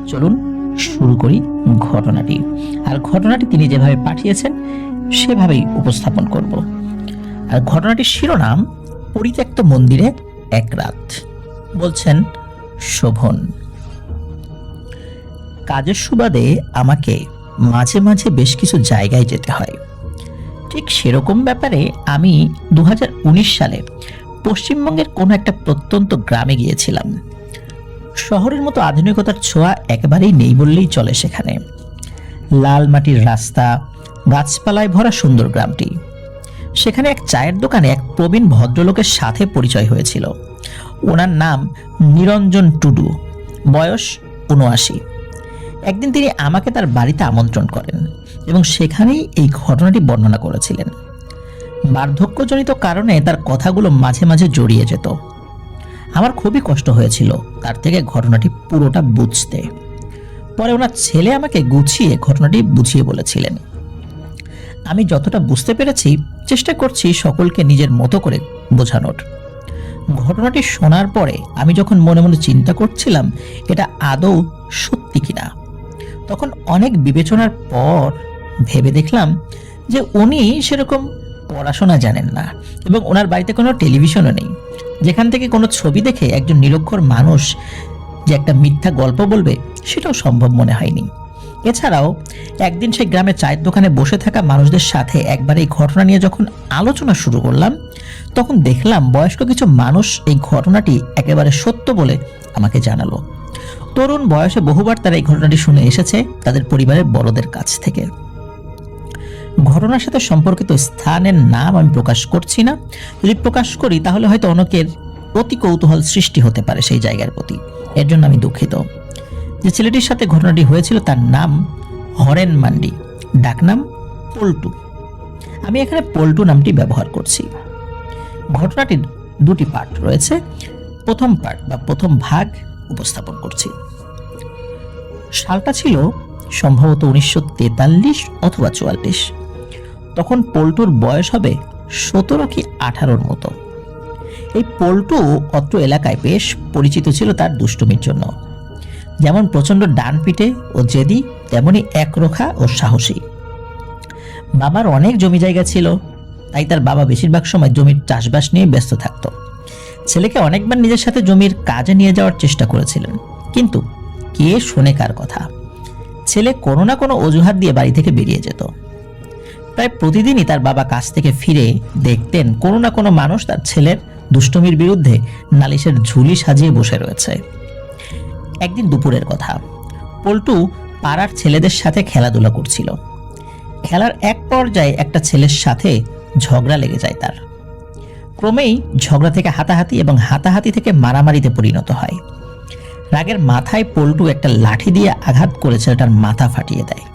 চলুন শুরু করি ঘটনাটি। আর ঘটনাটি তিনি যেভাবে পাঠিয়েছেন সেভাবেই উপস্থাপন করব। আর ঘটনাটির শিরোনাম পরিত্যক্ত মন্দিরে এক রাত। বলছেন শোভন। কাজের সুবাদে আমাকে মাঝে মাঝে বেশ কিছু জায়গায় যেতে হয়। ঠিক সেরকম ব্যাপারে আমি 2019 সালে পশ্চিমবঙ্গের কোনো একটা প্রত্যন্ত গ্রামে গিয়েছিলাম। শহরের মতো আধুনিকতার ছোঁয়া একেবারেই নেই বললেই চলে সেখানে। লাল মাটির রাস্তা, গাছপালায় ভরা সুন্দর গ্রামটি। সেখানে এক চায়ের দোকানে এক প্রবীণ ভদ্রলোকের সাথে পরিচয় হয়েছিল। ওনার নাম নিরঞ্জন টুডু, বয়স 79। একদিন তিনি আমাকে তার বাড়িতে আমন্ত্রণ করেন এবং সেখানেই এই ঘটনাটি বর্ণনা করেছিলেন। বার্ধক্যজনিত কারণে তার কথাগুলো মাঝে মাঝে জড়িয়ে যেত। আমার খুবই কষ্ট হয়েছিল তার থেকে ঘটনাটি পুরোটা বুঝতে। পরে ওনার ছেলে আমাকে গুছিয়ে ঘটনাটি বুঝিয়ে বলেছিলেন। আমি যতটা বুঝতে পেরেছি চেষ্টা করছি সকলকে নিজের মতো করে বোঝানোর। ঘটনাটি শোনার পরে আমি যখন মনে মনে চিন্তা করছিলাম এটা আদৌ সত্যি কিনা, তখন অনেক বিবেচনার পর ভেবে দেখলাম যে উনি সেরকম পড়াশোনা জানেন না এবং ওনার বাড়িতে কোনো টেলিভিশনও নেই যেখান থেকে কোনো ছবি দেখে একজন নিরক্ষর মানুষ যে একটা মিথ্যা গল্প বলবে সেটাও সম্ভব মনে হয়নি। এছাড়াও একদিন সেই গ্রামে চায়ের দোকানে বসে থাকা মানুষদের সাথে একবার এই ঘটনা নিয়ে যখন আলোচনা শুরু করলাম তখন দেখলাম বয়স্ক কিছু মানুষ এই ঘটনাটি একেবারে সত্য বলে আমাকে জানালো। তরুণ বয়সে বহুবার তারা এই ঘটনাটি শুনে এসেছে তাদের পরিবারের বড়দের কাছ থেকে। ঘটনার সাথে সম্পর্কিত স্থানের নাম আমি প্রকাশ করছি না। যদি প্রকাশ করি তাহলে হয়তো অনেকের অতি কৌতূহল সৃষ্টি হতে পারে সেই জায়গার প্রতি। এর জন্য আমি দুঃখিত। যে ছেলেটির সাথে ঘটনাটি হয়েছিল তার নাম হরেন মান্ডি, ডাকনাম পল্টু। আমি এখানে পল্টু নামটি ব্যবহার করছি। ঘটনাটির দুটি পার্ট রয়েছে। প্রথম পার্ট বা প্রথম ভাগ উপস্থাপন করছি। সালটা ছিল সম্ভবত 1943 অথবা 44। তখন পল্টুর বয়স হবে 17 কি 18-র মতো। এই পল্টু অত্র এলাকায় বেশ পরিচিত ছিল তার দুষ্টুমির জন্য। যেমন প্রচন্ড ডান পিটে ও জেদি, তেমনি একরোখা ও সাহসী। বাবার অনেক জমি জায়গা ছিল, তাই তার বাবা বেশিরভাগ সময় জমির চাষবাস নিয়ে ব্যস্ত থাকত। ছেলেকে অনেকবার নিজের সাথে জমির কাজে নিয়ে যাওয়ার চেষ্টা করেছিলেন, কিন্তু কে শোনে কার কথা। ছেলে কোনো না কোনো অজুহাত দিয়ে বাড়ি থেকে বেরিয়ে যেত। প্রায় প্রতিদিনই তার বাবা কাজ থেকে ফিরে দেখতেন কোনো না কোনো মানুষ তার ছেলের দুষ্টুমির বিরুদ্ধে নালিশের ঝুলি সাজিয়ে বসে রয়েছে। একদিন দুপুরের কথা, পল্টু পাড়ার ছেলেদের সাথে খেলাধুলা করছিল। খেলার এক পর্যায়ে একটা ছেলের সাথে ঝগড়া লেগে যায় তার। ক্রমেই ঝগড়া থেকে হাতাহাতি এবং হাতাহাতি থেকে মারামারিতে পরিণত হয়। রাগের মাথায় পল্টু একটা লাঠি দিয়ে আঘাত করে ছেলেটার মাথা ফাটিয়ে দেয়।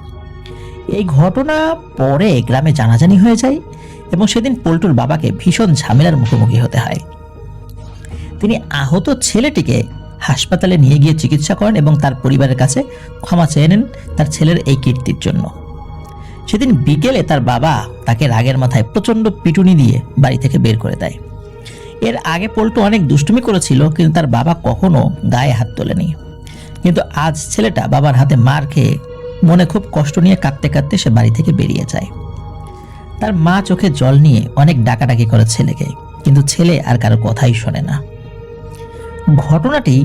এই ঘটনা পরে গ্রামে জানাজানি হয়ে যায় এবং সেদিন পল্টুর বাবাকে ভীষণ ঝামেলার মুখোমুখি হতে হয়। তিনি আহত ছেলেটিকে হাসপাতালে নিয়ে গিয়ে চিকিৎসা করেন এবং তার পরিবারের কাছে ক্ষমা চেয়ে নেন তার ছেলের এই কীর্তির জন্য। সেদিন বিকেলে তার বাবা তাকে রাগের মাথায় প্রচন্ড পিটুনি দিয়ে বাড়ি থেকে বের করে দেয়। এর আগে পল্টু অনেক দুষ্টুমি করেছিল, কিন্তু তার বাবা কখনো গায়ে হাত তোলেনি। কিন্তু আজ ছেলেটা বাবার হাতে মার খেয়ে মনে খুব কষ্ট নিয়ে কাঁদতে কাঁদতে সে বাড়ি থেকে বেরিয়ে যায়। তার মা চোখে জল নিয়ে অনেক ডাকাডাকি করে ছেলেকে, কিন্তু ছেলে আর কারো কথাই শোনে না। ঘটনাটি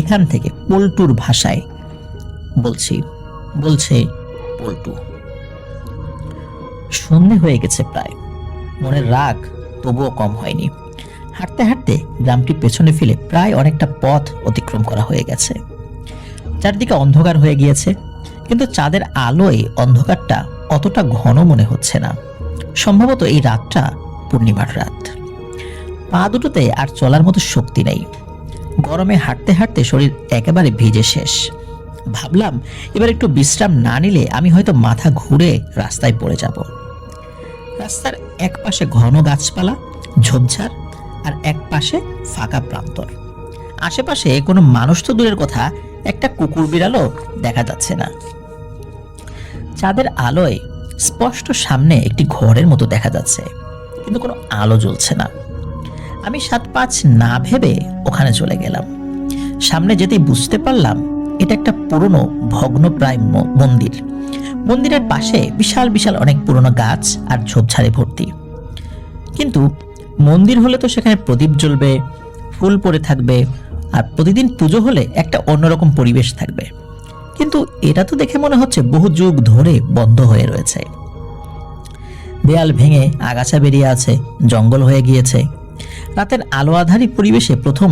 এখান থেকে পল্টুর ভাষায় বলছে পল্টু। সন্ধে হয়ে গেছে প্রায়। মনের রাগ তবুও কম হয়নি। হাঁটতে হাঁটতে গ্রামটি পেছনে ফেলে প্রায় অনেকটা পথ অতিক্রম করা হয়ে গেছে। চারদিকে অন্ধকার হয়ে গিয়েছে, কিন্তু চাঁদের আলোয় অন্ধকারটা অতটা ঘন মনে হচ্ছে না। সম্ভবত এই রাতটা পূর্ণিমার রাত। পা দুটোতে আর চলার মতো শক্তি নেই। গরমে হাঁটতে হাঁটতে শরীর একেবারে ভিজে শেষ। ভাবলাম এবার একটু বিশ্রাম না নিলে আমি হয়তো মাথা ঘুরে রাস্তায় পড়ে যাব। রাস্তার এক পাশে ঘন গাছপালা, ঝোপঝাড়, আর এক পাশে ফাঁকা প্রান্তর। আশেপাশে কোনো মানুষ তো দূরের কথা, একটা কুকুর বিড়ালও দেখা যাচ্ছে না। চাঁদের আলোয় স্পষ্ট সামনে একটি ঘরের মতো দেখা যাচ্ছে, কিন্তু কোনো আলো জ্বলছে না। আমি 7-5 না ভেবে ওখানে চলে গেলাম। সামনে যেতেই বুঝতে পারলাম এটা একটা পুরনো ভগ্নপ্রায় মন্দির। মন্দিরের পাশে বিশাল বিশাল অনেক পুরনো গাছ আর ঝোপঝাড়ে ভর্তি। কিন্তু মন্দির হলে তো সেখানে প্রদীপ জ্বলবে, ফুল পড়ে থাকবে, আর প্রতিদিন পুজো হলে একটা অন্যরকম পরিবেশ থাকবে। কিন্তু এটা তো দেখে মনে হচ্ছে বহু যুগ ধরে বন্ধ হয়ে রয়েছে। দেয়াল ভেঙে আগাছা বেরিয়ে আছে, জঙ্গল হয়ে গিয়েছে। রাতের আলো আঁধারি পরিবেশে প্রথম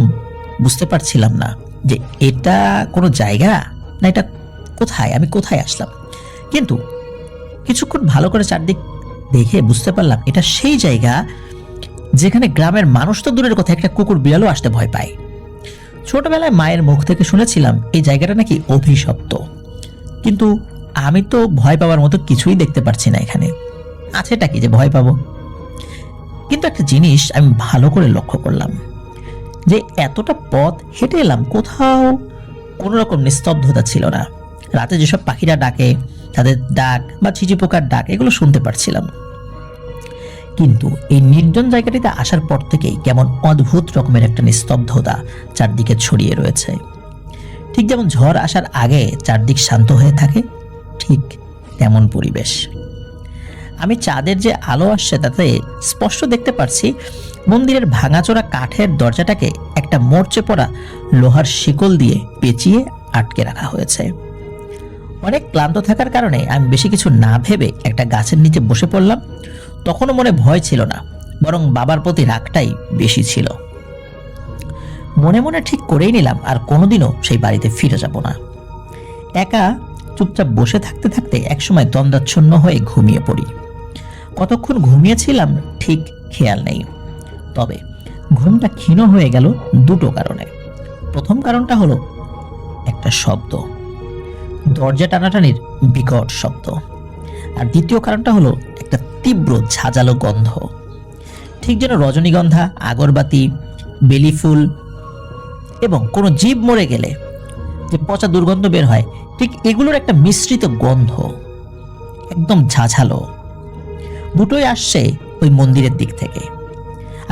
বুঝতে পারছিলাম না যে এটা কোনো জায়গা না, এটা কোথায়, আমি কোথায় আসলাম। কিন্তু কিছুক্ষণ ভালো করে চারদিক দেখে বুঝতে পারলাম এটা সেই জায়গা যেখানে গ্রামের মানুষ তো দূরের কথা, একটা কুকুর বিড়ালও আসতে ভয় পায়। ছোটবেলায় মায়ের মুখ থেকে শুনেছিলাম এই জায়গাটা নাকি অভিশপ্ত, কিন্তু আমি তো ভয় পাওয়ার মতো কিছুই দেখতে পারছি না এখানে। আছেটা কি যে ভয় পাবো? কিন্তু একটা জিনিস আমি ভালো করে লক্ষ্য করলাম যে এতটা পথ হেঁটে এলাম, কোথাও কোনো রকম নিস্তব্ধতা ছিল না। রাতে যেসব পাখিরা ডাকে, তাদের ডাক বা ঝিঝি পোকার ডাক, এগুলো শুনতে পারছিলাম। কিন্তু এই নির্জন জায়গাটিতে আসার পর থেকেই কেমন অদ্ভুত রকমের একটা নিস্তব্ধতা চারদিকে ছড়িয়ে রয়েছে। ঠিক যেমন ঝড় আসার আগে চারদিক শান্ত হয়ে থাকে, ঠিক তেমন পরিবেশ। আমি চাঁদের যে আলো আসছে তাতে স্পষ্ট দেখতে পারছি মন্দিরের ভাঙাচোরা কাঠের দরজাটাকে একটা মরচে পড়া লোহার শিকল দিয়ে পেঁচিয়ে আটকে রাখা হয়েছে। অনেক ক্লান্ত থাকার কারণে আমি বেশি কিছু না ভেবে একটা গাছের নিচে বসে পড়লাম। তখনও মনে ভয় ছিল না, বরং বাবার প্রতি রাগটাই বেশি ছিল। মনে মনে ঠিক করেই নিলাম আর কোনোদিনও সেই বাড়িতে ফিরে যাব না। একা চুপচাপ বসে থাকতে থাকতে একসময় দ্বন্দ্বাচ্ছন্ন হয়ে ঘুমিয়ে পড়ি। কতক্ষণ ঘুমিয়েছিলাম ঠিক খেয়াল নেই, তবে ঘুমটা ক্ষীণ হয়ে গেল দুটো কারণে। প্রথম কারণটা হলো একটা শব্দ, দরজা টানাটানির বিকট শব্দ। আর দ্বিতীয় কারণটা হলো একটা তীব্র ঝাঁঝালো গন্ধ, ঠিক যেন রজনীগন্ধা, আগরবাতি, বেলি ফুল এবং কোনো জীব মরে গেলে যে পচা দুর্গন্ধ বের হয়, ঠিক এগুলোর একটা মিশ্রিত গন্ধ, একদম ঝাঁঝালো। দুটোই আসছে ওই মন্দিরের দিক থেকে।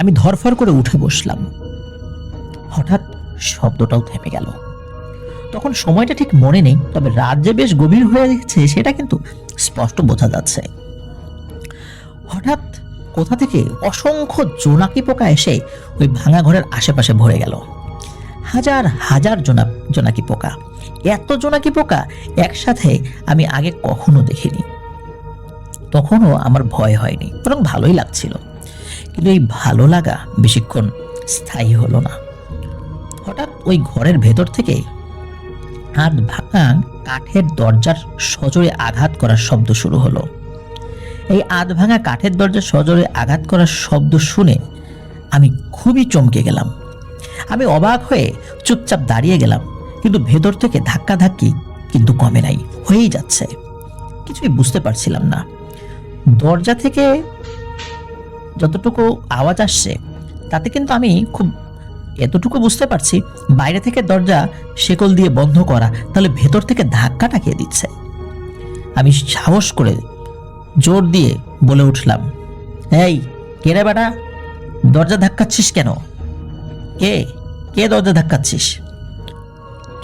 আমি ধরফর করে উঠে বসলাম। হঠাৎ শব্দটাও থেমে গেল। তখন সময়টা ঠিক মনে নেই, তবে রাত যে বেশ গভীর হয়ে গেছে সেটা কিন্তু স্পষ্ট বোঝা যাচ্ছে। হঠাৎ কোথা থেকে অসংখ্য জোনাকি পোকা এসে ওই ভাঙা ঘরের আশেপাশে ভরে গেল। হাজার হাজার জোনাকি পোকা। এত জোনাকি পোকা একসাথে আমি আগে কখনো দেখিনি। তখনও আমার ভয় হয়নি, বরং ভালোই লাগছিল। কিন্তু এই ভালো লাগা বেশিক্ষণ স্থায়ী হলো না। হঠাৎ ওই ঘরের ভেতর থেকে আধ ভাঙা কাঠের দরজার সজোরে আঘাত করার শব্দ শুরু হলো। এই আধ ভাঙা কাঠের দরজার সজোরে আঘাত করার শব্দ শুনে আমি খুবই চমকে গেলাম। আমি অবাক হয়ে চুপচাপ দাঁড়িয়ে গেলাম, কিন্তু ভেতর থেকে ধাক্কাধাক্কি কিন্তু কমে নাই, হয়েই যাচ্ছে। কিছুই বুঝতে পারছিলাম না। দরজা থেকে যতটুকু আওয়াজ আসছে তাতে কিন্তু আমি খুব এতটুকু বুঝতে পারছি, বাইরে থেকে দরজা শেকল দিয়ে বন্ধ করা, তাহলে ভেতর থেকে ধাক্কাটা কে দিচ্ছে। আমি সাহস করে জোর দিয়ে বলে উঠলাম, এই কে রে বেটা, দরজা ধাক্কাচ্ছিস কেন? কে কে দরজা ধাক্কাচ্ছিস?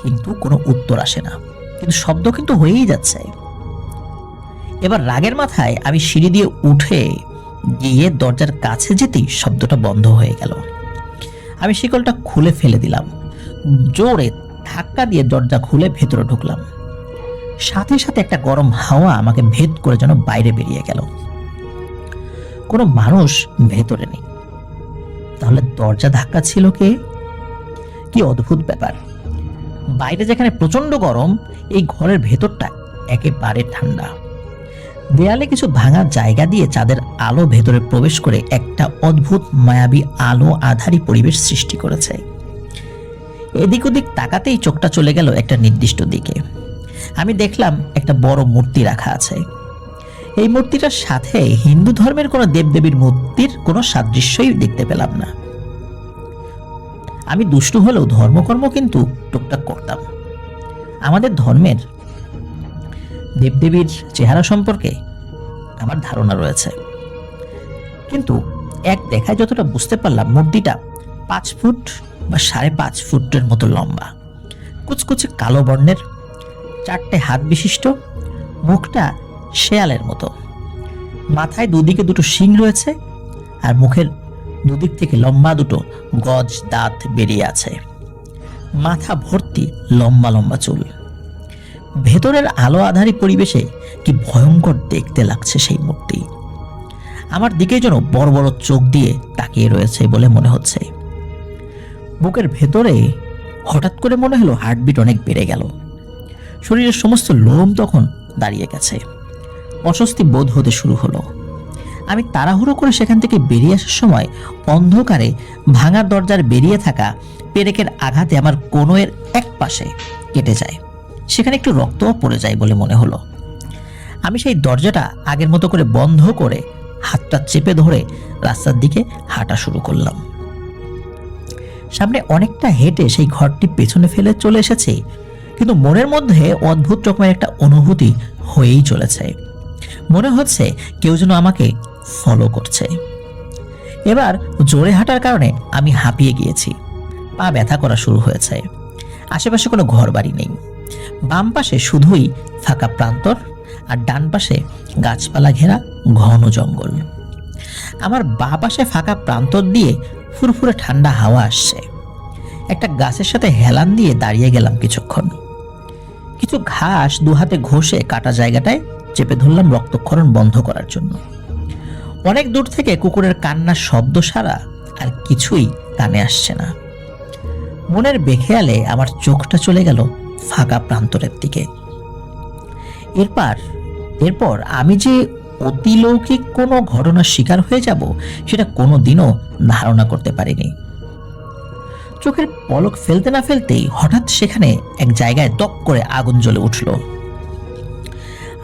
কিন্তু কোনো উত্তর আসে না, কিন্তু শব্দ কিন্তু হয়েই যাচ্ছে। এবার রাগের মাথায় আমি সিঁড়ি দিয়ে উঠে গিয়ে দরজার কাছে যেতেই শব্দটা বন্ধ হয়ে গেল। আমি শিকলটা খুলে ফেলে দিলাম, জোরে ধাক্কা দিয়ে দরজা খুলে ভেতরে ঢুকলাম। সাথে সাথে একটা গরম হাওয়া আমাকে ভেদ করে যেন বাইরে বেরিয়ে গেল। কোনো মানুষ ভেতরে নেই, তাহলে দরজা ধাক্কা ছিল কে? কি অদ্ভুত ব্যাপার! বাইরে যেখানে প্রচন্ড গরম, এই ঘরের ভেতরটা একেবারে ঠান্ডা। দেয়ালে কিছু ভাঙা জায়গা দিয়ে চাঁদের আলো ভেতরে প্রবেশ করে একটা অদ্ভুত মায়াবী আলো আধারি পরিবেশ সৃষ্টি করেছে। এদিক ওদিক তাকাতেই চোখটা চলে গেল একটা নির্দিষ্ট দিকে। আমি দেখলাম একটা বড় মূর্তি রাখা আছে। এই মূর্তিটার সাথে হিন্দু ধর্মের কোনো দেবদেবীর মূর্তির কোনো সাদৃশ্যই দেখতে পেলাম না। আমি দুষ্টু হলেও ধর্মকর্ম কিন্তু টুকটাক করতাম। আমাদের ধর্মের দেবদেবীর চেহারা সম্পর্কে আমার ধারণা রয়েছে, কিন্তু এক দেখায় যতটা বুঝতে পারলাম, মূর্তিটা 5 ফুট বা 5.5 ফুটের মতো লম্বা, কুচকুচে কালো বর্ণের, 4টে হাত বিশিষ্ট, মুখটা শেয়ালের মতো, মাথায় দুদিকে দুটো শিং রয়েছে, আর মুখের দুদিক থেকে লম্বা দুটো গজ দাঁত বেরিয়ে আছে। মাথা ভর্তি লম্বা লম্বা চুল। ভেতরের আলো আধারী পরিবেশে কি ভয়ঙ্কর দেখতে লাগছে সেই মূর্তি। আমার দিকে যেন বড় বড় চোখ দিয়ে তাকিয়ে রয়েছে বলে মনে হচ্ছে। বুকের ভেতরে হঠাৎ করে মনে হলো হার্টবিট অনেক বেড়ে গেল। শরীরের সমস্ত লোম তখন দাঁড়িয়ে গেছে। অস্বস্তি বোধ হতে শুরু হলো। আমি তাড়াহুড়ো করে সেখান থেকে বেরিয়ে আসার সময় অন্ধকারে ভাঙা দরজার বেরিয়ে থাকা পেরেকের আঘাতে আমার কোণের এক পাশে কেটে যায়। সেখানে একটু রক্তও পড়ে যায় বলে মনে হলো। আমি সেই দরজাটা আগের মতো করে বন্ধ করে হাতটা চেপে ধরে রাস্তার দিকে হাঁটা শুরু করলাম। সামনে অনেকটা হেঁটে সেই ঘরটি পেছনে ফেলে চলে এসেছি, কিন্তু মনের মধ্যে অদ্ভুত রকমের একটা অনুভূতি হয়েই চলেছে। মনে হচ্ছে কেউ যেন আমাকে ফলো করছে। এবার জোরে হাঁটার কারণে আমি হাঁপিয়ে গিয়েছি, পা ব্যথা করা শুরু হয়েছে। আশেপাশে কোনো ঘর বাড়ি নেই। বাম পাশে শুধুই ফাঁকা প্রান্তর, আর ডান পাশে গাছপালা ঘেরা ঘন জঙ্গল। আমার বাঁ পাশে ফাঁকা প্রান্তর দিয়ে ফুরফুরে ঠান্ডা হাওয়া আসছে। একটা গাছের সাথে হেলান দিয়ে দাঁড়িয়ে গেলাম কিছুক্ষণ। কিছু ঘাস দু হাতে ঘষে কাটা জায়গাটায় চেপে ধরলাম রক্তক্ষরণ বন্ধ করার জন্য। অনেক দূর থেকে কুকুরের কান্নার শব্দ ছাড়া আর কিছুই কানে আসছে না। মনের বেখেয়ালে আমার চোখটা চলে গেল ফাঁকা প্রান্তরের দিকে। এরপর আমি যে অতিলৌকিক কোনো ঘটনার শিকার হয়ে যাব সেটা কোনোদিনও ধারণা করতে পারিনি। চোখের পলক ফেলতে না ফেলতেই হঠাৎ সেখানে এক জায়গায় দপ করে আগুন জ্বলে উঠল।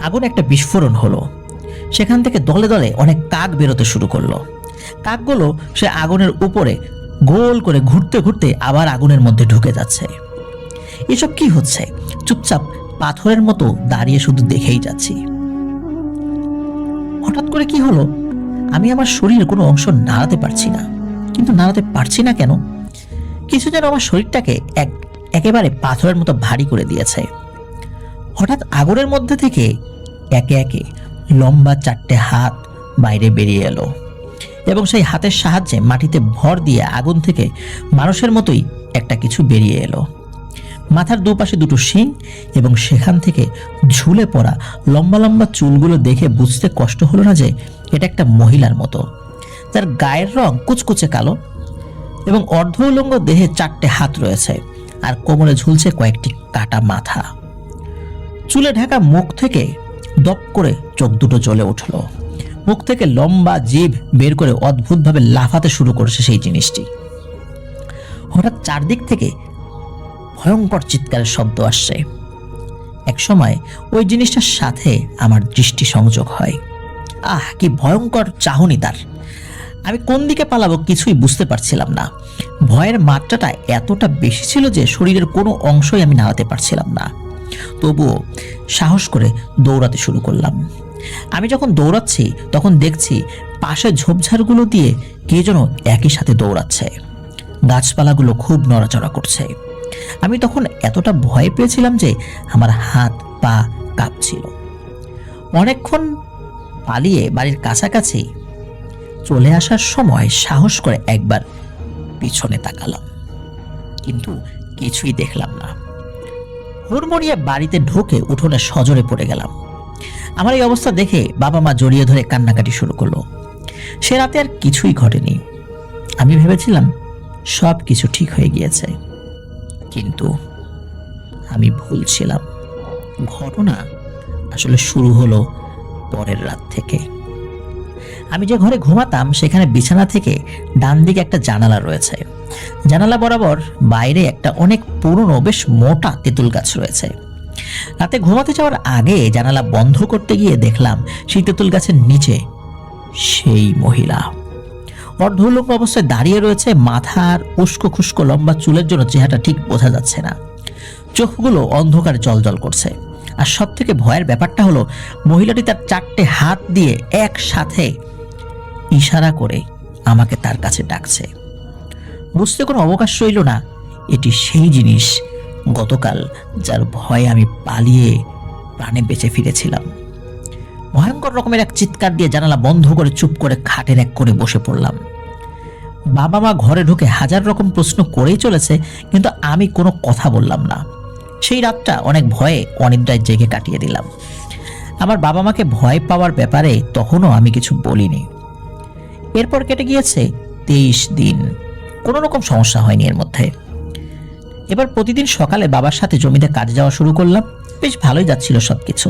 আগুন একটা বিস্ফোরণ হলো। সেখান থেকে দলে দলে অনেক কাক বেরোতে শুরু করলো। কাকগুলো সে আগুনের উপরে গোল করে ঘুরতে ঘুরতে আবার আগুনের মধ্যে ঢুকে যাচ্ছে। এসব কি হচ্ছে? চুপচাপ পাথরের মতো দাঁড়িয়ে শুধু দেখেই যাচ্ছি। হঠাৎ করে কি হলো, আমি আমার শরীরের কোনো অংশ নাড়াতে পারছি না। কিন্তু নাড়াতে পারছি না কেন? কিছু যেন আমার শরীরটাকে একেবারে পাথরের মতো ভারী করে দিয়েছে। হঠাৎ আগুনের মধ্যে থেকে একে একে লম্বা 4টে হাত বাইরে বেরিয়ে এলো, এবং সেই হাতের সাহায্যে মাটিতে ভর দিয়ে আগুন থেকে মানুষের মতোই একটা কিছু বেরিয়ে এলো। মাথার দুপাশে দুটো শিং, এবং সেখান থেকে ঝুলে পড়া লম্বা লম্বা চুলগুলো দেখে বুঝতে কষ্ট হলো না যে এটা একটা মহিলার মতো। তার গায়ের রং কুচকুচে কালো, এবং অর্ধ উলঙ্গ দেহে 4টে হাত রয়েছে, আর কোমরে ঝুলছে কয়েকটি কাটা মাথা। চুলে ঢাকা মুখ থেকে দপ করে চোখ দুটো জ্বলে উঠল। মুখ থেকে লম্বা জিভ বের করে অদ্ভুতভাবে লাফাতে শুরু করেছে সেই জিনিসটি। হঠাৎ চারদিক থেকে ভয়ঙ্কর চিৎকারের শব্দ আসছে। এক সময় ওই জিনিসটার সাথে আমার দৃষ্টি সংযোগ হয়। আহ, কি ভয়ঙ্কর চাহনি তার! আমি কোন দিকে পালাবো কিছুই বুঝতে পারছিলাম না। ভয়ের মাত্রাটা এতটা বেশি ছিল যে শরীরের কোনো অংশই আমি নাড়াতে পারছিলাম না। তবুও সাহস করে দৌড়াতে শুরু করলাম। আমি যখন দৌড়াচ্ছি তখন দেখছি পাশে ঝোপঝাড়গুলো দিয়ে কে যেন একই সাথে দৌড়াচ্ছে। গাছপালাগুলো খুব নড়াচড়া করছে। আমি তখন এতটা ভয় পেয়েছিলাম যে আমার হাত পা কাঁপছিল। অনেকক্ষণ পালিয়ে বাড়ির কাছাকাছি চলে আসার সময় সাহস করে একবার পিছনে তাকালাম, কিন্তু কিছুই দেখলাম না। হুড়মুড়িয়ে বাড়িতে ঢুকে উঠোনে সজোরে পড়ে গেলাম। আমার এই অবস্থা দেখে বাবা মা জড়িয়ে ধরে কান্নাকাটি শুরু করলো। সে রাতে আর কিছুই ঘটেনি। আমি ভেবেছিলাম সব কিছু ঠিক হয়ে গিয়েছে, কিন্তু আমি ভুল ছিলাম। ঘটনা আসলে শুরু হলো পরের রাত থেকে। আমি যে ঘরে ঘুমাতাম সেখানে বিছানা থেকে ডান দিকে একটা জানালা রয়েছে। জানালা বরাবর বাইরে একটা অনেক পুরনো বেশ মোটা তেঁতুল গাছ রয়েছে। রাতে ঘুমাতে যাওয়ার আগে জানালা বন্ধ করতে গিয়ে দেখলাম সেই তেঁতুল গাছের নিচে সেই মহিলা অর্ধউলঙ্গ অবস্থায় দাঁড়িয়ে রয়েছে। মাথার উস্কো খুস্কো লম্বা চুলের জন্য চেহারাটা ঠিক বোঝা যাচ্ছে না। চোখগুলো অন্ধকারে জলজল করছে। আর সব থেকে ভয়ের ব্যাপারটা হলো মহিলাটি তার 4টে হাত দিয়ে একসাথে ইশারা করে আমাকে তার কাছে ডাকছে। বুঝতে কোনো অবকাশ রইল না এটি সেই জিনিস গতকাল যার ভয়ে আমি পালিয়ে প্রাণে বেঁচে ফিরেছিলাম। ভয়ঙ্কর রকমের এক চিৎকার দিয়ে জানালা বন্ধ করে চুপ করে খাটের এক করে বসে পড়লাম। বাবা মা ঘরে ঢুকে হাজার রকম প্রশ্ন করেই চলেছে, কিন্তু আমি কোনো কথা বললাম না। সেই রাতটা অনেক ভয়ে অনিদ্রায় জেগে কাটিয়ে দিলাম। আমার বাবা মাকে ভয় পাওয়ার ব্যাপারে তখনও আমি কিছু বলিনি। এরপর কেটে গিয়েছে 23 দিন, কোনো রকম সমস্যা হয়নি এর মধ্যে। এবার প্রতিদিন সকালে বাবার সাথে জমিতে কাজে যাওয়া শুরু করলাম। বেশ ভালোই যাচ্ছিল সবকিছু।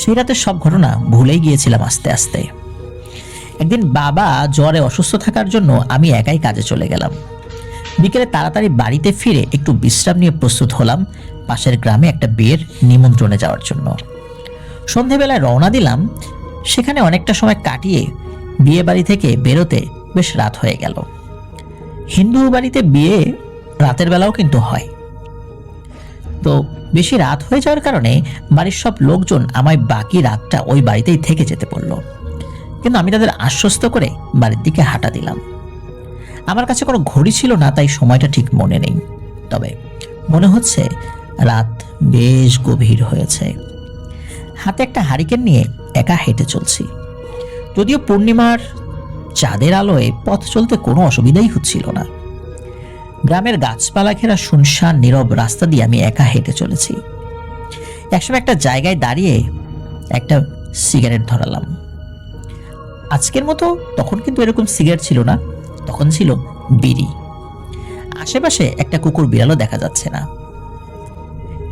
সেই রাতের সব ঘটনা ভুলেই গিয়েছিলাম আস্তে আস্তে। একদিন বাবা জ্বরে অসুস্থ থাকার জন্য আমি একাই কাজে চলে গেলাম। বিকেলে তাড়াতাড়ি বাড়িতে ফিরে একটু বিশ্রাম নিয়ে প্রস্তুত হলাম পাশের গ্রামে একটা বিয়ের নিমন্ত্রণে যাওয়ার জন্য। সন্ধেবেলায় রওনা দিলাম। সেখানে অনেকটা সময় কাটিয়ে বিয়ে বাড়ি থেকে বেরোতে বেশ রাত হয়ে গেল। হিন্দু বাড়িতে বিয়ে রাতের বেলাও কিন্তু হয়, তো বেশি রাত হয়ে যাওয়ার কারণে বাড়ির সব লোকজন আমায় বাকি রাতটা ওই বাড়িতেই থেকে যেতে বলল। কিন্তু আমি তাদের আশ্বস্ত করে বাড়ির দিকে হাঁটা দিলাম। আমার কাছে কোনো ঘড়ি ছিল না, তাই সময়টা ঠিক মনে নেই, তবে মনে হচ্ছে রাত বেশ গভীর হয়েছে। হাতে একটা হারিকেন নিয়ে একা হেঁটে চলছি। যদিও পূর্ণিমার চাঁদের আলোয় পথ চলতে কোনো অসুবিধাই হচ্ছিল না। গ্রামের গাছপালা ঘেরা শুনশান নীরব রাস্তা দিয়ে আমি একা হেঁটে চলেছি। একসময় একটা জায়গায় দাঁড়িয়ে একটা সিগারেট ধরালাম। আজকের মতো তখন কিন্তু এরকম সিগারেট ছিল না, তখন ছিল বিড়ি। আশেপাশে একটা কুকুর বিড়ালও দেখা যাচ্ছে না,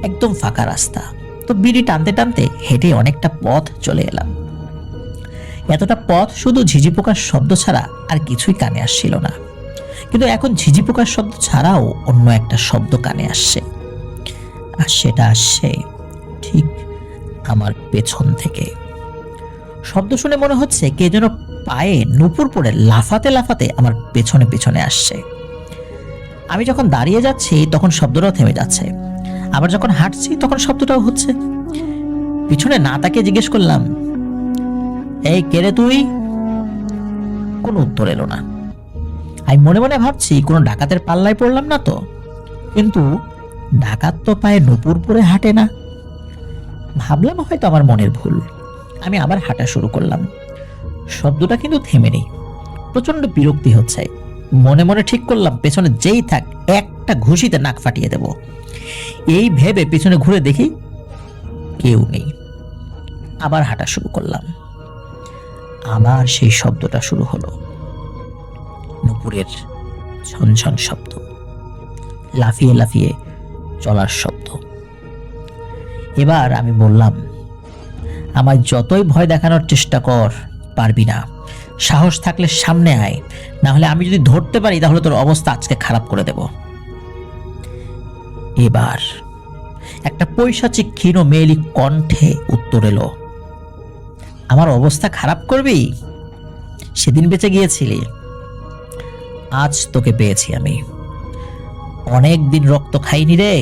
একদম ফাঁকা রাস্তা। তো বিড়ি টানতে টানতে হেঁটে অনেকটা পথ চলে এলাম। এতটা পথ শুধু ঝিঝি পোকার শব্দ ছাড়া আর কিছুই কানে আসছিল না, কিন্তু এখন ঝিঝি পোকার শব্দ ছাড়াও অন্য একটা শব্দ কানে আসছে। আর সেটা আসছে ঠিক আমার পেছন থেকে। শব্দ শুনে মনে হচ্ছে কে যেন পায়ে নুপুর পড়ে লাফাতে লাফাতে আমার পেছনে পেছনে আসছে। আমি যখন দাঁড়িয়ে যাচ্ছি তখন শব্দটাও থেমে যাচ্ছে, আবার যখন হাঁটছি তখন শব্দটাও হচ্ছে। পিছনে না তাকিয়ে জিজ্ঞেস করলাম, এই কে রে তুই? কোনো উত্তর এলো না। আমি মনে মনে ভাবছি কোনো ডাকাতের পাল্লায় পড়লাম না তো, কিন্তু ডাকাত তো পায়ে নুপুর পরে হাঁটে না। ভাবলাম হয়তো আমার মনের ভুল। আমি আবার হাঁটা শুরু করলাম। শব্দটা কিন্তু থেমে নেই। প্রচন্ড বিরক্তি হচ্ছে। মনে মনে ঠিক করলাম পেছনে যেই থাক একটা ঘুষিতে নাক ফাটিয়ে দেব। এই ভেবে পিছনে ঘুরে দেখি কেউ নেই। আবার হাঁটা শুরু করলাম। আবার সেই শব্দটা শুরু হলো, নুপুরের ঝনঝন শব্দ, লাফিয়ে লাফিয়ে চলার শব্দ। এবার আমি বললাম, আমায় যতই ভয় দেখানোর চেষ্টা কর, পারবি না। সাহস থাকলে সামনে আয়, না হলে আমি যদি ধরতে পারি তাহলে তোর অবস্থা আজকে খারাপ করে দেব। এবার একটা পৈশাচিক ক্ষীণ মেয়েলি কণ্ঠে উত্তর এলো, আমার অবস্থা খারাপ করবি? সেদিন বেঁচে গিয়েছিলি, আজ তোকে পেয়েছি আমি। অনেক দিন রক্ত খাইনি রে,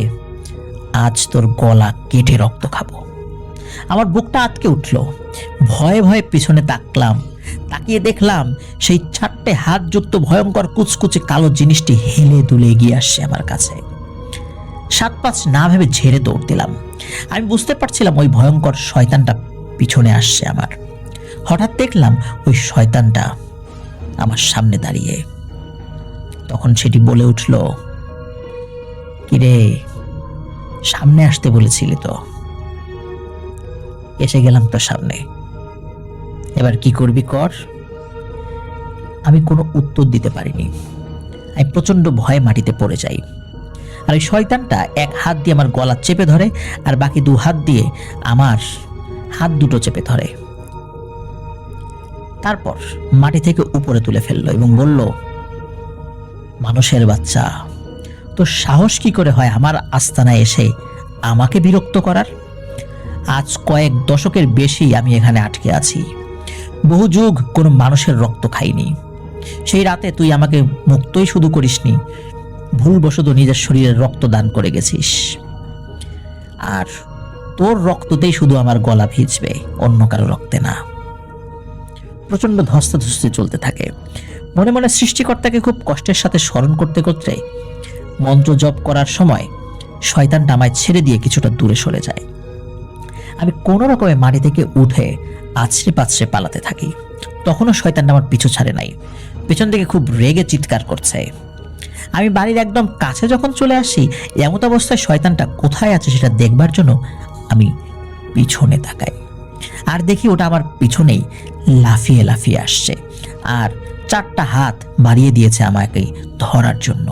আজ তোর গলা কেটে রক্ত খাবো। আমার বুকটা আটকে উঠল। ভয়ে ভয়ে পিছনে তাকলাম। তাকিয়ে দেখলাম সেই 4টে হাতযুক্ত ভয়ঙ্কর কুচকুচে কালো জিনিসটি হেলে দুলে এগিয়ে আসছে আমার কাছে। 7-5 না ভেবে ঝেড়ে দৌড় দিলাম। আমি বুঝতে পারছিলাম ওই ভয়ঙ্কর শয়তানটা পিছনে আসছে আমার। হঠাৎ দেখলাম ওই শয়তানটা আমার সামনে দাঁড়িয়ে। তখন সেটি বলে উঠল, কিরে, সামনে আসতে বলেছিলি তো, এসে গেলাম তো সামনে, এবার কি করবি কর। আমি কোনো উত্তর দিতে পারিনি। আমি প্রচন্ড ভয়ে মাটিতে পড়ে যাই। আর ওই শয়তানটা এক হাত দিয়ে আমার গলা চেপে ধরে আর বাকি 2 হাত দিয়ে আমার হাত দুটো চেপে ধরে। তারপর মাটি থেকে উপরে তুলে ফেললো এবং বলল, মানুষের বাচ্চা, তোর সাহস কি করে হয় আমার আস্তানায় এসে আমাকে বিরক্ত করার? আজ কয়েক দশকের বেশি আমি এখানে আটকে আছি। বহু যুগ কোনো মানুষের রক্ত খাইনি। সেই রাতে তুই আমাকে মুক্তই শুধু করিসনি, ভুলবশত নিজের শরীরের রক্ত দান করে গেছিস। আর তোর রক্ততেই শুধু আমার গলা ভিজবে, অন্য কারো রক্তে না। প্রচন্ড ধস্তাধস্তি চলতে থাকে। মনে মনে সৃষ্টিকর্তাকে খুব কষ্টের সাথে স্মরণ করতে করতে মন্ত্র জপ করার সময় শয়তানটা আমায় ছেড়ে দিয়ে কিছুটা দূরে সরে যায়। আমি কোনো রকমে মাটি থেকে উঠে আছড়ে পাছড়ে পালাতে থাকি। তখনও শয়তানটা আমার পিছু ছাড়ে নাই, পেছন থেকে খুব রেগে চিৎকার করছে। আমি বাড়ির একদম কাছে যখন চলে আসি, এমত অবস্থায় শয়তানটা কোথায় আছে সেটা দেখবার জন্য আমি পিছনে তাকাই, আর দেখি ওটা আমার পিছনেই লাফিয়ে লাফিয়ে আসছে, আর 4টা হাত বাড়িয়ে দিয়েছে আমাকে ধরার জন্য।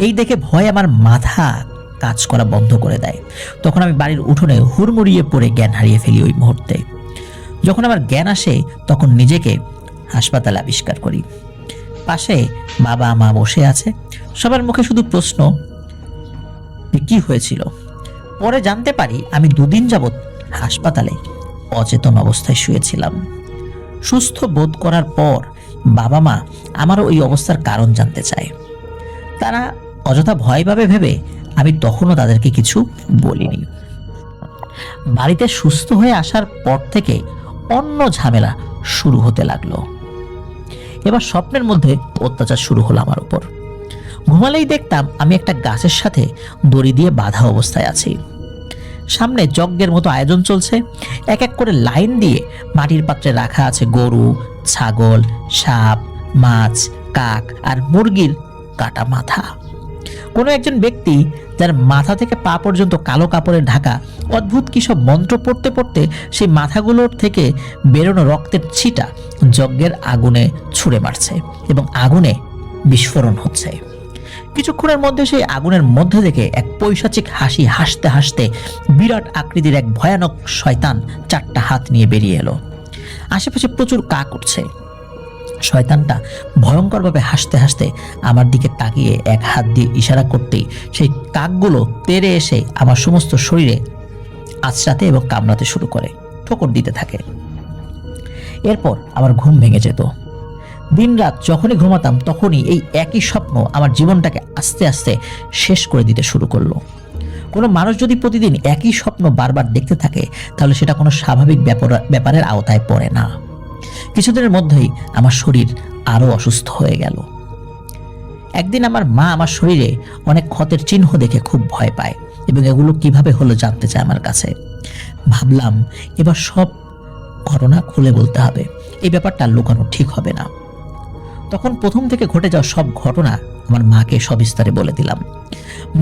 এই দেখে ভয় আমার মাথা কাজ করা বন্ধ করে দেয়। তখন আমি বাড়ির উঠোনে হুড়মুড়িয়ে পড়ে জ্ঞান হারিয়ে ফেলি। ওই মুহূর্তে যখন আমার জ্ঞান আসে, তখন নিজেকে হাসপাতালে আবিষ্কার করি। পাশে বাবা মা বসে আছে, সবার মুখে শুধু প্রশ্ন, কি হয়েছিল? পরে জানতে পারি আমি 2 দিন যাবৎ হাসপাতালে অচেতন অবস্থায় শুয়েছিলাম। সুস্থ বোধ করার পর বাবা মা আমার ওই অবস্থার কারণ জানতে চায়। তারা অযথা ভয় পাবে ভেবে আমি তখনও তাদেরকে কিছু বলিনি। বাড়িতে সুস্থ হয়ে আসার পর থেকে অন্য ঝামেলা শুরু হতে লাগলো। এবার স্বপ্নের মধ্যে অত্যাচার শুরু হলো আমার উপর। ঘুমালেই দেখতাম আমি একটা গাছের সাথে দড়ি দিয়ে বাঁধা অবস্থায় আছি। সামনে যজ্ঞের মতো আয়োজন চলছে। এক এক করে লাইন দিয়ে মাটির পাত্রে রাখা আছে গরু, ছাগল, সাপ, মাছ, কাক আর মুরগির কাটা মাথা। কোনো একজন ব্যক্তি যার মাথা থেকে পা পর্যন্ত কালো কাপড়ে ঢাকা অদ্ভুত কি সব মন্ত্র পড়তে পড়তে সেই মাথাগুলোর থেকে বেরোনো রক্তের ছিটা যজ্ঞের আগুনে ছুঁড়ে মারছে এবং আগুনে বিস্ফোরণ হচ্ছে। কিছুক্ষণের মধ্যে সেই আগুনের মধ্যে থেকে এক পৈশাচিক হাসি হাসতে হাসতে বিরাট আকৃতির এক ভয়ানক শয়তান 4টা হাত নিয়ে বেরিয়ে এলো। আশেপাশে প্রচুর কাক উঠছে। শয়তানটা ভয়ঙ্করভাবে হাসতে হাসতে আমার দিকে তাকিয়ে এক হাত দিয়ে ইশারা করতেই সেই কাকগুলো তেড়ে এসে আমার সমস্ত শরীরে আঁচড়াতে এবং কামড়াতে শুরু করে, ঠোকর দিতে থাকে। এরপর আমার ঘুম ভেঙে যেত। দিনরাত যখনই ঘুমাতাম তখনই এই একই স্বপ্ন আমার জীবনটাকে আস্তে আস্তে শেষ করে দিতে শুরু করলো। কোনো মানুষ যদি প্রতিদিন একই স্বপ্ন বারবার দেখতে থাকে তাহলে সেটা কোনো স্বাভাবিক ব্যাপারের আওতায় পড়ে না। কিছুদিনের মধ্যেই আমার শরীর আরো অসুস্থ হয়ে গেল। একদিন আমার মা আমার শরীরে অনেক ক্ষতের চিহ্ন দেখে খুব ভয় পায় এবং এগুলো কিভাবে হলো জানতে চায় আমার কাছে। ভাবলাম এবার সব ঘটনা খুলে বলতে হবে, এই ব্যাপারটা লুকানো ঠিক হবে না। তখন প্রথম থেকে ঘটে যাওয়া সব ঘটনা আমার মাকে সবিস্তারে বলে দিলাম।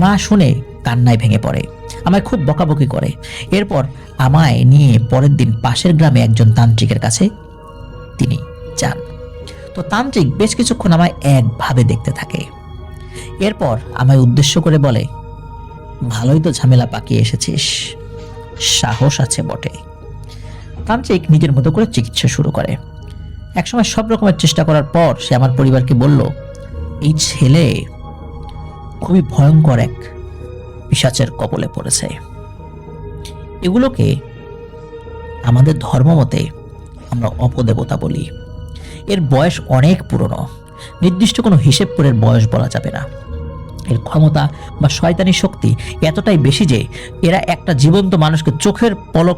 মা শুনে কান্নায় ভেঙে পড়ে, আমায় খুব বকাবকি করে। এরপর আমায় নিয়ে পরের দিন পাশের গ্রামে একজন তান্ত্রিকের কাছে তিনি যান। তো তান্ত্রিক বেশ কিছুক্ষণ আমায় একভাবে দেখতে থাকে। এরপর আমায় উদ্দেশ্য করে বলে, ভালোই তো ঝামেলা পাকিয়ে এসেছিস, সাহস আছে বটে। তান্ত্রিক নিজের মতো করে চিকিৎসা শুরু করে। একসময় সব রকমের চেষ্টা করার পর সে আমার পরিবারকে বলল, এই ছেলে খুবই ভয়ঙ্কর এক পিশাচের কবলে পড়েছে। এগুলোকে আমাদের ধর্মমতে আমরা অপদেবতা বলি। এর বয়স অনেক পুরনো, নির্দিষ্ট কোনো হিসেব করে বয়স বলা যাবে না। এর ক্ষমতা বা শয়তানি শক্তি এতটাই বেশি যে এরা একটা জীবন্ত মানুষকে চোখের পলক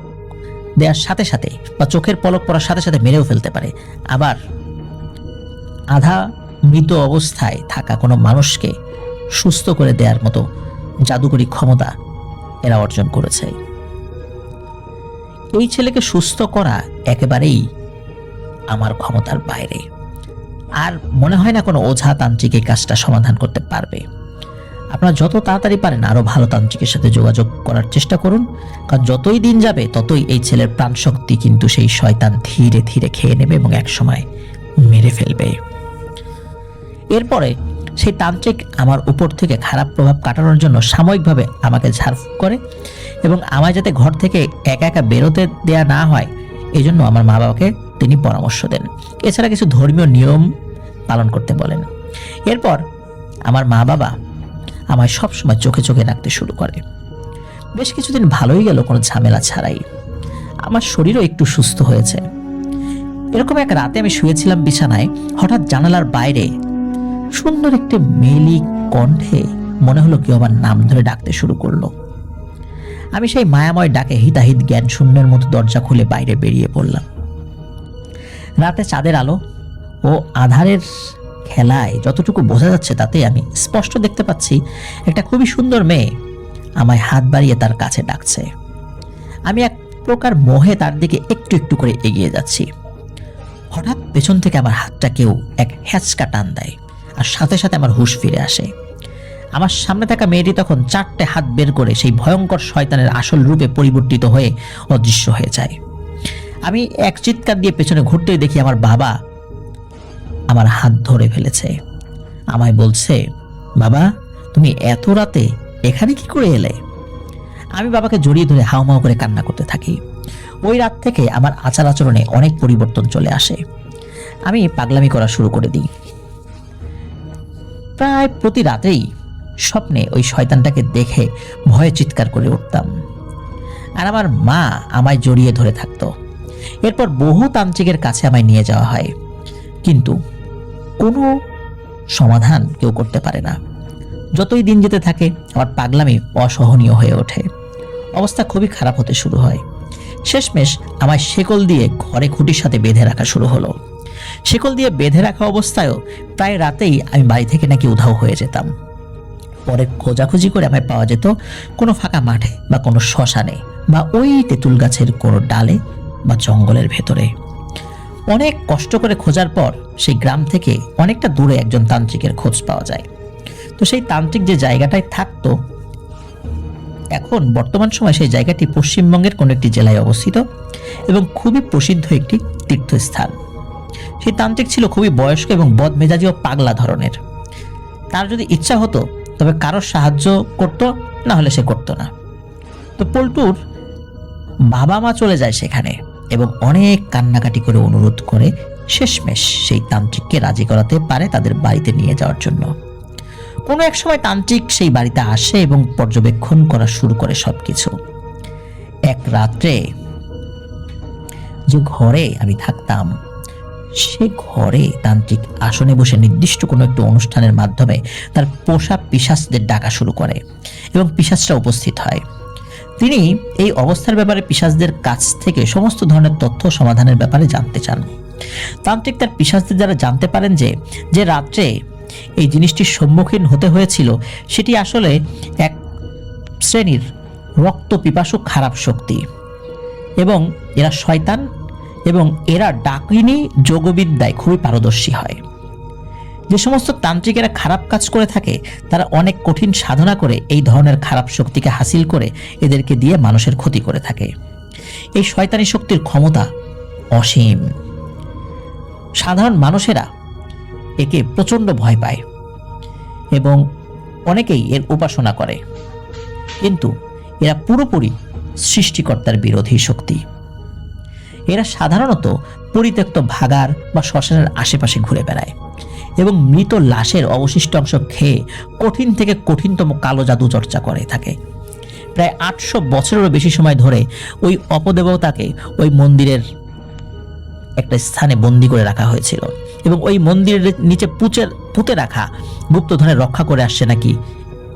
দেওয়ার সাথে সাথে বা চোখের পলক পড়ার সাথে সাথে মেরেও ফেলতে পারে। আবার আধা মৃত অবস্থায় থাকা কোনো মানুষকে সুস্থ করে দেওয়ার মতো জাদুকরী ক্ষমতা এরা অর্জন করেছে। এই ছেলেকে সুস্থ করা একেবারেই আমার ক্ষমতার বাইরে। আর মনে হয় না কোনো ওঝা তান্ত্রিক এই কাজটা সমাধান করতে পারবে। আপনারা যত তাড়াতাড়ি পারেন আরো ভালো তান্ত্রিকের সাথে যোগাযোগ করার চেষ্টা করুন, কারণ যতই দিন যাবে ততই এই ছেলের প্রাণ শক্তি কিন্তু সেই শয়তান ধীরে ধীরে খেয়ে নেবে এবং একসময় মেরে ফেলবে। এরপরে সেই তান্ত্রিক আমার উপর থেকে খারাপ প্রভাব কাটানোর জন্য সাময়িকভাবে আমাকে ঝাড়ফুঁক করে এবং আমায় যাতে ঘর থেকে একা একা বেরোতে দেয়া না হয় এই জন্য আমার মা বাবাকে তিনি পরামর্শ দেন। এছাড়া কিছু ধর্মীয় নিয়ম পালন করতে বলেন। এরপর আমার মা বাবা আমায় সবসময় চোখে চোখে রাখতে শুরু করে। বেশ কিছুদিন ভালোই গেল কোনো ঝামেলা ছাড়াই। আমার শরীরও একটু সুস্থ হয়েছে। এরকম এক রাতে আমি শুয়েছিলাম বিছানায়, হঠাৎ জানালার বাইরে সুন্দর একটি মেয়েলি কণ্ঠে মনে হলো কেউ আমার নাম ধরে ডাকতে শুরু করলো। আমি সেই মায়াময় ডাকে হিতাহিত জ্ঞান শূন্যের মতো দরজা খুলে বাইরে বেরিয়ে পড়লাম। রাতে চাঁদের আলো ও আধারের খেলায় যতটুকু বোঝা যাচ্ছে তাতে আমি স্পষ্ট দেখতে পাচ্ছি একটা খুবই সুন্দর মেয়ে আমায় হাত বাড়িয়ে তার কাছে ডাকছে। আমি এক প্রকার মোহে তার দিকে একটু একটু করে এগিয়ে যাচ্ছি। হঠাৎ পেছন থেকে আমার হাতটা কেউ এক হ্যাঁচকা টান দেয়, আর সাথে সাথে আমার হুঁশ ফিরে আসে। আমার সামনে থাকা মেয়েটি তখন 4টে হাত বের করে সেই ভয়ঙ্কর শয়তানের আসল রূপে পরিবর্তিত হয়ে অদৃশ্য হয়ে যায়। আমি এক চিৎকার দিয়ে পেছনে ঘুরতেই দেখি আমার বাবা আমার হাত ধরে ফেলেছে। আমায় বলছে, বাবা তুমি এত রাতে এখানে কি করে এলে? আমি বাবাকে জড়িয়ে ধরে হাউমাউ করে কান্না করতে থাকি। ওই রাত থেকে আমার আচার আচরণে অনেক পরিবর্তন চলে আসে। আমি পাগলামি করা শুরু করে দিই। প্রায় প্রতি রাতেই স্বপ্নে ওই শয়তানটাকে দেখে ভয়ে চিৎকার করে উঠতাম, আর আমার মা আমায় জড়িয়ে ধরে থাকতো। এরপর বহু তান্ত্রিকের কাছে আমায় নিয়ে যাওয়া হয়, কিন্তু কোনো সমাধান কেউ করতে পারে না। যতই দিন যেতে থাকে আমার পাগলামি অসহনীয় হয়ে ওঠে। অবস্থা খুবই খারাপ হতে শুরু হয়। শেষমেশ আমায় শেকল দিয়ে ঘরে খুঁটির সাথে বেঁধে রাখা শুরু হলো। শেকল দিয়ে বেঁধে রাখা অবস্থায়ও প্রায় রাতেই আমি বাড়ি থেকে নাকি উধাও হয়ে যেতাম। পরে খোঁজাখুঁজি করে আমায় পাওয়া যেত কোনো ফাঁকা মাঠে বা কোনো শ্মশানে বা ওই তেঁতুল গাছের কোনো ডালে বা জঙ্গলের ভেতরে। অনেক কষ্ট করে খোঁজার পর সেই গ্রাম থেকে অনেকটা দূরে একজন তান্ত্রিকের খোঁজ পাওয়া যায়। তো সেই তান্ত্রিক যে জায়গাটায় থাকতো, এখন বর্তমান সময় সেই জায়গাটি পশ্চিমবঙ্গের কোনো একটি জেলায় অবস্থিত এবং খুবই প্রসিদ্ধ একটি তীর্থস্থান। সেই তান্ত্রিক ছিল খুবই বয়স্ক এবং বদমেজাজি ও পাগলা ধরনের। তার যদি ইচ্ছা হতো তবে কারোর সাহায্য করত, না হলে সে করতো না। তো পল্টুর বাবা মা চলে যায় সেখানে এবং অনেক কান্নাকাটি করে অনুরোধ করে শেষমেশ সেই তান্ত্রিককে রাজি করাতে পারে তাদের বাড়িতে নিয়ে যাওয়ার জন্য। কোনো এক সময় তান্ত্রিক সেই বাড়িতে আসে এবং পর্যবেক্ষণ করা শুরু করে সবকিছু। এক রাত্রে যে ঘরে আমি থাকতাম, সে ঘরে তান্ত্রিক আসনে বসে নির্দিষ্ট কোনো একটি অনুষ্ঠানের মাধ্যমে তার পোষা পিশাচদের ডাকা শুরু করে এবং পিশাচরা উপস্থিত হয়। তিনি এই অবস্থার ব্যাপারে পিশাচদের কাছ থেকে সমস্ত ধরনের তথ্য সমাধানের ব্যাপারে জানতে চান। তান্ত্রিক তার পিশাচদের দ্বারা জানতে পারেন যে রাত্রে এই জিনিসটির সম্মুখীন হতে হয়েছিল সেটি আসলে এক শ্রেণীর রক্ত পিপাসু খারাপ শক্তি, এবং এরা শয়তান এবং এরা ডাকিনী যোগবিদ্যায় খুবই পারদর্শী হয়। যে সমস্ত তান্ত্রিকেরা খারাপ কাজ করে থাকে তারা অনেক কঠিন সাধনা করে এই ধরনের খারাপ শক্তিকে হাসিল করে এদেরকে দিয়ে মানুষের ক্ষতি করে থাকে। এই শয়তানি শক্তির ক্ষমতা অসীম। সাধারণ মানুষেরা একে প্রচণ্ড ভয় পায় এবং অনেকেই এর উপাসনা করে, কিন্তু এরা পুরোপুরি সৃষ্টিকর্তার বিরোধী শক্তি। এরা সাধারণত পরিত্যক্ত ভাগাড় বা শ্মশানের আশেপাশে ঘুরে বেড়ায় এবং মৃত লাশের অবশিষ্ট অংশ খেয়ে কঠিন থেকে কঠিনতম কালো জাদু চর্চা করে থাকে। প্রায় 800 বছরেরও বেশি সময় ধরে ওই অপদেবতাকে ওই মন্দিরের একটা স্থানে বন্দী করে রাখা হয়েছিল এবং ওই মন্দিরের নিচে পুঁতে রাখা গুপ্তধনের রক্ষা করে আসছে নাকি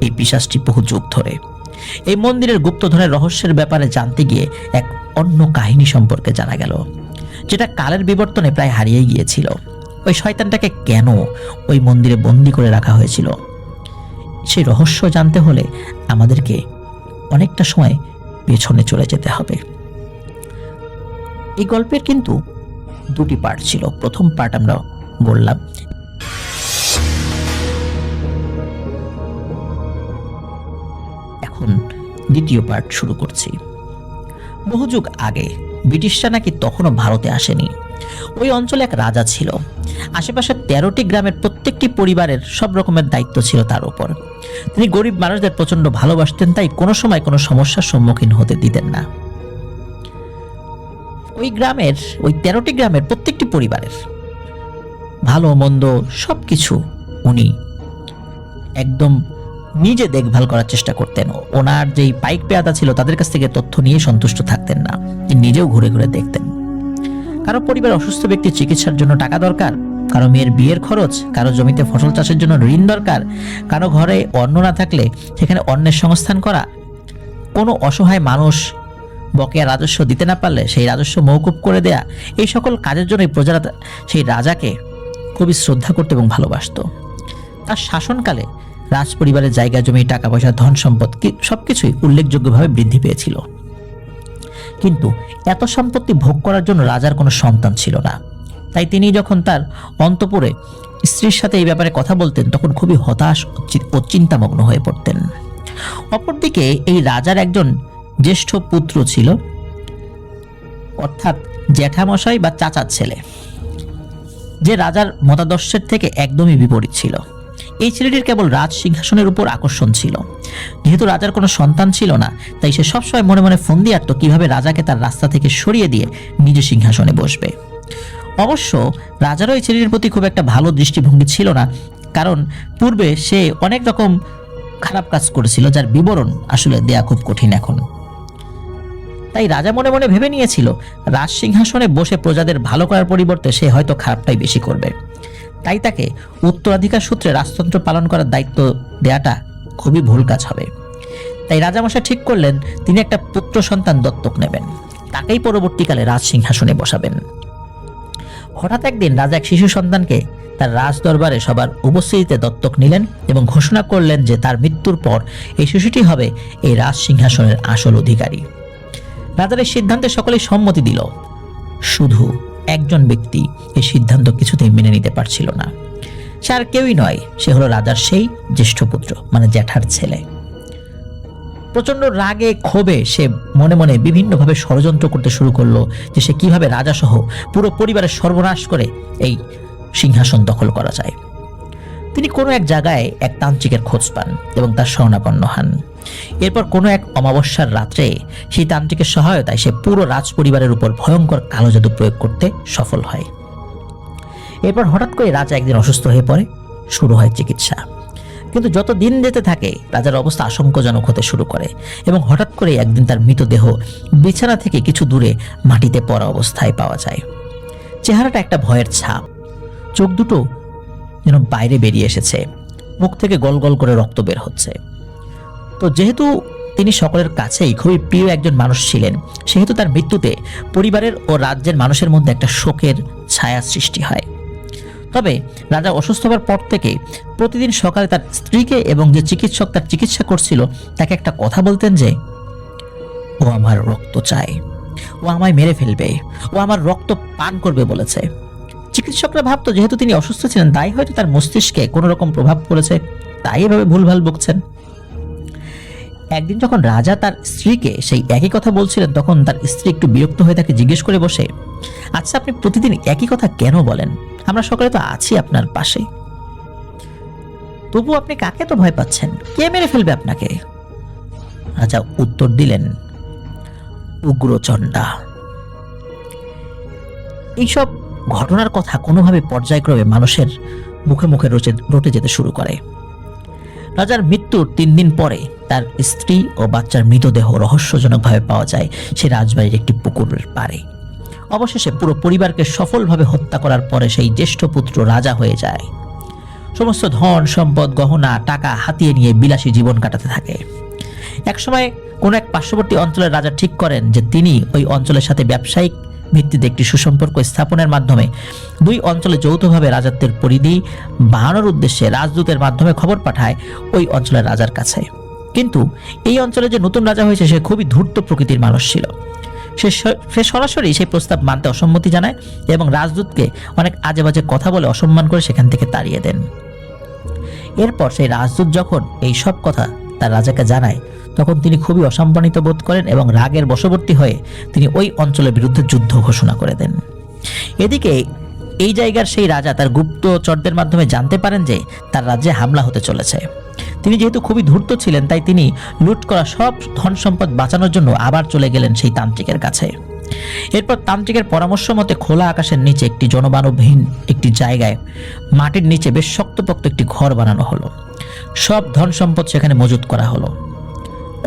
এই পিশাচটি বহু যুগ ধরে। এই মন্দিরের গুপ্তধনের রহস্যের ব্যাপারে জানতে গিয়ে এক অন্য কাহিনী সম্পর্কে জানা গেল, যেটা কালের বিবর্তনে প্রায় হারিয়ে গিয়েছিল। ওই শয়তানটাকে কেন ওই মন্দিরে বন্দী করে রাখা হয়েছিল সেই রহস্য জানতে হলে আমাদেরকে অনেকটা সময় পেছনে চলে যেতে হবে। এই গল্পের কিন্তু দুটি পার্ট ছিল। প্রথম পার্ট আমরা বললাম, এখন দ্বিতীয় পার্ট শুরু করছি। বহু যুগ আগে ব্রিটিশরা নাকি তখনও ভারতে আসেনি। ওই অঞ্চলে এক রাজা ছিল। আশেপাশের 13টি গ্রামের প্রত্যেকটি পরিবারের সব রকমের দায়িত্ব ছিল তার উপর। তিনি গরিব মানুষদের প্রচন্ড ভালোবাসতেন, তাই কোনো সময় কোনো সমস্যার সম্মুখীন হতে দিতেন না। ওই 13টি গ্রামের প্রত্যেকটি পরিবারের ভালো মন্দ সবকিছু উনি একদম নিজে দেখভাল করার চেষ্টা করতেন। ওনার যেই পাইক পেয়াদা ছিল তাদের কাছ থেকে তথ্য নিয়ে সন্তুষ্ট থাকতেন না, তিনি নিজেও ঘুরে ঘুরে দেখতেন। কারো পরিবার অসুস্থ ব্যক্তির চিকিৎসার জন্য টাকা দরকার, কারো মেয়ের বিয়ের খরচ, কারো জমিতে ফসল চাষের জন্য ঋণ দরকার, কারো ঘরে অন্ন না থাকলে সেখানে অন্নের সংস্থান করা, কোনো অসহায় মানুষ বকেয়া রাজস্ব দিতে না পারলে সেই রাজস্ব মওকুফ করে দেয়া, এই সকল কাজের জন্যই প্রজারা সেই রাজাকে খুবই শ্রদ্ধা করত এবং ভালোবাসত। তার শাসনকালে রাজ পরিবারের জায়গা জমি, টাকা পয়সা, ধন সম্পদ সবকিছুই উল্লেখযোগ্যভাবে বৃদ্ধি পেয়েছিল। কিন্তু এত সম্পত্তি ভোগ করার জন্য রাজার কোনো সন্তান ছিল না। তাই তিনি যখন তার অন্তঃপুরে স্ত্রীর সাথে এই ব্যাপারে কথা বলতেন তখন খুবই হতাশ ও চিন্তামগ্ন হয়ে পড়তেন। অপরদিকে এই রাজার একজন জ্যেষ্ঠ পুত্র ছিল, অর্থাৎ জ্যাঠামশাই বা চাচার ছেলে, যে রাজার মতাদর্শের থেকে একদমই বিপরীত ছিল। এই ছেলেটির কেবল রাজ সিংহাসনের উপর আকর্ষণ ছিল। যেহেতু রাজার কোনো সন্তান ছিল না, তাই সে সবসময় মনে মনে ফন্দি আঁটত কিভাবে রাজাকে তার রাস্তা থেকে সরিয়ে দিয়ে নিজে সিংহাসনে বসবে। অবশ্য রাজারও এই ছেলেটির প্রতি খুব একটা ভালো দৃষ্টিভঙ্গি ছিল না, কারণ পূর্বে সে অনেক রকম খারাপ কাজ করেছিল, যার বিবরণ আসলে দেয়া খুব কঠিন এখন। তাই রাজা মনে মনে ভেবে নিয়েছিল রাজ সিংহাসনে বসে প্রজাদের ভালো করার পরিবর্তে সে হয়তো খারাপটাই বেশি করবে। তাই তাকে উত্তরাধিকার সূত্রে রাজতন্ত্র পালন করার দায়িত্ব দেয়াটা খুবই ভুল কাজ হবে। তাই রাজামশাই ঠিক করলেন তিনি একটা পুত্র সন্তান দত্তক নেবেন, তাকেই পরবর্তীকালে রাজ সিংহাসনে বসাবেন। হঠাৎ একদিন রাজা এক শিশু সন্তানকে তার রাজ দরবারে সবার উপস্থিতিতে দত্তক নিলেন এবং ঘোষণা করলেন যে তার মৃত্যুর পর এই শিশুটি হবে এই রাজ সিংহাসনের আসল অধিকারী। রাজার এই সিদ্ধান্তে সকলেই সম্মতি দিল, শুধু একজন ব্যক্তি এই সিদ্ধান্ত কিছুতেই মেনে নিতে পারছিল না। সে আর কেউই নয়, সে হলো রাজার সেই জ্যেষ্ঠ পুত্র, মানে জ্যাঠার ছেলে। প্রচন্ড রাগে ক্ষোভে সে মনে মনে বিভিন্নভাবে ষড়যন্ত্র করতে শুরু করলো যে সে কিভাবে রাজাসহ পুরো পরিবারের সর্বনাশ করে এই সিংহাসন দখল করা যায়। তিনি কোনো এক জায়গায় এক তান্ত্রিকের খোঁজ পান এবং তার শরণাপন্ন হন। এরপর কোনো এক অমাবস্যার রাত্রে সেই তান্ত্রিকের সহায়তায় সে পুরো রাজ পরিবারের উপর ভয়ঙ্কর কালো জাদু প্রয়োগ করতে সফল হয়। এরপর হঠাৎ করে রাজা একদিন অসুস্থ হয়ে পড়ে, শুরু হয় চিকিৎসা। কিন্তু যত দিন যেতে থাকে রাজার অবস্থা আশঙ্কাজনক হতে শুরু করে এবং হঠাৎ করে একদিন তার মৃতদেহ বিছানা থেকে কিছু দূরে মাটিতে পড়া অবস্থায় পাওয়া যায়। চেহারাটা একটা ভয়ের ছাপ, চোখ দুটো যেন বাইরে বেরিয়ে এসেছে, মুখ থেকে গল গল করে রক্ত বের হচ্ছে। তো যেহেতু তিনি সকলের কাছেই খুবই প্রিয় একজন মানুষ ছিলেন, সেহেতু তার মৃত্যুতে পরিবারের ও রাজ্যের মানুষের মধ্যে একটা শোকের ছায়া সৃষ্টি হয়। তবে রাজা অসুস্থ হওয়ার পর থেকে প্রতিদিন সকালে তার স্ত্রীকে এবং যে চিকিৎসক তার চিকিৎসা করছিল তাকে একটা কথা বলতেন যে, ও আমার রক্ত চায়, ও আমায় মেরে ফেলবে, ও আমার রক্ত পান করবে বলেছে। চিকিৎসকরা ভাবতো যেহেতু তিনি অসুস্থ ছিলেন তাই হয়তো তার মস্তিষ্কে কোনো রকম প্রভাব পড়েছে, তাই এভাবে ভুলভাল বকছেন। একদিন যখন রাজা তার স্ত্রীকে সেই একই কথা বলছিলেন তখন তার স্ত্রী একটু বিরক্ত হয়ে তাকে জিজ্ঞেস করে বসে, আচ্ছা আপনি প্রতিদিন একই কথা কেন বলেন? আমরা সকলে তো আছি আপনার পাশে, তবু আপনি কাকে তো ভয় পাচ্ছেন? কে মেরে ফেলবে আপনাকে? রাজা উত্তর দিলেন, উগ্রচণ্ডা। এইসব ঘটনার কথা কোনোভাবে পর্যায়ক্রমে মানুষের মুখে মুখে রটে যেতে শুরু করে। রাজার মৃত্যুর 3 দিন পরে তার স্ত্রী ও বাচ্চার মৃতদেহ রহস্যজনকভাবে পাওয়া যায় সে রাজবাড়ির একটি পুকুরের পাড়ে। অবশেষে পুরো পরিবারকে সফলভাবে হত্যা করার পরে সেই জ্যেষ্ঠ পুত্র রাজা হয়ে যায়। সমস্ত ধন সম্পদ, গহনা, টাকা হাতিয়ে নিয়ে বিলাসী জীবন কাটাতে থাকে। একসময় কোনো এক পার্শ্ববর্তী অঞ্চলের রাজা ঠিক করেন যে তিনি ওই অঞ্চলের সাথে ব্যবসায়িক ভিত্তিতে একটি সুসম্পর্ক স্থাপনের মাধ্যমে 2 অঞ্চলে যৌথভাবে রাজত্বের পরিধি বাড়ানোর উদ্দেশ্যে রাজদূতের মাধ্যমে খবর পাঠায় ওই অঞ্চলের রাজার কাছে। কিন্তু এই অঞ্চলে যে নতুন রাজা হয়েছে সে খুবই ধূর্ত প্রকৃতির মানুষ ছিল। সে সরাসরি সেই প্রস্তাব মানতে অসম্মতি জানায় এবং রাজদূতকে অনেক আজে বাজে কথা বলে অসম্মান করে সেখান থেকে তাড়িয়ে দেন। এরপর সেই রাজদূত যখন এই সব কথা তার রাজাকে জানায় তখন তিনি খুবই অসম্মানিত বোধ করেন এবং রাগের বশবর্তী হয়ে তিনি ওই অঞ্চলের বিরুদ্ধে যুদ্ধ ঘোষণা করে দেন। এদিকে এই জায়গার সেই রাজা তার গুপ্তচরদের মাধ্যমে জানতে পারেন যে তার রাজ্যে হামলা হতে চলেছে। তিনি যেহেতু খুবই ধূর্ত ছিলেন তাই তিনি লুট করা সব ধন সম্পদ বাঁচানোর জন্য আবার চলে গেলেন সেই তান্ত্রিকের কাছে। এরপর তান্ত্রিকের পরামর্শ মতে খোলা আকাশের নিচে একটি জনমানবহীন একটি জায়গায় মাটির নিচে বেশ শক্তপোক্ত একটি ঘর বানানো হলো। সব ধন সম্পদ সেখানে মজুত করা হলো।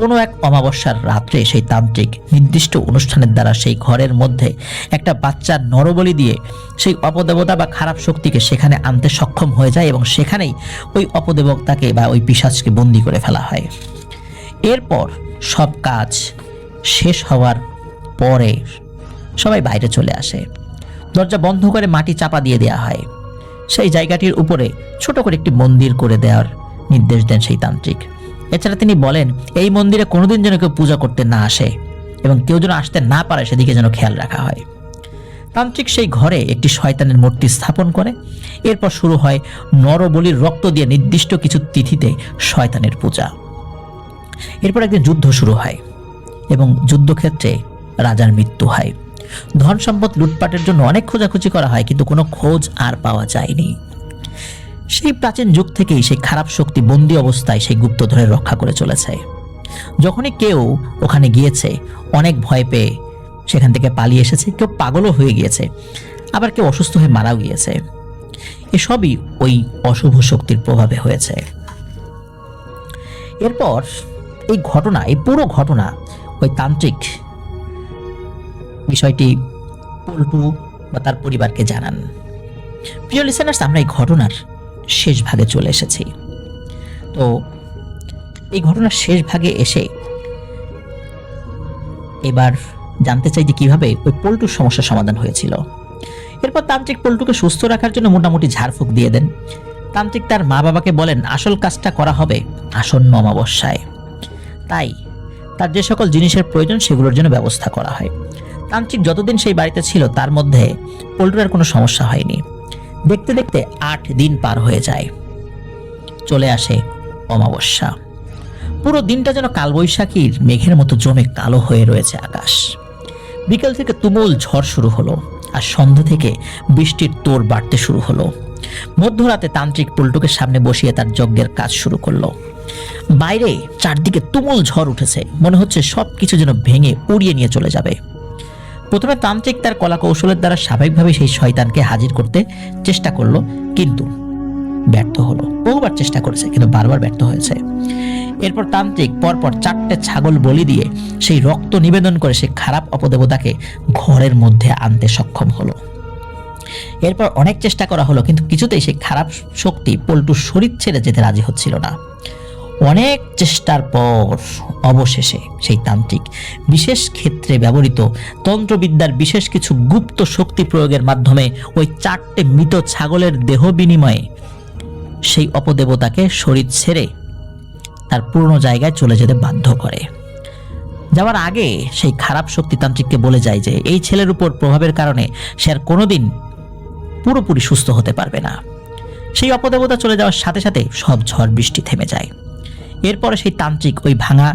কোনো এক অমাবস্যার রাত্রে সেই তান্ত্রিক নির্দিষ্ট অনুষ্ঠানের দ্বারা সেই ঘরের মধ্যে একটা বাচ্চার নরবলি দিয়ে সেই অপদেবতা বা খারাপ শক্তিকে সেখানে আনতে সক্ষম হয়ে যায় এবং সেখানেই ওই অপদেবতাকে বা ওই পিশাচকে বন্দী করে ফেলা হয়। এরপর সব কাজ শেষ হওয়ার পরে সবাই বাইরে চলে আসে। দরজা বন্ধ করে মাটি চাপা দিয়ে দেওয়া হয়। সেই জায়গাটির উপরে ছোট করে একটি মন্দির করে দেওয়ার নির্দেশ দেন সেই তান্ত্রিক। এছাড়া তিনি বলেন এই মন্দিরে কোনোদিন যেন কেউ পূজা করতে না আসে এবং কেউ যেন আসতে না পারে সেদিকে যেন খেয়াল রাখা হয়। তান্ত্রিক সেই ঘরে একটি শয়তানের মূর্তি স্থাপন করে। এরপর শুরু হয় নরবলির রক্ত দিয়ে নির্দিষ্ট কিছু তিথিতে শয়তানের পূজা। এরপর একদিন যুদ্ধ শুরু হয় এবং যুদ্ধক্ষেত্রে রাজার মৃত্যু হয়। ধন সম্পদ লুটপাটের জন্য অনেক খোঁজাখুঁজি করা হয়, কিন্তু কোনো খোঁজ আর পাওয়া যায়নি। সেই প্রাচীন যুগ থেকেই সেই খারাপ শক্তি বন্দী অবস্থায় সেই গুপ্তধনের রক্ষা করে চলেছে। যখনই কেউ ওখানে গিয়েছে অনেক ভয় পেয়ে সেখান থেকে পালিয়ে এসেছে, কেউ পাগলও হয়ে গিয়েছে, আবার কেউ অসুস্থ হয়ে মারাও গিয়েছে। এসবই ওই অশুভ শক্তির প্রভাবে হয়েছে। এরপর এই পুরো ঘটনা ওই তান্ত্রিক বিষয়টি পল্টু বা তার পরিবারকে জানান। প্রিয় লিসেনার্স, আমরা এই ঘটনার শেষ ভাগে চলে এসেছি। তো এই ঘটনার শেষ ভাগে এসে এবার জানতে চাই যে কিভাবে ওই পল্টুর সমস্যার সমাধান হয়েছিল। এরপর তান্ত্রিক পল্টুকে সুস্থ রাখার জন্য মোটামুটি ঝাড়ফুঁক দিয়ে দেন। তান্ত্রিক তার মা বাবাকে বলেন আসল কাজটা করা হবে আসন্ন অমাবস্যায়, তাই তার যে সকল জিনিসের প্রয়োজন সেগুলোর জন্য ব্যবস্থা করা হয়। তান্ত্রিক যতদিন সেই বাড়িতে ছিল তার মধ্যে পল্টুর আর কোনো সমস্যা হয়নি। দেখতে দেখতে 8 দিন পার হয়ে যায়। চলে আসে অমাবস্যা। পুরো দিনটা যেন কালবৈশাখীর মেঘের মতো জমে কালো হয়ে রয়েছে আকাশ। বিকেল থেকে তুমুল ঝড় শুরু হলো আর সন্ধ্যা থেকে বৃষ্টির তোড় বাড়তে শুরু হলো। মধ্যরাতে তান্ত্রিক পল্টুকে সামনে বসিয়ে তার যজ্ঞের কাজ শুরু করলো। বাইরে চারদিকে তুমুল ঝড় উঠেছে, মনে হচ্ছে সবকিছু যেন ভেঙে উড়িয়ে নিয়ে চলে যাবে। প্রথমে তান্ত্রিক তার কলা কৌশলের দ্বারা স্বাভাবিকভাবে সেই শয়তানকে হাজির করতে চেষ্টা করলো, কিন্তু ব্যর্থ হলো। বহুবার চেষ্টা করেছে কিন্তু বারবার ব্যর্থ হয়েছে। এরপর তান্ত্রিক পরপর 4টে ছাগল বলি দিয়ে সেই রক্ত নিবেদন করে সেই খারাপ অপদেবতাকে ঘরের মধ্যে আনতে সক্ষম হলো। এরপর অনেক চেষ্টা করা হলো, কিন্তু কিছুতেই সেই খারাপ শক্তি পল্টুর শরীর ছেড়ে যেতে রাজি হচ্ছিল না। অনেক চেষ্টার পর অবশেষে সেই তান্ত্রিক বিশেষ ক্ষেত্রে ব্যবহৃত তন্ত্রবিদ্যার বিশেষ কিছু গুপ্ত শক্তি প্রয়োগের মাধ্যমে ওই 4টে মৃত ছাগলের দেহ বিনিময়ে সেই অপদেবতাকে শরীর ছেড়ে তার পুরনো জায়গায় চলে যেতে বাধ্য করে। যাওয়ার আগে সেই খারাপ শক্তি তান্ত্রিককে বলে যায় যে এই ছেলের উপর প্রভাবের কারণে সে আর কোনোদিন পুরোপুরি সুস্থ হতে পারবে না। সেই অপদেবতা চলে যাওয়ার সাথে সাথে সব ঝড় বৃষ্টি থেমে যায়। এরপরে সেই তান্ত্রিক ওই ভাঙা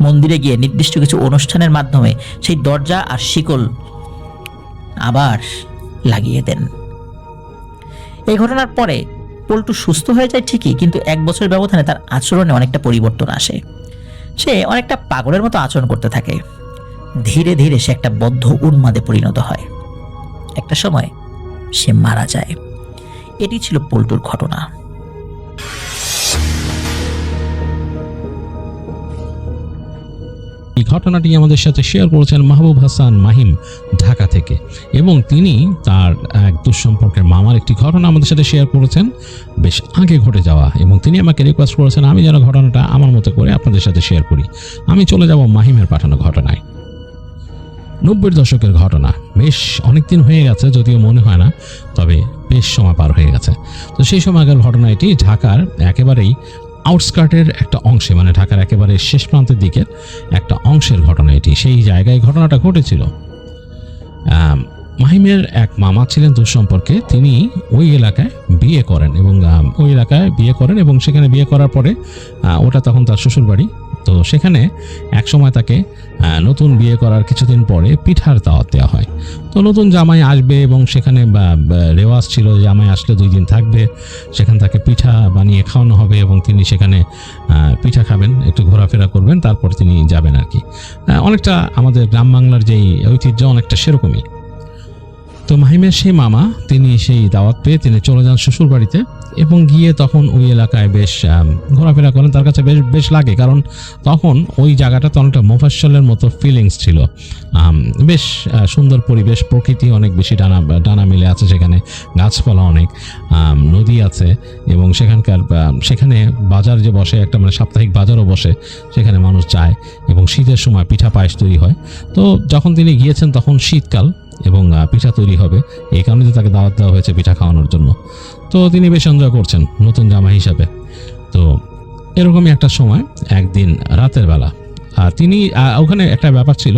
মন্দিরে গিয়ে নির্দিষ্ট কিছু অনুষ্ঠানের মাধ্যমে সেই দরজা আর শিকল আবার লাগিয়ে দেন। এই ঘটনার পরে পল্টু সুস্থ হয়ে যায় ঠিকই, কিন্তু 1 বছরের ব্যবধানে তার আচরণে অনেকটা পরিবর্তন আসে। সে অনেকটা পাগলের মতো আচরণ করতে থাকে। ধীরে ধীরে সে একটা বদ্ধ উন্মাদে পরিণত হয়। একটা সময় সে মারা যায়। এটি ছিল পল্টুর ঘটনা। এই ঘটনাটি আমাদের সাথে শেয়ার করেছেন মাহবুব হাসান মাহিম ঢাকা থেকে, এবং তিনি তার এক দুঃসম্পর্কের মামার একটি ঘটনা আমাদের সাথে শেয়ার করেছেন বেশ আগে ঘটে যাওয়া, এবং তিনি আমাকে রিকোয়েস্ট করেছেন আমি যেন ঘটনাটা আমার মতো করে আপনাদের সাথে শেয়ার করি। আমি চলে যাব মাহিমের পাঠানো ঘটনায়। 90-এর দশকের ঘটনা, বেশ অনেকদিন হয়ে গেছে, যদিও মনে হয় না, তবে বেশ সময় পার হয়ে গেছে। তো সেই সময়কার ঘটনা এটি ঢাকার একেবারেই আউটস্কার্টের একটা অংশে, মানে ঢাকার একেবারে শেষ প্রান্তের দিকের একটা অংশের ঘটনা এটি। সেই জায়গায় ঘটনাটা ঘটেছিল। মাহিমের এক মামা ছিলেন দুঃসম্পর্কে। তিনি ওই এলাকায় বিয়ে করেন এবং সেখানে বিয়ে করার পরে ওটা তখন তার শ্বশুরবাড়ি। তো সেখানে এক সময় তাকে নতুন বিয়ে করার কিছুদিন পরে পিঠার দাওয়াত দেওয়া হয়। তো নতুন জামাই আসবে এবং সেখানে রেওয়াজ ছিল জামাই আসলে 2 দিন থাকবে, সেখান থেকে পিঠা বানিয়ে খাওয়ানো হবে এবং তিনি সেখানে পিঠা খাবেন, একটু ঘোরাফেরা করবেন, তারপর তিনি যাবেন আর কি। অনেকটা আমাদের গ্রাম বাংলার যেই ঐতিহ্য অনেকটা সেরকমই। তো মাহিমের সেই মামা তিনি সেই দাওয়াত পেয়ে তিনি চলে যান শ্বশুর বাড়িতে এবং গিয়ে তখন ওই এলাকায় বেশ ঘোরাফেরা করেন। তার কাছে বেশ লাগে, কারণ তখন ওই জায়গাটাতে অনেকটা মোফাজ্জলের মতো ফিলিংস ছিল। বেশ সুন্দর পরিবেশ, প্রকৃতি অনেক বেশি ডানা মিলে আছে, সেখানে গাছপালা অনেক, নদী আছে এবং সেখানে বাজার যে বসে, একটা মানে সাপ্তাহিক বাজারও বসে, সেখানে মানুষ যায় এবং শীতের সময় পিঠা পায়েস তৈরি হয়। তো যখন তিনি গিয়েছেন তখন শীতকাল এবং পিঠা তৈরি হবে, এই কারণে তাকে দাওয়াত দেওয়া হয়েছে পিঠা খাওয়ানোর জন্য। তো তিনি বেশ এনজয় করছেন নতুন জামাই হিসাবে। তো এরকমই একটা সময় একদিন রাতের বেলা তিনি ওখানে একটা ব্যাপার ছিল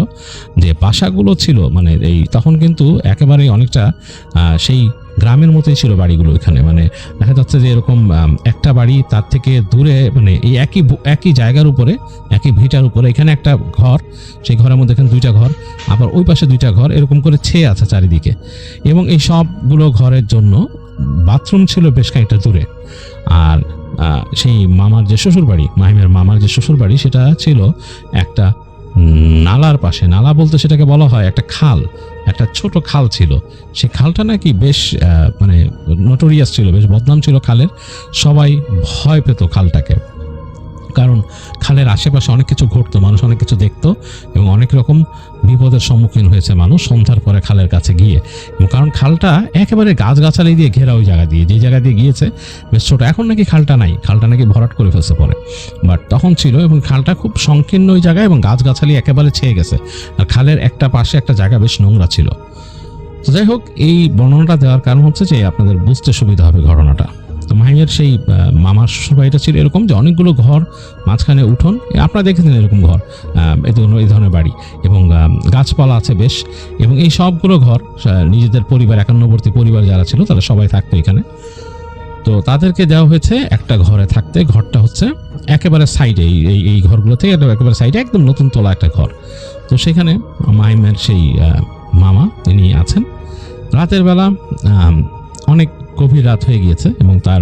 যে বাসাগুলো ছিল মানে এই তখন কিন্তু একেবারে অনেকটা সেই গ্রামের মতোই ছিল বাড়িগুলো এখানে, মানে দেখা যাচ্ছে যে এরকম একটা বাড়ি তার থেকে দূরে মানে এই একই জায়গার উপরে একই ভিটার উপরে এখানে একটা ঘর, সেই ঘরের মধ্যে এখানে দুইটা ঘর, আবার ওই পাশে দুইটা ঘর, এরকম করে ছেয়ে আছে চারিদিকে। এবং এই সবগুলো ঘরের জন্য বাথরুম ছিল বেশ খানিকটা দূরে। আর সেই মামার যে শ্বশুরবাড়ি, মাহিমের মামার যে শ্বশুরবাড়ি, সেটা ছিল একটা নালার পাশে। নালা বলতে সেটাকে বলা হয় একটা খাল, একটা ছোট খাল ছিল। সেই খালটা নাকি বেশ মানে নোটোরিয়াস ছিল, বেশ বদনাম ছিল খালের। সবাই ভয় পেত খালটাকে, কারণ খালের আশেপাশে অনেক কিছু ঘটতো, মানুষ অনেক কিছু দেখতো এবং অনেক রকম বিপদের সম্মুখীন হয়েছে মানুষ সন্ধ্যার পরে খালের কাছে গিয়ে। এবং কারণ খালটা একেবারে গাছগাছালি দিয়ে ঘেরা, ওই জায়গা দিয়ে যে জায়গা দিয়ে গিয়েছে বেশ ছোট। এখন নাকি খালটা নাই, খালটা নাকি ভরাট করে ফেলছে পরে, বাট তখন ছিল। এবং খালটা খুব সংকীর্ণ ওই জায়গায় এবং গাছগাছালি একেবারে ছেয়ে গেছে। আর খালের একটা পাশে একটা জায়গা বেশ নোংরা ছিল। তো যাই হোক, এই বর্ণনাটা দেওয়ার কারণ হচ্ছে যে আপনাদের বুঝতে সুবিধা হবে ঘটনাটা। তো মাহিমের সেই মামার শ্বশুরবাড়িটা ছিল এরকম যে অনেকগুলো ঘর, মাঝখানে উঠোন, আপনারা দেখেছেন এরকম ঘর, এই ধরনের বাড়ি, এবং গাছপালা আছে বেশ। এবং এই সবগুলো ঘর নিজেদের পরিবার, একান্নবর্তী পরিবার যারা ছিল তারা সবাই থাকতো এখানে। তো তাদেরকে দেওয়া হয়েছে একটা ঘরে থাকতে। ঘরটা হচ্ছে একেবারে সাইডে, এই ঘরগুলো থেকে একেবারে সাইডে একদম নতুন তোলা একটা ঘর। তো সেখানে মাহিমের সেই মামা তিনি আছেন। রাতের বেলা অনেক গভীর রাত হয়ে গিয়েছে এবং তার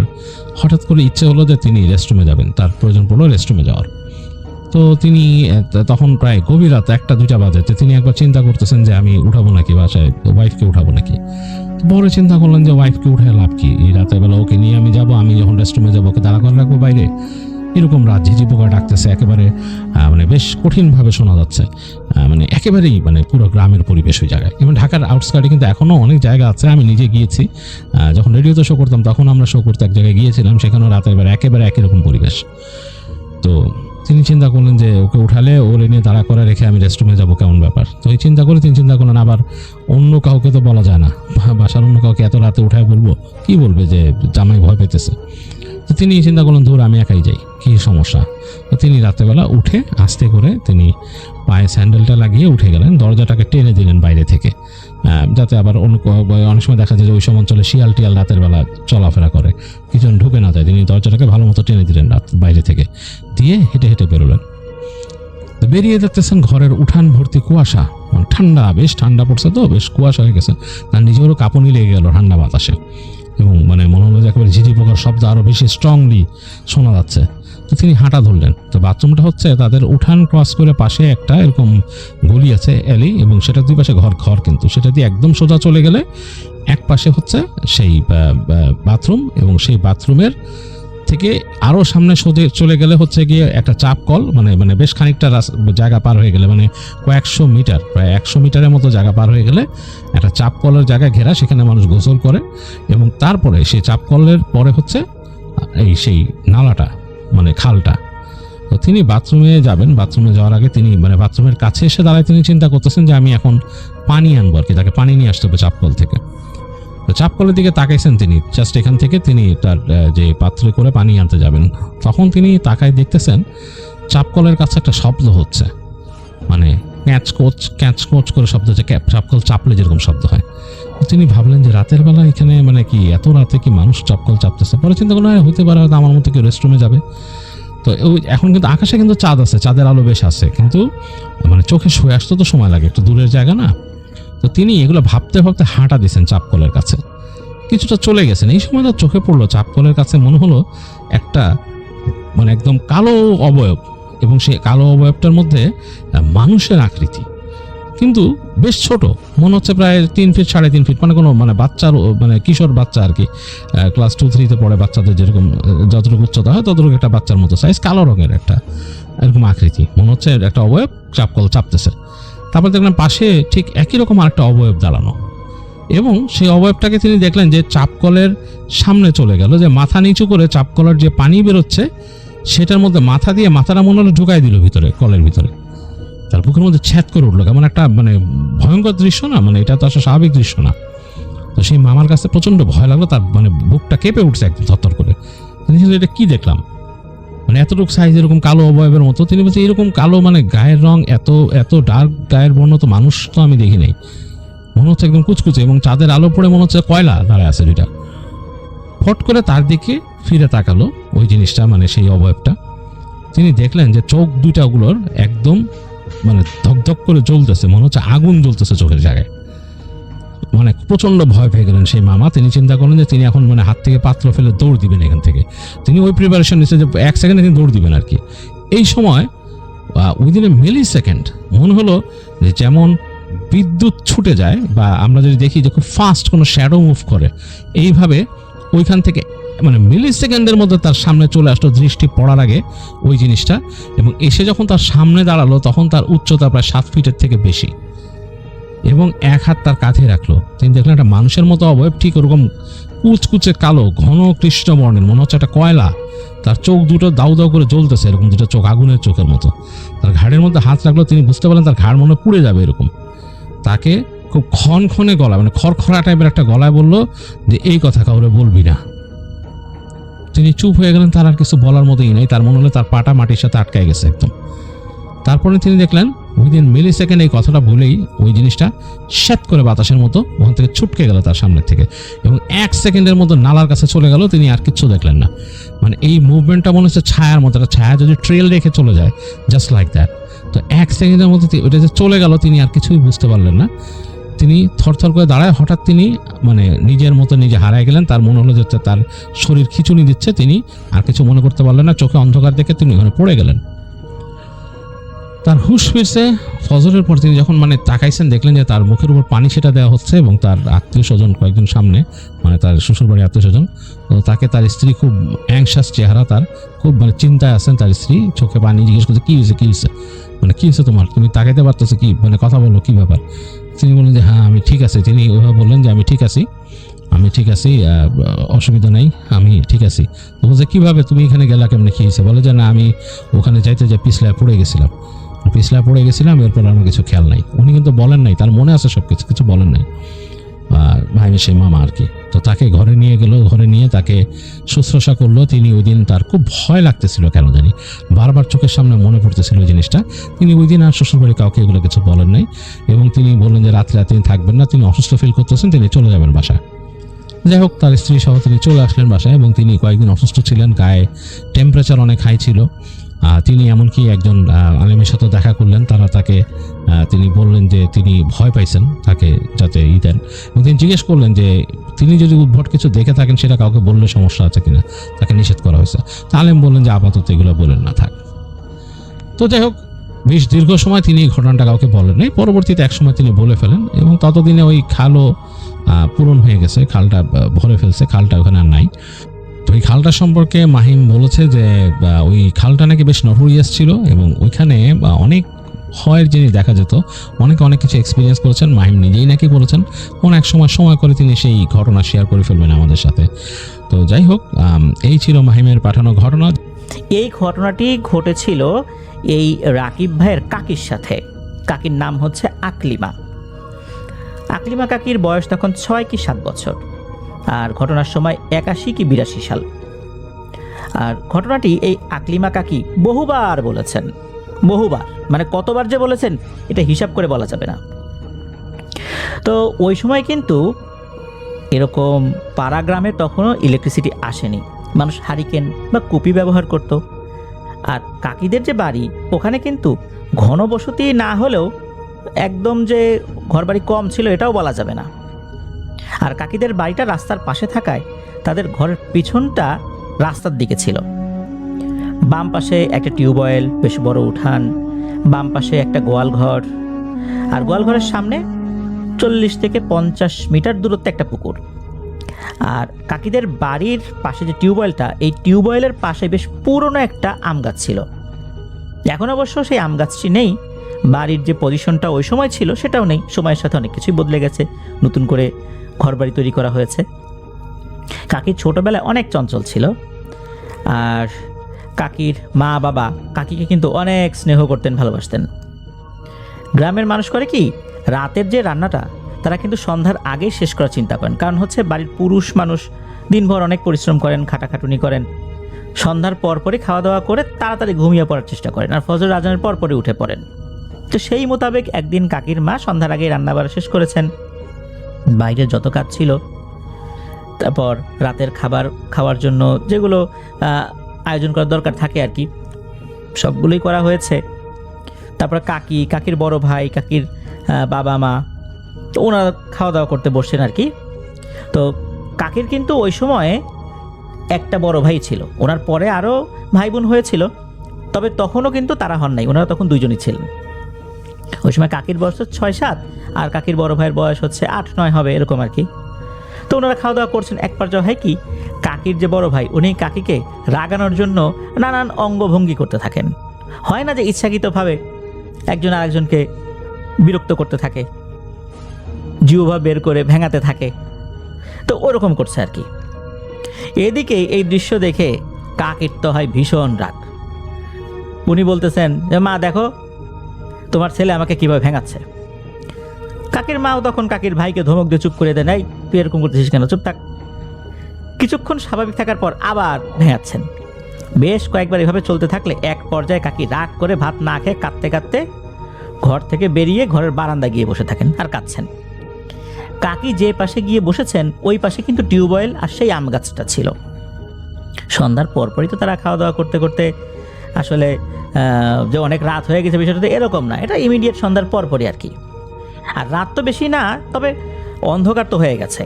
হঠাৎ করে ইচ্ছে হলো যে তিনি রেস্টরুমে যাবেন, তার প্রয়োজন পড়লো রেস্টরুমে যাওয়ার। তো তিনি তখন প্রায় গভীর রাত 1-2টা বাজে। তিনি একবার চিন্তা করতেছেন যে আমি উঠাবো নাকি বাসায়, ওয়াইফকে উঠাবো নাকি। পরে চিন্তা করলেন যে ওয়াইফকে উঠে লাভ কি, এই রাতের বেলা ওকে নিয়ে আমি যাবো, আমি যখন রেস্টরুমে যাবো ওকে দাঁড়া করে রাখবো বাইরে। এরকম রাত ঝিঝি পোকা ডাকতেছে, একেবারে মানে বেশ কঠিনভাবে শোনা যাচ্ছে, মানে একেবারেই মানে পুরো গ্রামের পরিবেশ ওই জায়গায়। এবং ঢাকার আউটস্কার্টে কিন্তু এখনও অনেক জায়গা আছে, আমি নিজে গিয়েছি, যখন রেডিওতে শো করতাম তখন আমরা শো করতে এক জায়গায় গিয়েছিলাম, সেখানেও রাতের বেলা একেবারে একই রকম পরিবেশ। তো তিনি চিন্তা করলেন যে ওকে উঠালে ওর এনে দাঁড়া করে রেখে আমি রেস্টরুমে যাবো, কেমন ব্যাপার। তো এই চিন্তা করে তিনি চিন্তা করলেন আবার অন্য কাউকে তো বলা যায় না, বাসার অন্য কাউকে এত রাতে উঠায় বলবো, কি বলবে যে জামাই ভয় পেতেছে। তো তিনি চিন্তা করলেন ধর আমি একাই যাই, কী সমস্যা। তো তিনি রাত্রেবেলা উঠে আস্তে করে তিনি পায়ে স্যান্ডেলটা লাগিয়ে উঠে গেলেন, দরজাটাকে টেনে দিলেন বাইরে থেকে, যাতে আবার অনেক সময় দেখা যায় যে ওই সব অঞ্চলে শিয়াল টিয়াল রাতের বেলা চলাফেরা করে, কিছু ঢুকে না যায়। তিনি দরজাটাকে ভালো মতো টেনে দিলেন রাত বাইরে থেকে, দিয়ে হেঁটে হেঁটে বেরোলেন। তো বেরিয়ে দেখতেছেন ঘরের উঠান ভর্তি কুয়াশা, মানে ঠান্ডা, বেশ ঠান্ডা পড়ছে, তো বেশ কুয়াশা হয়ে গেছে, তার নিজেরও কাঁপুনি লেগে গেল ঠান্ডা বাতাসে। এবং মানে মনে হলো যে একেবারে ঝিঝি পোকার শব্দ আরও বেশি স্ট্রংলি শোনা যাচ্ছে। তো তিনি হাঁটা ধরলেন। তো বাথরুমটা হচ্ছে তাদের উঠান ক্রস করে পাশে একটা এরকম গলি আছে, অ্যালি, এবং সেটা দুই পাশে ঘর কিন্তু সেটা দিয়ে একদম সোজা চলে গেলে এক পাশে হচ্ছে সেই বাথরুম, এবং সেই বাথরুমের থেকে আরও সামনে চলে গেলে হচ্ছে গিয়ে একটা চাপ কল, মানে বেশ খানিকটা জায়গা পার হয়ে গেলে, মানে কয়েকশো মিটার, প্রায় 100 মিটারের মতো জায়গা পার হয়ে গেলে একটা চাপ কলের জায়গা ঘেরা, সেখানে মানুষ গোসল করে। এবং তারপরে সেই চাপ কলের পরে হচ্ছে এই সেই নালাটা, মানে খালটা। তো তিনি বাথরুমে যাবেন, বাথরুমে যাওয়ার আগে তিনি মানে বাথরুমের কাছে এসে দাঁড়ায় তিনি চিন্তা করতেছেন যে আমি এখন পানি আনবো আর কি, তাকে পানি নিয়ে আসতে হবে চাপকল থেকে। তো চাপকলের দিকে তাকাইছেন তিনি, জাস্ট এখান থেকে তিনি তার যে পাত্রে করে পানি আনতে যাবেন, তখন তিনি তাকায় দেখতেছেন চাপকলের কাছে একটা শব্দ হচ্ছে, মানে ক্যাচ কোচ করে শব্দ হচ্ছে, চাপকল চাপলে যেরকম শব্দ হয়। তিনি ভাবলেন যে রাতের বেলা এখানে মানে কি এত রাতে কি মানুষ চাপকল চাপতেছে। পরে চিন্তা করলেন হইতে পারে হয়তো আমার মতো কেউ রেস্টরুমে যাবে। তো এখন কিন্তু আকাশে কিন্তু চাঁদ আছে, চাঁদের আলো বেশ আছে, কিন্তু মানে চোখে শুয়ে আসতে তো সময় লাগে, একটু দূরের জায়গা না। তো তিনি এগুলো ভাবতে ভাবতে হাঁটা দিয়েছেন চাপকলের কাছে, কিছুটা চলে গেছেন। এই সময় তার চোখে পড়লো চাপকলের কাছে মনে হলো একটা মানে একদম কালো অবয়ব, এবং সেই কালো অবয়বটার মধ্যে মানুষের আকৃতি, কিন্তু বেশ ছোট, মনে হচ্ছে প্রায় 3 ফিট 3.5 ফিট, মানে কোনো মানে বাচ্চার মানে কিশোর বাচ্চা আর কি, ক্লাস 2-3-তে পড়ে বাচ্চাদের যেরকম যতটুকু উচ্চতা হয় ততটুকু একটা বাচ্চার মতো সাইজ, কালো রঙের একটা এরকম আকৃতি, মনে হচ্ছে একটা অবয়ব চাপকল চাপতেছে। তারপর দেখলেন পাশে ঠিক একই রকম আরেকটা অবয়ব দাঁড়ানো, এবং সেই অবয়বটাকে তিনি দেখলেন যে চাপকলের সামনে চলে গেল, যে মাথা নিচু করে চাপকলের যে পানি বেরোচ্ছে সেটার মধ্যে মাথা দিয়ে মাথাটা মনে হলো ঢুকাই দিল ভিতরে, কলের ভিতরে। তার বুকের মধ্যে ছ্যাদ করে উঠলো, কেমন একটা মানে ভয়ঙ্কর দৃশ্য না, মানে এটা তো আসলে স্বাভাবিক দৃশ্য না। তো সেই মামার কাছে প্রচণ্ড ভয় লাগলো, তার মানে বুকটা কেঁপে উঠছে একদম থরথর করে। তিনি এটা কি দেখলাম, মানে এতটুকু সাইজ, এরকম কালো অবয়বের মতো। তিনি বলছে এরকম কালো, মানে গায়ের রং এত এত ডার্ক গায়ের বর্ণ তো মানুষ তো আমি দেখি নাই, মনে হচ্ছে একদম কুচকুচে, এবং চাঁদের আলো পড়ে মনে হচ্ছে কয়লা দাঁড়ায় আছে দুইটা। ফট করে তার দিকে ফিরে তাকালো ওই জিনিসটা, মানে সেই অবয়বটা। তিনি দেখলেন যে চোখ দুইটাগুলোর একদম মানে ধকধক করে জ্বলতেছে, মনে হচ্ছে আগুন জ্বলতেছে চোখের জায়গায়। মানে প্রচন্ড ভয় পেয়ে গেলেন সেই মামা। তিনি চিন্তা করলেন যে তিনি এখন মানে হাত থেকে পাত্র ফেলে দৌড় দিবেন এখান থেকে। তিনি ওই প্রিপারেশন নিচ্ছে যে 1 সেকেন্ডে তিনি দৌড় দিবেন আর কি। এই সময় উইদিন এ মিলি সেকেন্ড মনে হলো যে যেমন বিদ্যুৎ ছুটে যায়, বা আমরা যদি দেখি যে খুব ফাস্ট কোনো শ্যাডো মুভ করে, এইভাবে ওইখান থেকে মানে মিলি সেকেন্ডের মধ্যে তার সামনে চলে আসলো দৃষ্টি পড়ার আগে ওই জিনিসটা। এবং এসে যখন তার সামনে দাঁড়ালো তখন তার উচ্চতা প্রায় 7 ফিটের থেকে বেশি, এবং এক হাত তার কাঁধে রাখলো। তিনি দেখলেন একটা মানুষের মতো অবয়ব, ঠিক ওরকম কুচকুচে কালো ঘন কৃষ্ণ বর্ণের, মনে হচ্ছে একটা কয়লা। তার চোখ দুটো দাউ দাউ করে জ্বলতেছে, এরকম দুটো চোখ আগুনের চোখের মতো। তার ঘাড়ের মধ্যে হাত রাখলো, তিনি বুঝতে পারলেন তার ঘাড় মনে পুড়ে যাবে এরকম। তাকে খুব ক্ষণে গলায়, মানে খড়খড়া টাইপের একটা গলায় বলল যে এই কথা কাউরে বলবি না। তিনি চুপ হয়ে গেলেন, তার আর কিছু বলার মতোই নেই। তার মনে হলো তার পাটা মাটির সাথে আটকায় গেছে একদম। তারপরে তিনি দেখলেন উইদিন মিলি সেকেন্ড এই কথাটা ভুলেই ওই জিনিসটা শ্যাত করে বাতাসের মতো ওখান থেকে ছুটকে গেল তার সামনের থেকে, এবং 1 সেকেন্ডের মতো নালার কাছে চলে গেল। তিনি আর কিচ্ছু দেখলেন না। মানে এই মুভমেন্টটা মনে হচ্ছে ছায়ার মতো, একটা ছায়া যদি ট্রেল রেখে চলে যায় জাস্ট লাইক দ্যাট। তো 1 সেকেন্ডের মধ্যে ওইটা যে চলে গেল তিনি আর কিছুই বুঝতে পারলেন না। তিনি থরথর করে দাঁড়ায়, হঠাৎ তিনি মানে নিজের মতো নিজে হারায় গেলেন। তার মনে হলো যে তার শরীর খিঁচুনি দিচ্ছে, তিনি আর কিছু মনে করতে পারলেন না। চোখে অন্ধকার দেখে তিনি ওখানে পড়ে গেলেন। তার হুশ ফিরছে ফজরের পর। তিনি যখন মানে তাকাইছেন দেখলেন যে তার মুখের উপর পানি সেটা দেওয়া হচ্ছে, এবং তার আত্মীয় স্বজন কয়েকজন সামনে, মানে তার শ্বশুরবাড়ির আত্মীয় স্বজন। তো তাকে তার স্ত্রী, খুব অ্যাংশাস চেহারা তার, খুব মানে চিন্তায় আছেন তার স্ত্রী। চোখে পানি, জিজ্ঞেস করছে কি হয়েছে, কি হয়েছে, মানে কি হয়েছে তোমার, তুমি তাকাইতে পারতেছো কি, মানে কথা বলো কি ব্যাপার। তিনি বললেন যে হ্যাঁ আমি ঠিক আছি। তিনি ওইভাবে বললেন যে আমি ঠিক আছি, অসুবিধা নেই, আমি ঠিক আছি। তো বলছে কিভাবে তুমি এখানে গেলা, কেমনে কি হয়েছে? বলে যে না আমি ওখানে যাইতে যে পিছলায় পড়ে গেছিলাম, এরপর আমার কিছু খেয়াল নাই। উনি কিন্তু বলেন নাই, তার মনে আছে সব কিছু, কিছু বলেন নাই। আর ভাই সেই মামা আর কি। তো তাকে ঘরে নিয়ে গেল, ঘরে নিয়ে তাকে শুশ্রূষা করলো। তিনি ওই দিন তার খুব ভয় লাগতেছিল কেন জানি, বারবার চোখের সামনে মনে পড়তেছিল ওই জিনিসটা। তিনি ওই দিন আর শ্বশুরবাড়ি কাউকে এগুলো কিছু বলেন নাই, এবং তিনি বললেন যে রাত্রে তিনি থাকবেন না, তিনি অসুস্থ ফিল করতেছেন, তিনি চলে যাবেন বাসায়। যাই হোক, তার স্ত্রী সহ তিনি চলে আসলেন বাসায়, এবং তিনি কয়েকদিন অসুস্থ ছিলেন, গায়ে টেম্পারেচার অনেক হাই ছিল। তিনি এমনকি একজন আলেমের সাথে দেখা করলেন। তাকে তিনি বললেন যে তিনি ভয় পাইছেন তাকে যাতে দেন, এবং তিনি জিজ্ঞেস করলেন যে তিনি যদি উদ্ভট কিছু দেখে থাকেন সেটা কাউকে বললে সমস্যা আছে কিনা, তাকে নিষেধ করা হয়েছে। তা আলেম বললেন যে আপাতত এগুলো বলেন না, থাক। তো যাই হোক, বেশ দীর্ঘ সময় তিনি এই ঘটনাটা কাউকে বলেন নাই। পরবর্তীতে এক সময় তিনি বলে ফেলেন, এবং ততদিনে ওই খালও পূরণ হয়ে গেছে, খালটা ভরে ফেলছে, খালটা ওখানে আর নাই। তো এই খালটা সম্পর্কে মাহিম বলেছে যে ওই খালটা নাকি বেশ নটোরিয়াস ছিল, এবং ওইখানে অনেক ভয়ের জিনিস দেখা যেত। অনেক কিছু এক্সপিরিয়েন্স করেছেন। মাহিম নিজেই নাকি বলেছেন কোন এক সময় করে তিনি সেই ঘটনা শেয়ার করে ফেলবেন আমাদের সাথে। তো যাই হোক, এই ছিল মাহিমের পাঠানো ঘটনা। এই ঘটনাটি ঘটেছিল এই রাকিব ভাইয়ের কাকির সাথে। কাকির নাম হচ্ছে আকলিমা। আকলিমা কাকির বয়স তখন 6 কি 7 বছর, আর ঘটনার সময় 81 কি 82 সাল। আর ঘটনাটি এই আকলিমা কাকি বহুবার বলেছেন, বহুবার, মানে কতবার যে বলেছেন এটা হিসাব করে বলা যাবে না। তো ওই সময় কিন্তু এরকম পাড়া গ্রামে তখনও ইলেকট্রিসিটি আসেনি, মানুষ হারিকেন বা কুপি ব্যবহার করত। আর কাকিদের যে বাড়ি ওখানে কিন্তু ঘনবসতি না হলেও একদম যে ঘরবাড়ি কম ছিল এটাও বলা যাবে না। আর কাকিদের বাড়িটা রাস্তার পাশে থাকায় তাদের ঘরের পিছনটা রাস্তার দিকে ছিল। বাম পাশে একটা টিউবওয়েল, বেশ বড় উঠান, বাম পাশে একটা গোয়াল ঘর, আর গোয়াল ঘরের সামনে 40 থেকে 50 মিটার দূরত্বে একটা পুকুর। আর কাকিদের বাড়ির পাশে যে টিউবওয়েলটা, এই টিউবওয়েলের পাশে বেশ পুরনো একটা আম গাছ ছিল। এখন অবশ্য সেই আম গাছটি নেই, বাড়ির যে পজিশনটা ওই সময় ছিল সেটাও নেই। সময়ের সাথে অনেক কিছুই বদলে গেছে, নতুন করে ঘরবাড়ি তৈরি করা হয়েছে। কাকির ছোটোবেলায় অনেক চঞ্চল ছিল, আর কাকির মা বাবা কাকিকে কিন্তু অনেক স্নেহ করতেন, ভালোবাসতেন। গ্রামের মানুষ করে কি, রাতের যে রান্নাটা তারা কিন্তু সন্ধ্যার আগেই শেষ করার চিন্তা করেন, কারণ হচ্ছে বাড়ির পুরুষ মানুষ দিনভর অনেক পরিশ্রম করেন, খাটাখাটুনি করেন। সন্ধ্যার পরপরই খাওয়া দাওয়া করে তাড়াতাড়ি ঘুমিয়ে পড়ার চেষ্টা করেন আর ফজর আজানের পরপরই উঠে পড়েন। তো সেই মোতাবেক একদিন কাকির মা সন্ধ্যার আগে রান্নাবাড়া শেষ করেছেন, বাইরের যত কাজ ছিল, তারপর রাতের খাবার খাওয়ার জন্য যেগুলো আয়োজন করার দরকার থাকে আর কি, সবগুলোই করা হয়েছে। তারপর কাকির বড় ভাই, কাকির বাবা মা, তো ওনারা খাওয়া দাওয়া করতে বসছেন আর কি। তো কাকির কিন্তু ওই সময়ে একটা বড় ভাই ছিল, ওনার পরে আরও ভাই বোন হয়েছিল, তবে তখনও কিন্তু তারা হন নাই, ওনারা তখন দুইজনই ছিলেন। ওই সময় কাকির বয়স 6-7 আর কাকির বড় ভাইয়ের বয়স হচ্ছে 8-9 হবে এরকম আর কি। তো ওনারা খাওয়া দাওয়া করছেন। এক পর্যায়ে হয় কি, কাকির যে বড় ভাই উনি কাকিকে রাগানোর জন্য নানান অঙ্গভঙ্গি করতে থাকেন। হয় না যে ইচ্ছাকৃতভাবে একজন আরেকজনকে বিরক্ত করতে থাকে, জিহ্বা বের করে ভেঙাতে থাকে, তো ওরকম করছে আর কি। এদিকে এই দৃশ্য দেখে কাকির তো হয় ভীষণ রাগ। উনি বলতেছেন যে মা দেখো তোমার ছেলে আমাকে কিভাবে ভেঙাচ্ছে। কাকির মাও তখন কাকির ভাইকে ধমক দিয়ে চুপ করে দেন, এই তুই এরকম করতেছিস কেন, চুপ থাক। কিছুক্ষণ স্বাভাবিক থাকার পর আবার ভেঙাচ্ছেন। বেশ কয়েকবার এভাবে চলতে থাকলে এক পর্যায়ে কাকি রাগ করে ভাত না খেয়ে কাঁদতে কাঁদতে ঘর থেকে বেরিয়ে ঘরের বারান্দায় গিয়ে বসে থাকেন আর কাঁদছেন। কাকি যে পাশে গিয়ে বসেছেন ওই পাশে কিন্তু টিউবওয়েল আর সেই আম গাছটা ছিল। সন্ধ্যার পরপরই তো তারা খাওয়া দাওয়া করতে করতে আসলে যে অনেক রাত হয়ে গেছে বিষয়টা তো এরকম না, এটা ইমিডিয়েট সন্ধ্যার পরপরই আর কি। আর রাত তো বেশি না, তবে অন্ধকার তো হয়ে গেছে।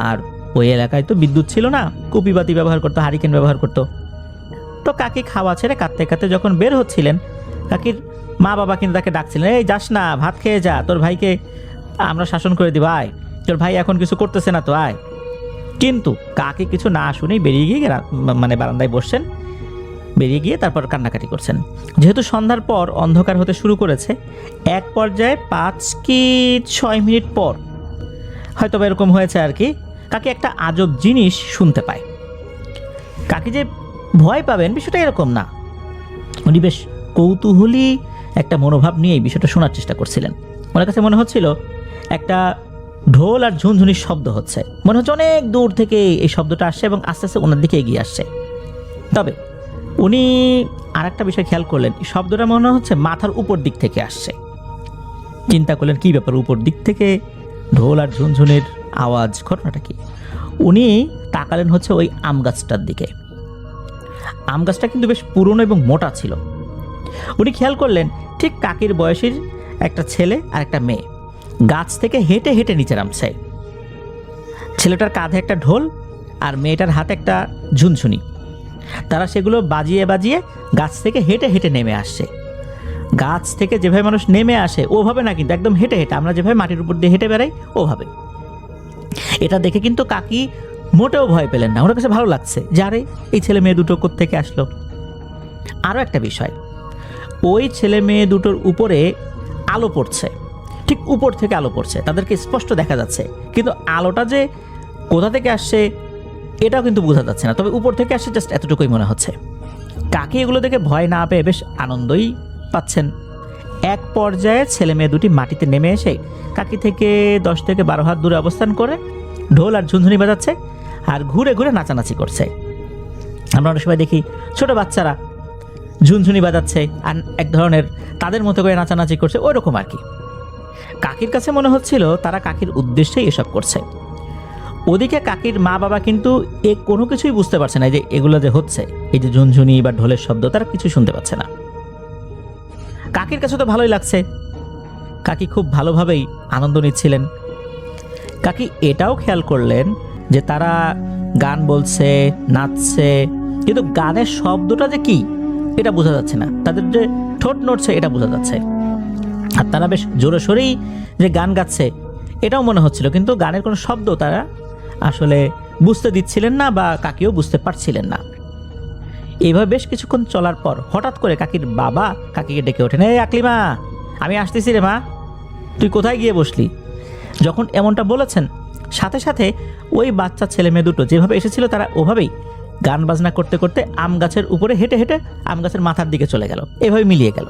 আর ওই এলাকায় তো বিদ্যুৎ ছিল না, কুপিবাতি ব্যবহার করতো, হারিকেন ব্যবহার করতো। তো কাকি খাওয়া ছেড়ে কাঁদতে কাঁদতে যখন বের হচ্ছিলেন, কাকির মা বাবা কিন্তু তাকে ডাকছিলেন, এই যাস না, ভাত খেয়ে যা, তোর ভাইকে আমরা শাসন করে দিব, আয়, তোর ভাই এখন কিছু করতেছে না তো আয়। কিন্তু কাকি কিছু না শুনেই বেরিয়ে গিয়ে মানে বারান্দায় বসছেন, বেরিয়ে গিয়ে তারপর কান্নাকাটি করছেন। যেহেতু সন্ধ্যার পর অন্ধকার হতে শুরু করেছে, এক পর্যায়ে 5 কি 6 মিনিট পর হয়তো এরকম হয়েছে আর কি, কাকি একটা আজব জিনিস শুনতে পায়। কাকি যে ভয় পাবেন বিষয়টা এরকম না, উনি বেশ কৌতূহলী একটা মনোভাব নিয়ে এই বিষয়টা শোনার চেষ্টা করছিলেন। ওনার কাছে মনে হচ্ছিল একটা ঢোল আর ঝুনঝুনির শব্দ হচ্ছে, মনে হচ্ছে অনেক দূর থেকে এই শব্দটা আসছে এবং আস্তে আস্তে ওনার দিকে এগিয়ে আসছে। তবে উনি আর একটা বিষয় খেয়াল করলেন, শব্দটা মনে হচ্ছে মাথার উপর দিক থেকে আসছে। চিন্তা করলেন কি ব্যাপার, উপর দিক থেকে ঢোল আর ঝুনঝুনির আওয়াজ, ঘটনাটা কি? উনি তাকালেন হচ্ছে ওই আম গাছটার দিকে। আম গাছটা কিন্তু বেশ পুরনো এবং মোটা ছিল। উনি খেয়াল করলেন ঠিক কাকির বয়সীর একটা ছেলে আর একটা মেয়ে গাছ থেকে হেঁটে হেঁটে নিচে নামছে। ছেলেটার কাঁধে একটা ঢোল আর মেয়েটার হাতে একটা ঝুনঝুনি। তারা সেগুলো বাজিয়ে বাজিয়ে গাছ থেকে হেঁটে হেঁটে নেমে আসছে। গাছ থেকে যেভাবে মানুষ নেমে আসে ওভাবে না, কিন্তু একদম হেঁটে হেঁটে, আমরা যেভাবে মাটির উপর দিয়ে হেঁটে বেড়াই ওভাবে। এটা দেখে কিন্তু কাকি মোটেও ভয় পেলেন না, ওনার কাছে ভালো লাগছে যে আরে এই ছেলে মেয়ে দুটো কোত্থেকে আসলো। আরও একটা বিষয়, ওই ছেলে মেয়ে দুটোর উপরে আলো পড়ছে, ঠিক উপর থেকে আলো পড়ছে, তাদেরকে স্পষ্ট দেখা যাচ্ছে, কিন্তু আলোটা যে কোথা থেকে আসছে এটাও কিন্তু বোঝা যাচ্ছে না, তবে উপর থেকে আসছে জাস্ট এতটুকুই মনে হচ্ছে। কাকি এগুলো দেখে ভয় না পেয়ে বেশ আনন্দই পাচ্ছেন। এক পর্যায়ে ছেলে মেয়ে দুটি মাটিতে নেমে এসে কাকি থেকে 10 থেকে 12 হাত দূরে অবস্থান করে ঢোল আর ঝুনঝুনি বাজাচ্ছে আর ঘুরে ঘুরে নাচানাচি করছে। আমরা অনেক সময় দেখি ছোট বাচ্চারা ঝুনঝুনি বাজাচ্ছে আর এক ধরনের তাদের মতো করে নাচানাচি করছে, ওই রকম আর কি। কাকির কাছে মনে হচ্ছিল তারা কাকির উদ্দেশ্যেই এসব করছে। ওদিকে কাকির মা বাবা কিন্তু কোনো কিছুই বুঝতে পারছে না, যে এগুলো যে হচ্ছে, এই যে ঝুনঝুনি বা ঢোলের শব্দ, তারা কিছু শুনতে পাচ্ছে না। কাকির কাছে তো ভালোই লাগছে, কাকি খুব ভালোভাবেই আনন্দ নিচ্ছিলেন। কাকি এটাও খেয়াল করলেন যে তারা গান বলছে, নাচছে, কিন্তু গানের শব্দটা যে কি এটা বোঝা যাচ্ছে না, তাদের যে ঠোঁট নড়ছে এটা বোঝা যাচ্ছে। আর তারা বেশ জোরে সোরেই যে গান গাচ্ছে এটাও মনে হচ্ছিল, কিন্তু গানের কোনো শব্দ তারা আসলে বুঝতে দিচ্ছিলেন না বা কাকিও বুঝতে পারছিলেন না। এইভাবে বেশ কিছুক্ষণ চলার পর হঠাৎ করে কাকির বাবা কাকিকে ডেকে ওঠেন, এই আকলিমা, আমি আসতেছি রে মা, তুই কোথায় গিয়ে বসলি? যখন এমনটা বলেছেন, সাথে সাথে ওই বাচ্চা ছেলে মেয়ে দুটো যেভাবে এসেছিল তারা ওভাবেই গান বাজনা করতে করতে আম গাছের উপরে হেঁটে হেঁটে আম গাছের মাথার দিকে চলে গেল, এভাবে মিলিয়ে গেল।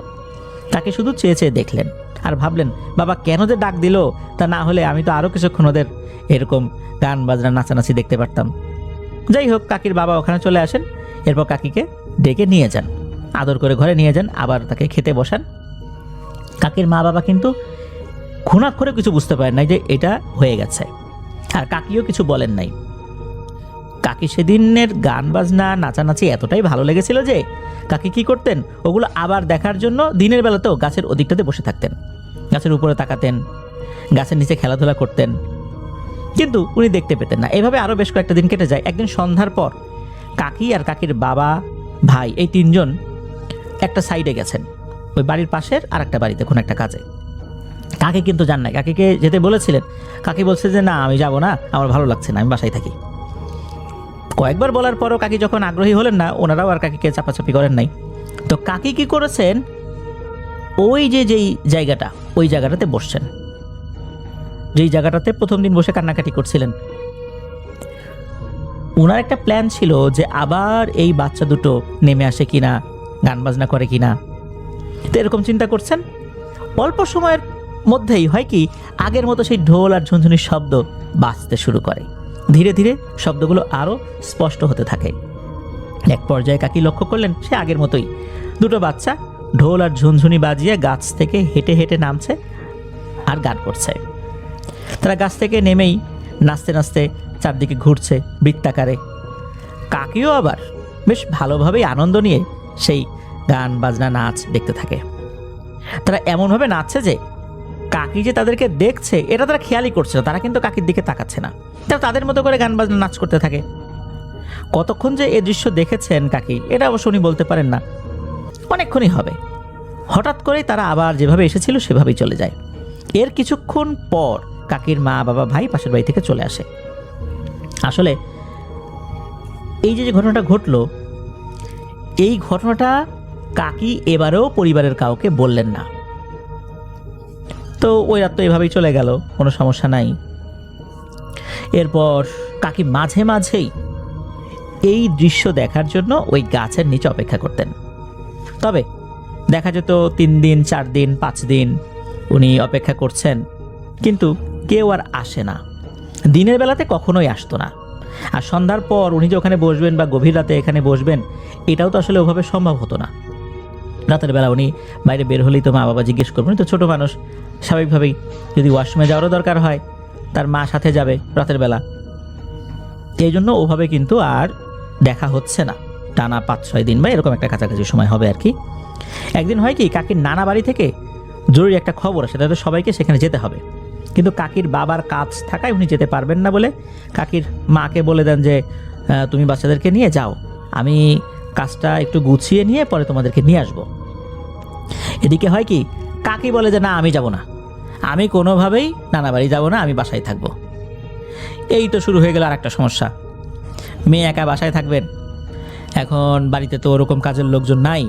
তাকে শুধু চেয়ে চেয়ে দেখলেন আর ভাবলেন, বাবা কেন যে ডাক দিল, তা না হলে আমি তো আরও কিছুক্ষণ ওদের এরকম গান বাজনা নাচানাচি দেখতে পারতাম। যাই হোক, কাকির বাবা ওখানে চলে আসেন, এরপর কাকিকে ডেকে নিয়ে যান, আদর করে ঘরে নিয়ে যান, আবার তাকে খেতে বসান। কাকির মা বাবা কিন্তু ঘুণাক্ষরে কিছু বুঝতে পারেন নাই যে এটা হয়ে গেছে, আর কাকিও কিছু বলেন নাই। কাকি সেদিনের গান বাজনা নাচানাচি এতটাই ভালো লেগেছিল যে কাকি কি করতেন, ওগুলো আবার দেখার জন্য দিনের বেলাতেও গাছের ওদিকটাতে বসে থাকতেন, গাছের উপরে তাকাতেন, গাছের নিচে খেলাধুলা করতেন, কিন্তু উনি দেখতে পেতেন না। এভাবে আরও বেশ কয়েকটা দিন কেটে যায়। একদিন সন্ধ্যার পর কাকি আর কাকির বাবা ভাই এই তিনজন একটা সাইডে গেছেন, ওই বাড়ির পাশের আর একটা বাড়িতে কোনো একটা কাজে। কাকি কিন্তু যান নাই, কাকিকে যেতে বলেছিলেন, কাকি বলছে যে না আমি যাব না, আমার ভালো লাগছে না, আমি বাসায় থাকি। কয়েকবার বলার পরও কাকি যখন আগ্রহী হলেন না, ওনারাও আর কাকিকে চাপাচাপি করেন নাই। তো কাকি কি করেছেন, ওই যেই জায়গাটা, ওই জায়গাটাতে বসছেন, যেই জায়গাটাতে প্রথম দিন বসে কান্নাকাটি করছিলেন। ওনার একটা প্ল্যান ছিল যে আবার এই বাচ্চা দুটো নেমে আসে কিনা, গান বাজনা করে কিনা। তো এরকম চিন্তা করছেন। অল্প সময়ের মধ্যেই হয় কি, আগের মতো সেই ঢোল আর ঝুনঝুনির শব্দ বাজতে শুরু করে। ধীরে ধীরে শব্দগুলো আরও স্পষ্ট হতে থাকে। এক পর্যায়ে কাকি লক্ষ্য করলেন সে আগের মতোই দুটো বাচ্চা ঢোল আর ঝুনঝুনি বাজিয়ে গাছ থেকে হেঁটে হেঁটে নামছে আর গান করছে। তারা গাছ থেকে নেমেই নাচতে নাচতে চারদিকে ঘুরছে বৃত্তাকারে। কাকিও আবার বেশ ভালোভাবেই আনন্দ নিয়ে সেই গান বাজনা নাচ দেখতে থাকে। তারা এমনভাবে নাচছে যে কাকি যে তাদেরকে দেখছে এটা তারা খেয়ালই করছে না, তারা কিন্তু কাকির দিকে তাকাচ্ছে না, তারা তাদের মতো করে গান বাজনা নাচ করতে থাকে। কতক্ষণ যে এই দৃশ্য দেখেছেন কাকি, এটা অবশ্য উনি বলতে পারেন না, অনেকক্ষণই হবে। হঠাৎ করেই তারা আবার যেভাবে এসেছিল সেভাবেই চলে যায়। এর কিছুক্ষণ পর কাকির মা বাবা ভাই পাশের বাড়ি থেকে চলে আসে। আসলে এই যে ঘটনাটা ঘটলো, এই ঘটনাটা কাকি এবারেও পরিবারের কাউকে বললেন না। তো ওই রাত তো এভাবেই চলে গেল, কোনো সমস্যা নাই। এরপর কাকি মাঝে মাঝেই এই দৃশ্য দেখার জন্য ওই গাছের নিচে অপেক্ষা করতেন। তবে দেখা যেত 3 দিন 4 দিন 5 দিন উনি অপেক্ষা করছেন, কিন্তু কেউ আর আসে না। দিনের বেলাতে কখনোই আসতো না। আর সন্ধ্যার পর উনি যে ওখানে বসবেন বা গভীর রাতে এখানে বসবেন, এটাও তো আসলে ওভাবে সম্ভব হতো না। রাতের বেলা উনি বাইরে বের হলেই তো মা বাবা জিজ্ঞেস করবেন, তো ছোটো মানুষ স্বাভাবিকভাবেই যদি ওয়াশরুমে যাওয়ারও দরকার হয় তার মা সাথে যাবে রাতের বেলা। এই জন্য ওভাবে কিন্তু আর দেখা হচ্ছে না টানা 5-6 দিন বা এরকম একটা কাছাকাছি সময় হবে আর কি। একদিন হয় কি, কাকির নানা বাড়ি থেকে জরুরি একটা খবর আসে, তাদের সবাইকে সেখানে যেতে হবে। কিন্তু কাকির বাবার কাজ থাকায় উনি যেতে পারবেন না বলে কাকির মাকে বলে দেন যে তুমি বাচ্চাদেরকে নিয়ে যাও, আমি কাজটা একটু গুছিয়ে নিয়ে পরে তোমাদেরকে নিয়ে আসবো। এদিকে হয় কি, কাকি বলে যে না আমি যাব না, আমি কোনোভাবেই নানা বাড়ি যাব না, আমি বাসায় থাকবো। এই তো শুরু হয়ে গেল আর একটা সমস্যা, মেয়ে একা বাসায় থাকবেন। এখন বাড়িতে তো ওরকম কাজের লোকজন নাই,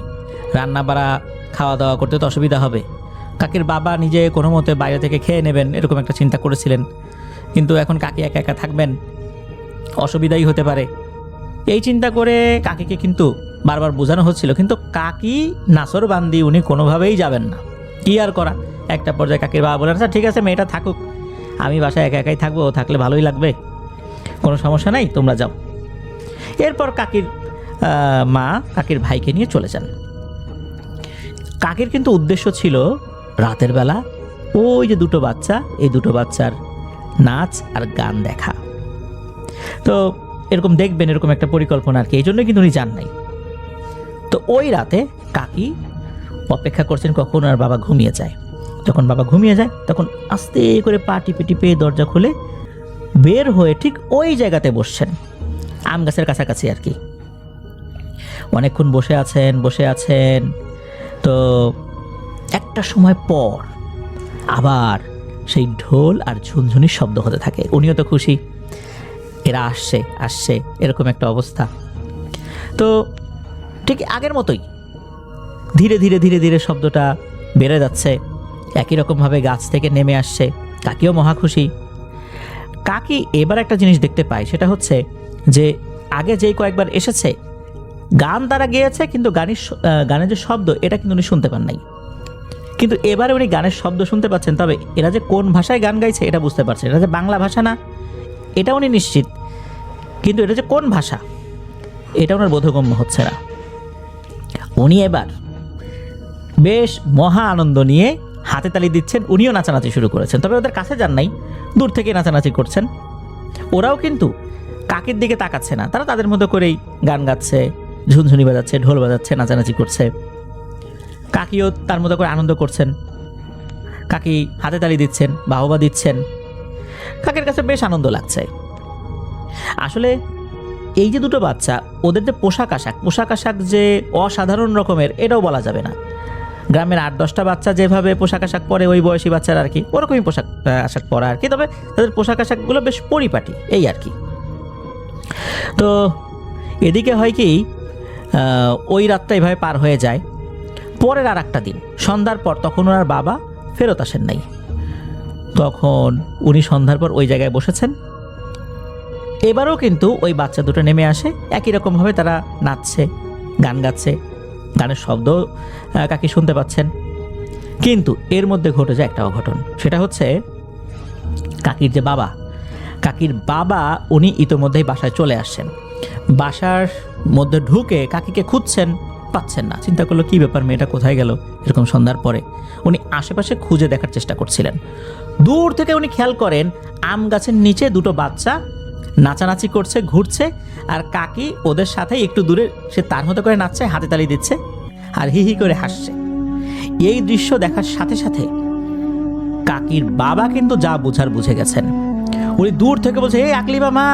রান্না বাড়া খাওয়া দাওয়া করতে তো অসুবিধা হবে। কাকির বাবা নিজে কোনো মতে বাইরে থেকে খেয়ে নেবেন এরকম একটা চিন্তা করেছিলেন, কিন্তু এখন কাকি একা একা থাকবেন, অসুবিধাই হতে পারে। এই চিন্তা করে কাকিকে কিন্তু বারবার বোঝানো হচ্ছিল, কিন্তু কাকি নাসর বান্দি, উনি কোনোভাবেই যাবেন না। কি আর করা, একটা পর্যায়ে কাকির বাবা বলেন আচ্ছা ঠিক আছে মেয়েটা থাকুক, আমি বাসায় একা একাই থাকবো, থাকলে ভালোই লাগবে, কোনো সমস্যা নাই, তোমরা যাও। এরপর কাকির মা কাকির ভাইকে নিয়ে চলে যান। কাকির কিন্তু উদ্দেশ্য ছিল রাতের বেলা ওই যে দুটো বাচ্চা, এই দুটো বাচ্চার নাচ আর গান দেখা। তো এরকম দেখবেন এরকম একটা পরিকল্পনা আর কি, এই জন্যই কিন্তু উনি যান নাই। তো ওই রাতে কাকি অপেক্ষা করছেন কখন আর বাবা ঘুমিয়ে যায়। যখন বাবা ঘুমিয়ে যায় তখন আস্তে করে পা টিপে টিপে দরজা খুলে বের হয়ে ঠিক ওই জায়গাতে বসছেন, আম গাছের কাছাকাছি আর কি। অনেকক্ষণ বসে আছেন। তো একটা সময় পর আবার সেই ঢোল আর ঝুনঝুনির শব্দ হতে থাকে। উনিও তো খুশি, এরা আসছে এরকম একটা অবস্থা। তো ঠিক আগের মতোই ধীরে ধীরে ধীরে ধীরে শব্দটা বেড়ে যাচ্ছে, একই রকমভাবে গাছ থেকে নেমে আসছে। কাকিও মহা খুশি। কাকি এবার একটা জিনিস দেখতে পায়, সেটা হচ্ছে যে আগে যেই কয়েকবার এসেছে গান তারা গেয়েছে, কিন্তু গানের যে শব্দ এটা কিন্তু উনি শুনতে পান নাই। কিন্তু এবারে উনি গানের শব্দ শুনতে পাচ্ছেন, তবে এরা যে কোন ভাষায় গান গাইছে এটা বুঝতে পারছেন। এটা যে বাংলা ভাষা না এটা উনি নিশ্চিত, কিন্তু এটা যে কোন ভাষা এটা ওনার বোধগম্য হচ্ছে না। উনি এবার বেশ মহা আনন্দ নিয়ে হাতে তালি দিচ্ছেন, উনিও নাচানাচি শুরু করেছেন। তবে ওদের কাছে যান নাই, দূর থেকে নাচানাচি করছেন। ওরাও কিন্তু কাকির দিকে তাকাচ্ছে না, তারা তাদের মতো করেই গান গাচ্ছে, ঝুনঝুনি বাজাচ্ছে, ঢোল বাজাচ্ছে, নাচানাচি করছে। কাকিও তার মতো করে আনন্দ করছেন, কাকি হাতে তালি দিচ্ছেন, বাহবা দিচ্ছেন। কাকির কাছে বেশ আনন্দ লাগছে। আসলে এই যে দুটো বাচ্চা, ওদের যে পোশাক আশাক যে অসাধারণ রকমের, এটাও বলা যাবে না। গ্রামের 8-10টা বাচ্চা যেভাবে পোশাক আশাক পরে, ওই বয়সী বাচ্চারা আর কি ওরকমই পোশাক আশাক পরা আর কি। তবে তাদের পোশাক আশাকগুলো বেশ পরিপাটি, এই আর কি। তো এদিকে হয় কি, ওই রাতটা এভাবে পার হয়ে যায়। পরের আর একটা দিন সন্ধ্যার পর, তখন ওনার বাবা ফেরত আসেন নাই। তখন উনি সন্ধ্যার পর ওই জায়গায় বসেছেন। এবারও কিন্তু ওই বাচ্চা দুটো নেমে আসে, একই রকমভাবে তারা নাচছে, গান গাচ্ছে, গানের শব্দ কাকি শুনতে পাচ্ছেন। কিন্তু এর মধ্যে ঘটে যায় একটা অঘটন। সেটা হচ্ছে কাকির বাবা উনি ইতোমধ্যেই বাসায় চলে আসছেন। বাসার মধ্যে ঢুকে কাকিকে খুঁজছেন, পাচ্ছেন না। চিন্তা করলো কি ব্যাপার, মেয়েটা কোথায় গেল এরকম সন্ধ্যার পরে। উনি আশেপাশে খুঁজে দেখার চেষ্টা করছিলেন। দূর থেকে উনি খেয়াল করেন আম গাছের নিচে দুটো বাচ্চা নাচানাচি করছে, ঘুরছে, আর কাকি ওদের সাথে একটু দূরে সে তার মতো করে নাচছে, হাতে তালি দিচ্ছে আর হি হি করে হাসছে। এই দৃশ্য দেখার সাথে সাথে কাকির বাবা কিন্তু যা বুঝার বুঝে গেছেন। উনি দূর থেকে বলছে, এই আকলিবা মা,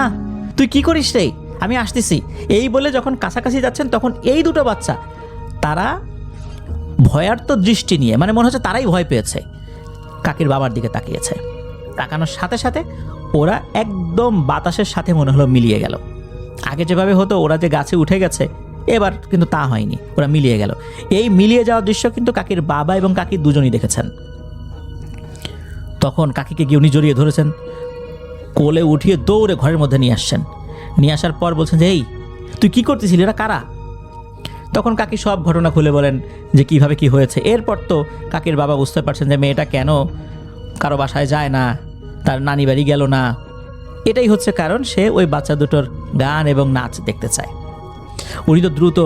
তুই কি করিস রে, আমি আসতেছি। এই বলে যখন কাছাকাছি যাচ্ছেন, তখন এই দুটো বাচ্চা তারা ভয়ার্ত দৃষ্টি নিয়ে, মানে মনে হচ্ছে তারাই ভয় পেয়েছে, কাকির বাবার দিকে তাকিয়েছে। তাকানোর সাথে সাথে ওরা একদম বাতাসের সাথে মনে হলো মিলিয়ে গেল। আগে যেভাবে হতো ওরা যে গাছে উঠে গেছে, এবার কিন্তু তা হয়নি, ওরা মিলিয়ে গেল। এই মিলিয়ে যাওয়ার দৃশ্য কিন্তু কাকির বাবা এবং কাকি দুজনই দেখেছেন। তখন কাকিকে গিয়ে উনি জড়িয়ে ধরেছেন, কোলে উঠিয়ে দৌড়ে ঘরের মধ্যে নিয়ে আসছেন। নিয়ে আসার পর বলছেন যে, এই তুই কি করতেছিলি, এরা কারা? তখন কাকি সব ঘটনা খুলে বলেন যে কিভাবে কি হয়েছে। এরপর তো কাকির বাবা বুঝতে পারছেন যে মেয়েটা কেন কারো বাসায় যায় না, তার নানি বাড়ি গেল না। এটাই হচ্ছে কারণ, সে ওই বাচ্চা দুটোর গান এবং নাচ দেখতে চায়। উনি তো দ্রুত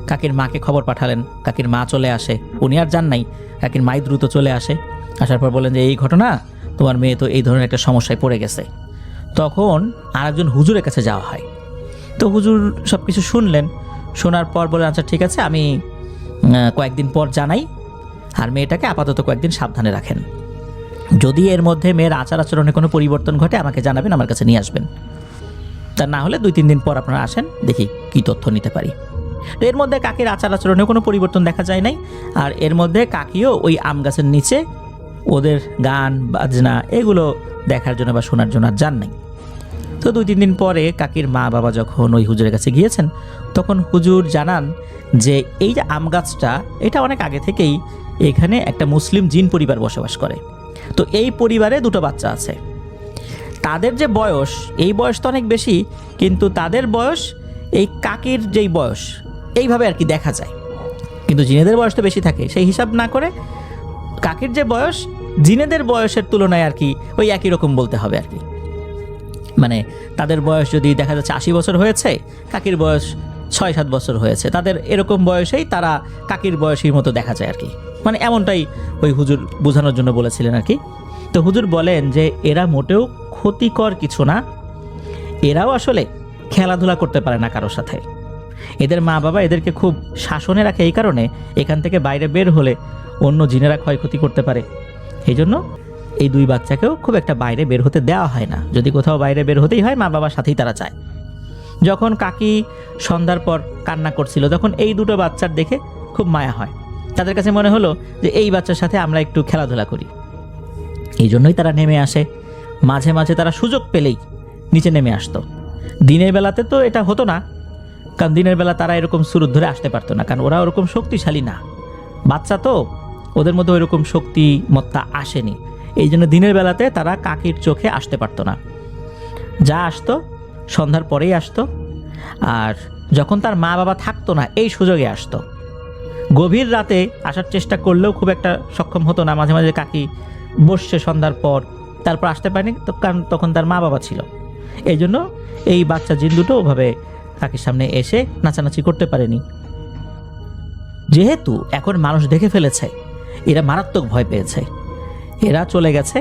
কাকির মাকে খবর পাঠালেন। কাকির মা চলে আসে, উনি আর যান নাই, কাকির মাই দ্রুত চলে আসে। আসার পর বলেন যে এই ঘটনা, তোমার মেয়ে তো এই ধরনের একটা সমস্যায় পড়ে গেছে। তখন আরেকজন হুজুরের কাছে যাওয়া হয়। তো হুজুর সব কিছু শুনলেন, শোনার পর বলেন আচ্ছা ঠিক আছে, আমি কয়েকদিন পর জানাই, আর মেয়েটাকে আপাতত কয়েকদিন সাবধানে রাখেন। যদি এর মধ্যে মেয়ের আচার আচরণে কোনো পরিবর্তন ঘটে আমাকে জানাবেন, আমার কাছে নিয়ে আসবেন। তা না হলে 2-3 দিন পর আপনারা আসেন, দেখি কি তথ্য নিতে পারি। তো এর মধ্যে কাকির আচার আচরণে কোনো পরিবর্তন দেখা যায় নাই। আর এর মধ্যে কাকিও ওই আম গাছের নিচে ওদের গান বাজনা এগুলো দেখার জন্য বা শোনার জন্য আর যান নাই। তো 2-3 দিন পরে কাকির মা বাবা যখন ওই হুজুরের কাছে গিয়েছেন, তখন হুজুর জানান যে এই যে আম গাছটা, এটা অনেক আগে থেকেই এখানে একটা মুসলিম জিন পরিবার বসবাস করে। তো এই পরিবারে দুটো বাচ্চা আছে। তাদের যে বয়স, এই বয়স তো অনেক বেশি, কিন্তু তাদের বয়স এই কাকির যেই বয়স, এইভাবে আর কি দেখা যায়। কিন্তু জিনেদের বয়স তো বেশি থাকে, সেই হিসাব না করে কাকির যে বয়স জিনেদের বয়সের তুলনায় আর কি ওই একই রকম বলতে হবে আর কি। মানে তাদের বয়স যদি দেখা যাচ্ছে 80 বছর হয়েছে, কাকির বয়স 6-7 বছর হয়েছে, তাদের এরকম বয়সেই তারা কাকির বয়সীর মতো দেখা যায় আর কি। মানে এমনটাই ওই হুজুর বোঝানোর জন্য বলেছিলেন আর কি। তো হুজুর বলেন যে এরা মোটেও ক্ষতিকর কিছু না, এরাও আসলে খেলাধুলা করতে পারে না কারোর সাথে। এদের মা বাবা এদেরকে খুব শাসনে রাখে, এই কারণে এখান থেকে বাইরে বের হলে অন্য জিনেরা ক্ষয়ক্ষতি করতে পারে। এই জন্য এই 2 বাচ্চাকেও খুব একটা বাইরে বের হতে দেওয়া হয় না। যদি কোথাও বাইরে বের হতেই হয়, মা বাবার সাথেই তারা যায়। যখন কাকি সন্ধ্যার পর কান্না করছিল, তখন এই 2টো বাচ্চার দেখে খুব মায়া হয়। তাদের কাছে মনে হলো যে এই বাচ্চার সাথে আমরা একটু খেলাধুলা করি। এই জন্যই তারা নেমে আসে। মাঝে মাঝে তারা সুযোগ পেলেই নিচে নেমে আসতো। দিনের বেলাতে তো এটা হতো না, কারণ দিনের বেলা তারা এরকম সুরুত ধরে আসতে পারতো না, কারণ ওরা ওরকম শক্তিশালী না। বাচ্চা তো, ওদের মধ্যে ওইরকম শক্তিমত্তা আসেনি। এই জন্য দিনের বেলাতে তারা কাকির চোখে আসতে পারতো না। যা আসতো সন্ধ্যার পরেই আসতো, আর যখন তার মা বাবা থাকতো না এই সুযোগে আসতো। গভীর রাতে আসার চেষ্টা করলেও খুব একটা সক্ষম হতো না। মাঝে মাঝে কাকি বসছে সন্ধ্যার পর, তারপর আসতে পারেনি, তো কারণ তখন তার মা বাবা ছিল। এই জন্য এই বাচ্চা জিন দুটো ওভাবে কাকির সামনে এসে নাচানাচি করতে পারেনি। যেহেতু এখন মানুষ দেখে ফেলেছে, এরা মারাত্মক ভয় পেয়েছে, এরা চলে গেছে।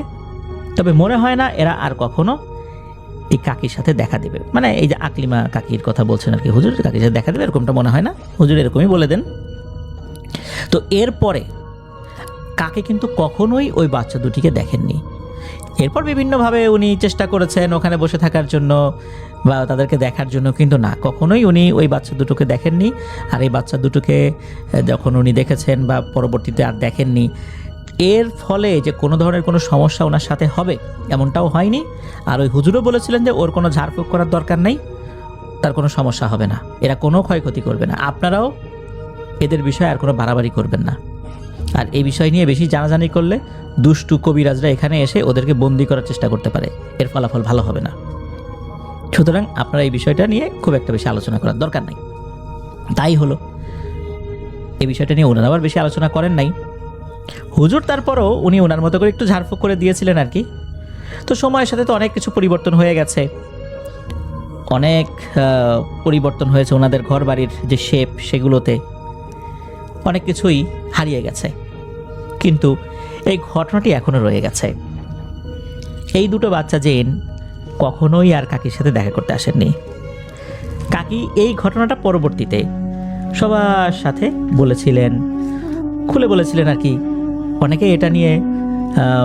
তবে মনে হয় না এরা আর কখনো এই কাকির সাথে দেখা দেবে। মানে এই যে আকলিমা কাকির কথা বলছেন আর কি, হুজুর কাকির সাথে দেখা দেবে এরকমটা মনে হয় না, হুজুর এরকমই বলে দেন। তো এরপরে কাকে কিন্তু কখনোই ওই বাচ্চা দুটিকে দেখেননি। এরপর বিভিন্নভাবে উনি চেষ্টা করেছেন ওখানে বসে থাকার জন্য বা তাদেরকে দেখার জন্য, কিন্তু না, কখনোই উনি ওই বাচ্চা দুটোকে দেখেননি। আর এই বাচ্চা দুটোকে যখন উনি দেখেছেন বা পরবর্তীতে আর দেখেননি, এর ফলে যে কোনো ধরনের কোনো সমস্যা ওনার সাথে হবে এমনটাও হয়নি। আর ওই হুজুরও বলেছিলেন যে ওর কোনো ঝাড়ফুঁক করার দরকার নেই, তার কোনো সমস্যা হবে না, এরা কোনো ক্ষয়ক্ষতি করবে না, আপনারাও এদের বিষয়ে আর কোনো বাড়াবাড়ি করবেন না। আর এই বিষয় নিয়ে বেশি জানাজানি করলে দুষ্টু কবিরাজরা এখানে এসে ওদেরকে বন্দি করার চেষ্টা করতে পারে, এর ফলাফল ভালো হবে না। সুতরাং আপনারা এই বিষয়টা নিয়ে খুব একটা বেশি আলোচনা করার দরকার নাই। তাই হলো, এই বিষয়টা নিয়ে ওনারা আবার বেশি আলোচনা করেন নাই। হুজুর তারপরও উনি ওনার মতো করে একটু ঝাড়ফুঁক করে দিয়েছিলেন আর কি। তো সময়ের সাথে তো অনেক কিছু পরিবর্তন হয়ে গেছে, অনেক পরিবর্তন হয়েছে ওনাদের ঘর বাড়ির যে শেপ, সেগুলোতে অনেক কিছুই হারিয়ে গেছে। কিন্তু এই ঘটনাটি এখনও রয়ে গেছে। এই দুটো বাচ্চা জেন কখনোই আর কাকির সাথে দেখা করতে আসেননি। কাকি এই ঘটনাটা পরবর্তীতে সবার সাথে বলেছিলেন, খুলে বলেছিলেন আর কি। অনেকে এটা নিয়ে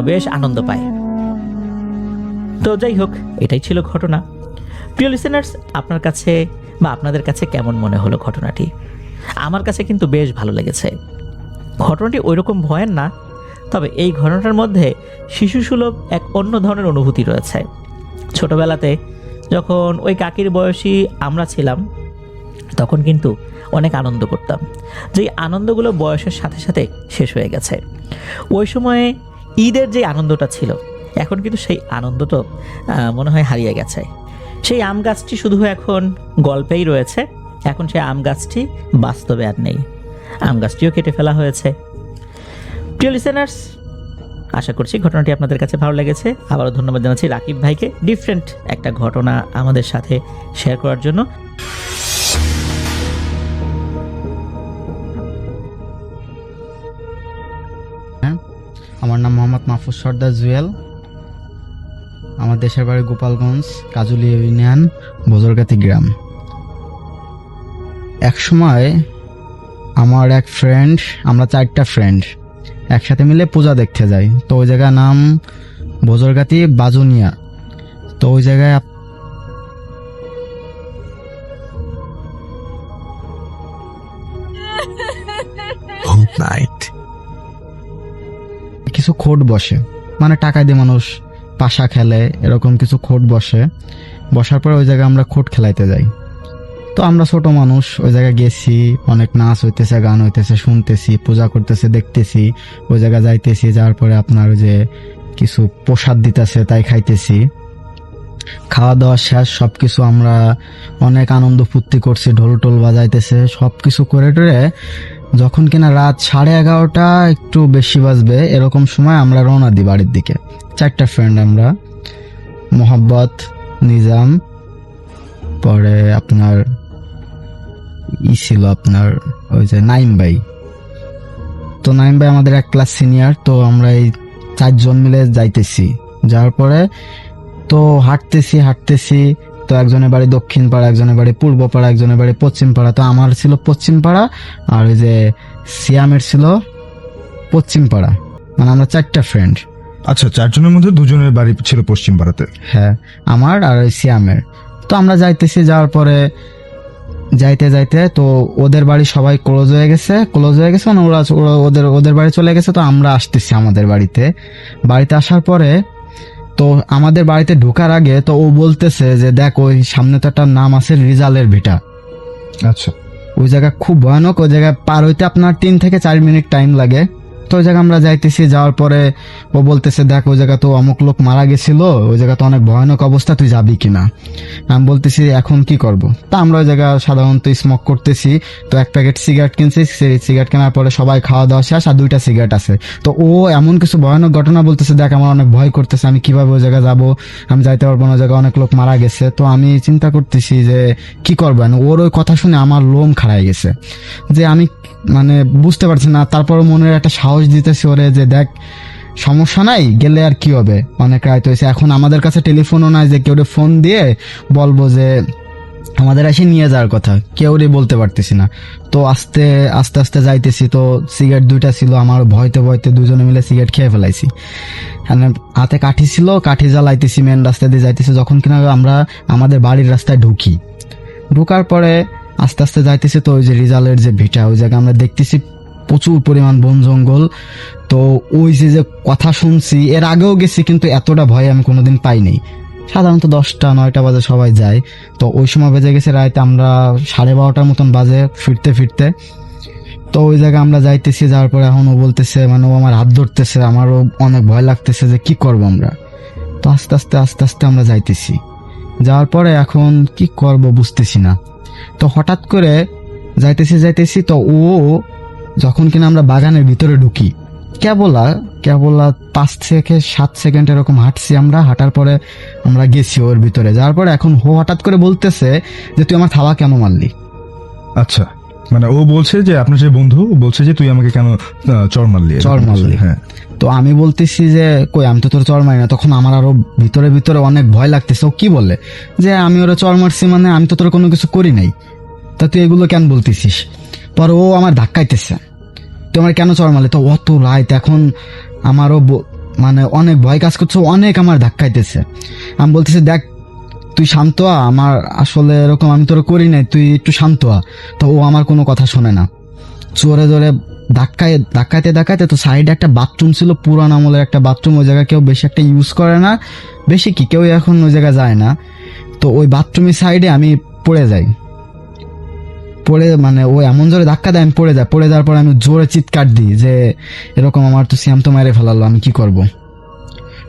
বেশ আনন্দ পায়। তো যাই হোক, এটাই ছিল ঘটনা। প্রিয় লিসেনার্স, আপনার কাছে বা আপনাদের কাছে কেমন মনে হলো ঘটনাটি? আমার কাছে কিন্তু বেশ ভালো লেগেছে। ঘটনাটি ওইরকম ভয়ের না, তবে এই ঘটনাটার মধ্যে শিশুসুলভ এক অন্য ধরনের অনুভূতি রয়েছে। ছোটবেলাতে যখন ওই কাকির বয়সী আমরা ছিলাম, তখন কিন্তু অনেক আনন্দ করতাম, যেই আনন্দগুলো বয়সের সাথে সাথে শেষ হয়ে গেছে। ওই সময়ে ঈদের যে আনন্দটা ছিল, এখন কিন্তু সেই আনন্দটা মনে হয় হারিয়ে গেছে। সেই আম গাছটি শুধু এখন গল্পেই রয়েছে, এখন সেই আম গাছটি বাস্তবে আর নেই, আম গাছটিও কেটে ফেলা হয়েছে। প্রিয় লিসেনার্স, আশা করছি ঘটনাটি আপনাদের কাছে ভালো লেগেছে। আবারও ধন্যবাদ জানাচ্ছি রাকিব ভাইকে ডিফারেন্ট একটা ঘটনা আমাদের সাথে শেয়ার করার জন্য। আমার নাম মোহাম্মদ মাহফুজ সর্দার জুয়েল। আমার দেশের বাড়ি গোপালগঞ্জ, কাজুলি ইউনিয়ন, বজরগাতি গ্রাম। এক সময় আমার এক ফ্রেন্ড, আমরা 4টা ফ্রেন্ড একসাথে মিলে পূজা দেখতে যাই। তো ওই জায়গার নাম বজরগাতি বাজুনিয়া। তো ওই জায়গায় কিছু খোট বসে, মানে টাকা দিয়ে মানুষ পাশা খেলে, এরকম কিছু খোট বসে। বসার পরে ওই জায়গায় আমরা খোট খেলাইতে যাই। তো আমরা ছোট মানুষ, ওই জায়গায় গেছি, অনেক নাচ হইতেছে, গান হইতেছে, শুনতেছি, পূজা করতেছে, দেখতেছি। ওই জায়গায় যাইতেছি, যাওয়ার পরে আপনার যে কিছু প্রসাদ দিতেছে তাই খাইতেছি। খাওয়া দাওয়া শেষ, সবকিছু আমরা অনেক আনন্দ ফুর্তি করছি, ঢোল টোল বাজাইতেছে, সবকিছু করে টরে যখন কিনা রাত 11:30 একটু বেশি বাজবে, এরকম সময় আমরা রওনা দিই বাড়ির দিকে। 4টা ফ্রেন্ড আমরা, মোহাব্বত, নিজাম, পরে আপনার ছিল আপনার ওই যে নাইম ভাই। তো নাইম ভাই আমাদের এক ক্লাস সিনিয়র। তো আমরা এই 4 জন মিলে যাইতেছি। যাওয়ার পরে তো হাঁটতেছি। তো একজনের বাড়ি দক্ষিণ পাড়া, একজনের বাড়ি পূর্ব পাড়া, একজনের বাড়ি পশ্চিম পাড়া। তো আমার ছিল পশ্চিম পাড়া, আর ওই যে সিয়ামের ছিল পশ্চিম পাড়া। মানে আমরা 4টা ফ্রেন্ড। আচ্ছা, 4 জনের মধ্যে 2 জনের বাড়ি ছিল পশ্চিম পাড়াতে। হ্যাঁ, আমার আর ওই সিয়ামের। তো আমরা যাইতেছি, যাওয়ার পরে যাইতে তো ওদের বাড়ি সবাই ক্লোজ হয়ে গেছে, মানে ওরা ওদের বাড়ি চলে গেছে। তো আমরা আসতেছি আমাদের বাড়িতে আসার পরে তো আমাদের বাড়িতে ঢোকার আগে তো ও বলতেছে যে দেখ ওই সামনে তো একটা নাম আছে রিজালের ভিটা। আচ্ছা, ওই জায়গা খুব ভয়ানক, ওই জায়গায় পার হইতে আপনার 3 থেকে 4 মিনিট টাইম লাগে। তো ওই জায়গায় আমরা যাইতেছি, যাওয়ার পরে ও বলতেছে দেখ ওই জায়গা তো অমুক লোক মারা গেছিল, ওই জায়গা তো অনেক ভয়ানক অবস্থা, তুই যাবি কিনা। আমি বলতেছি এখন কি করব। তা আমরা ওই জায়গা সাধারণত স্মোক করতেছি, তো এক প্যাকেট সিগারেট কিনছি, সেই সিগারেট কেনার পরে সবাই খাওয়া দাওয়া শেষ, আর 2টা সিগারেট আছে। তো ও এমন কিছু ভয়ানক ঘটনা বলতেছে, দেখ আমার অনেক ভয় করতেছে, আমি কিভাবে ওই জায়গায় যাবো, আমি যাইতে পারবো না, ওই জায়গায় অনেক লোক মারা গেছে। তো আমি চিন্তা করতেছি যে কি করবো। ওর ওই কথা শুনে আমার লোম খাড়াই গেছে, যে আমি মানে বুঝতে পারছি না। তারপর মনের একটা সাহস দিতেছি ওরে যে দেখ সমস্যা নাই, গেলে আর কি হবে, অনেক রাত হয়েছে, এখন আমাদের কাছে টেলিফোনও নাই যে কেউ ফোন দিয়ে বলবো যে আমাদের এসে নিয়ে যাওয়ার কথা, কেউরই বলতে পারতেছি না। তো আস্তে আস্তে আস্তে যাইতেছি, তো সিগারেট 2টা ছিল, আমার ভয়তে ভয়তে দুজনে মিলে সিগারেট খেয়ে ফেলাইছি। হাতে কাঠি ছিল, কাঠি জ্বালাইতেছি, মেন রাস্তা দিয়ে যাইতেছি, যখন কিনা আমরা আমাদের বাড়ির রাস্তায় ঢুকার পরে আস্তে আস্তে যাইতেছি, তো ওই যে রিজালের যে ভিটা, ওই জায়গায় আমরা দেখতেছি প্রচুর পরিমাণ বন জঙ্গল। তো ওই যে কথা শুনছি, এর আগেও গেছি, কিন্তু এতটা ভয় আমি কোনোদিন পাইনি। সাধারণত 10টা 9টা বাজে সবাই যায়, তো ওই সময় বেজে গেছে রাত আমরা 12:30 মতন বাজে ফিরতে। তো ওই জায়গায় আমরা যাইতেছি, যাওয়ার পরে এখন ও বলতেছে, মানে ও আমার হাত ধরতেছে, আমারও অনেক ভয় লাগতেছে যে কি করব আমরা। তো আস্তে আস্তে আমরা যাইতেছি, যাওয়ার পরে এখন কি করব বুঝতেছি না। তো হঠাৎ করে যাইতেছি, তো ও যখন কিনা আমরা বাগানের ভিতরে ঢুকি, কেবলা 5 থেকে 7 সেকেন্ড এরকম হাঁটছি আমরা, হাঁটার পরে আমরা গেছি ওর ভিতরে। যাওয়ার পরে এখন ও হঠাৎ করে বলতেছে যে তুই আমার থাবা কেন মারলি। আচ্ছা, মানে ও বলছে যে আপনার যে বন্ধু বলছে যে তুই আমাকে কেন চড় মারলি। হ্যাঁ। তো আমি বলতেছি যে কই আমি তো তোর চড় মারি না। তখন আমার আরো ভিতরে অনেক ভয় লাগতেছে। ও কি বলে যে আমি ওরা চড় মারছি, মানে আমি তো তোর কোনো কিছু করি নাই, তা তুই এগুলো কেন বলতেছিস। পরে ও আমার ধাক্কাইতেছে, তুই আমার কেন চড় মারলি। তো অত রাত এখন আমারও মানে অনেক ভয় কাজ করছে, অনেক আমার ধাক্কাইতেছে। আমি বলতেছি দেখ তুই শান্ত হ, আমার আসলে এরকম আমি তোর করি নাই, তুই একটু শান্ত হ। তো ও আমার কোনো কথা শোনে না, জোরে ধাক্কাইতে। তো সাইডে একটা বাথরুম ছিল, পুরান আমলের একটা বাথরুম, ওই জায়গায় কেউ বেশি একটা ইউজ করে না, বেশি কি কেউ এখন ওই জায়গায় যায় না। তো ওই বাথরুমের সাইডে আমি পড়ে যাই, মানে ও এমন জোরে ধাক্কা দেয় আমি পড়ে যাওয়ার পর আমি জোরে চিৎকার দিই যে এরকম আমার তো সিয়াম তো মেরে ফেলালো, আমি কি করব।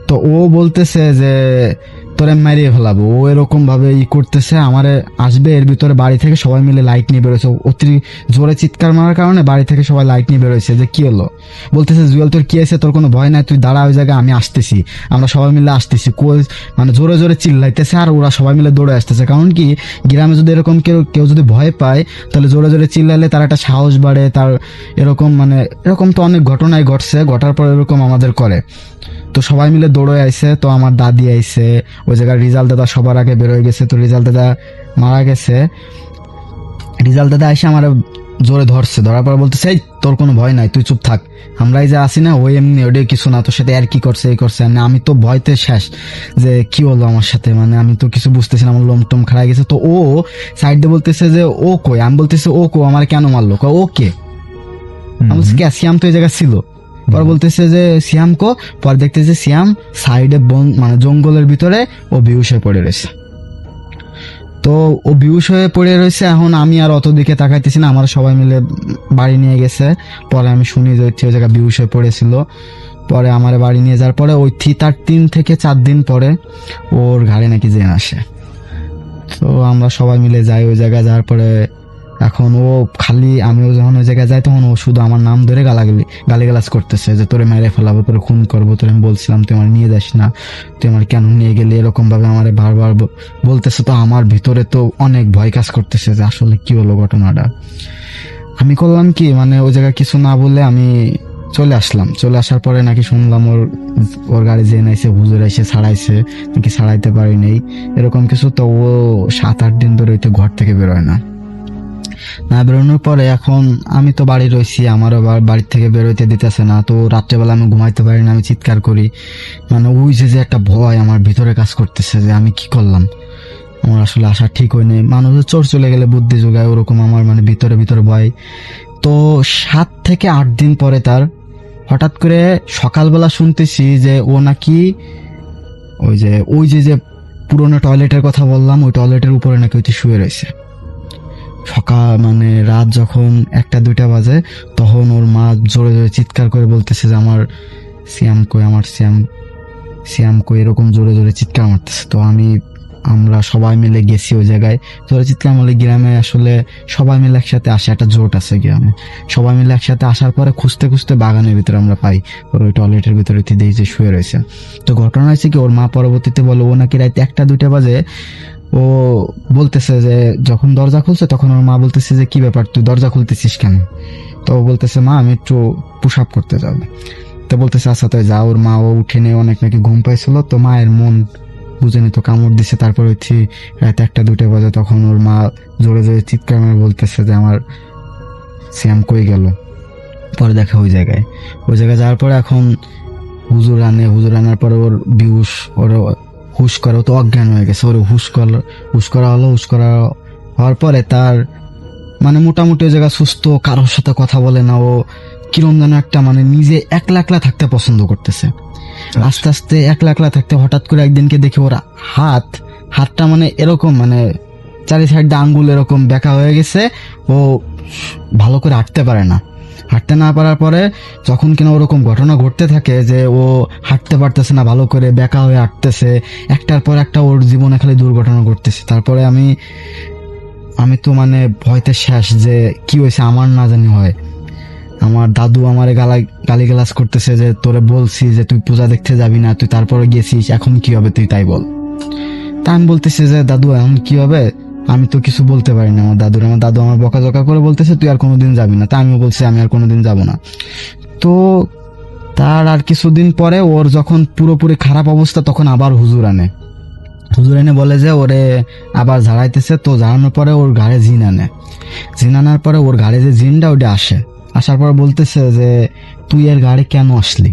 তো ও বলতেছে যে তোরে মারিয়ে ফেলাবো, ও এরকম ভাবে করতেছে, আমারে আসবে। এর ভিতরে বাড়ি থেকে সবাই মিলে লাইট নিয়ে বেরোছে, অতি জোরে চিৎকার মারার কারণে বাড়ি থেকে সবাই লাইট নিয়ে বেরোছে যে কি হলো। বলতেছে জুয়েল তোর কি আছে, তোর কোনো ভয় নাই, তুই দাঁড়া ওই জায়গায়, আমি আসতেছি। আমরা সবাই মিলে আসতেছি, মানে জোরে চিল্লাইতেছে, আর ওরা সবাই মিলে দৌড়ে আসতেছে। কারণ কি গ্রামে যদি এরকম কেউ যদি ভয় পায়, তাহলে জোরে চিল্লাইলে তার একটা সাহস বাড়ে, তার এরকম মানে এরকম তো অনেক ঘটনাই ঘটার পর এরকম আমাদের করে। তো সবাই মিলে দৌড়ে আইছে, তো আমার দাদি আইছে ওই জায়গায়, রিজাল দাদা সবার আগে বেরোয় গেছে। তো রিজাল দাদা মারা গেছে, রিজাল দাদা এসে আমার জোরে ধরার পর বলতেছে এই তোর কোনো ভয় নাই, তুই চুপ থাক, আমরাই যে আসি না, ওই এমনি ওটাই কিছু না, তোর সাথে আর কি করছে এই করছে। আমি তো ভয়তে শেষ যে কি হলো আমার সাথে, মানে আমি তো কিছু বুঝতেছি না, আমার লোমটম খাড়া গেছে। তো ও সাইড দিয়ে বলতেছে যে ও কই, আমি বলতেছি ও কো আমার কেন মারলো, ও কে, আমি বলছি কে, সিয়াম তো এই জায়গায় ছিল। পরে বলতেছে যে সিয়াম কো, পরে দেখতেছে সিয়াম সাইডে মানে জঙ্গলের ভিতরে ও বেহুশ হয়ে পড়ে রয়েছে। তো ও বেহুশ হয়ে পড়ে রয়েছে, এখন আমি আর অত দিকে তাকাইতেছি না, আমার সবাই মিলে বাড়ি নিয়ে গেছে। পরে আমি শুনি যে ওই জায়গায় বেহুশ হয়ে পড়েছিল। পরে আমার বাড়ি নিয়ে যাওয়ার পরে ওই তার 3 থেকে 4 দিন পরে ওর ঘাড়ে নাকি জেন আসে। তো আমরা সবাই মিলে যাই ওই জায়গায়, যাওয়ার পরে এখন ও খালি আমিও যখন ওই জায়গায় যাই তখন ও শুধু আমার নাম ধরে গালিগালাজ করতেছে যে তোরে মেরে ফেলাবো, তোরে খুন করবো, তোরে আমি বলছিলাম তুই আমার নিয়ে যাস না, তুই আমার কেন নিয়ে গেলি, এরকম ভাবে আমার বারবার বলতেছে। তো আমার ভিতরে তো অনেক ভয় কাজ করতেছে যে আসলে কি হলো ঘটনাটা। আমি করলাম কি, মানে ওই জায়গায় কিছু না বলে আমি চলে আসার পরে নাকি শুনলাম ওর গাড়ি যে নাইছে হুজুর এসে ছাড়াইছে, নাকি ছাড়াইতে পারি নেই এরকম কিছু। তো ও 7-8 দিন ধরে ঘর থেকে বেরোয় না বেরোনোর পরে এখন আমি তো বাড়ি রয়েছি, আমারও বাড়ির থেকে বেরোইতে দিতেছে না। তো রাত্রেবেলা আমি ঘুমাইতে পারি না, আমি চিৎকার করি, মানে ওই যে একটা ভয় আমার ভিতরে কাজ করতেছে যে আমি কি করলাম, আমার আসলে আসা ঠিক হয়নি। মানুষের চোর চলে গেলে বুদ্ধি যোগায়, ওরকম আমার মানে ভিতরে ভয়। তো 7 থেকে 8 দিন পরে তার হঠাৎ করে সকালবেলা শুনতেছি যে ও নাকি ওই যে পুরোনো টয়লেটের কথা বললাম, ওই টয়লেটের উপরে নাকি শুয়ে রয়েছে। মানে রাত যখন 1-2টা বাজে, তখন ওর মা জোরে জোরে চিৎকার করে বলতেছে যে আমার সিয়াম কই, আমার সিয়াম কই, এরকম জোরে জোরে চিৎকার মারতেছে। তো আমরা সবাই মিলে গেছি ওই জায়গায়। জোরে চিৎকার মারলে গ্রামে আসলে সবাই মিলে একসাথে আসে, একটা জোট আছে গ্রামে। সবাই মিলে একসাথে আসার পরে খুঁজতে খুঁজতে বাগানের ভিতরে আমরা পাই ওর ওই টয়লেটের ভিতরে দেখি যে শুয়ে রয়েছে। তো ঘটনা হয়েছে কি, ওর মা পরবর্তীতে বলে ও নাকি রাত 1-2টা বাজে ও বলতেছে যে যখন দরজা খুলছে তখন ওর মা বলতেছে যে কি ব্যাপার, তুই দরজা খুলতেছিস কেন? তো ও বলতেছে মা আমি একটু পুশ আপ করতে যাবো। তো বলতেছে আচ্ছা তুই যা। ওর মা ও উঠে নিয়ে অনেক নাকি ঘুম পাইছিল, তো মায়ের মন বুঝেনি, তো কামড় দিছে। তারপর হচ্ছে রাত 1-2টা বাজে তখন ওর মা জোরে জোরে চিৎকার মেরে বলতেছে যে আমার সিয়াম কই গেল। পরে দেখা ওই জায়গায় যাওয়ার পরে এখন হুজুর আনার পরে ওর বিহুশ, ওর হুশ করা, তো অজ্ঞান হয়ে গেছে। ওর হুশ করা হওয়ার পরে তার মানে মোটামুটি ওই জায়গা সুস্থ, কারোর সাথে কথা বলে না। ও কিরম যেন একটা মানে নিজে একলা একলা থাকতে পছন্দ করতেছে। আস্তে আস্তে একলা থাকতে হঠাৎ করে একদিনকে দেখে ওর হাতটা মানে এরকম মানে চারি সাইডে আঙ্গুল এরকম বেঁকা হয়ে গেছে। ও ভালো করে হাঁটতে না পারার পরে যখন কিনা ওরকম ঘটনা ঘটতে থাকে যে ও হাঁটতে পারতেছে না, ভালো করে বেঁকা হয়ে হাঁটতেছে, একটার পর একটা ওর জীবনে খালি দুর্ঘটনা ঘটতেছে। তারপরে আমি তো মানে ভয়তে শেষ যে কি হয়েছে আমার না জানি হয়। আমার দাদু আমারে গালিগালাজ করতেছে যে তোরে বলছি যে তুই পূজা দেখতে যাবি না, তুই তারপরে গেছিস, এখন কি হবে তুই তাই বল। তা আমি বলতেছি যে দাদু এখন কি হবে, আমি তো কিছু বলতে পারি না আমার দাদু আমার বকাঝকা করে বলতেছে তুই আর কোনোদিন যাবি না। তা আমিও বলছি আমি আর কোনোদিন যাব না। তো তার আর কিছুদিন পরে ওর যখন পুরোপুরি খারাপ অবস্থা, তখন আবার হুজুর এনে বলে যে ওরে আবার ঝাড়াইতেছে। তো ঝাড়ানোর পরে ওর ঘাড়ে জিন আনার পরে ওর ঘাড়ে যে জিনটা ওটা আসার পর বলতেছে যে তুই এর ঘাড়ে কেন আসলি,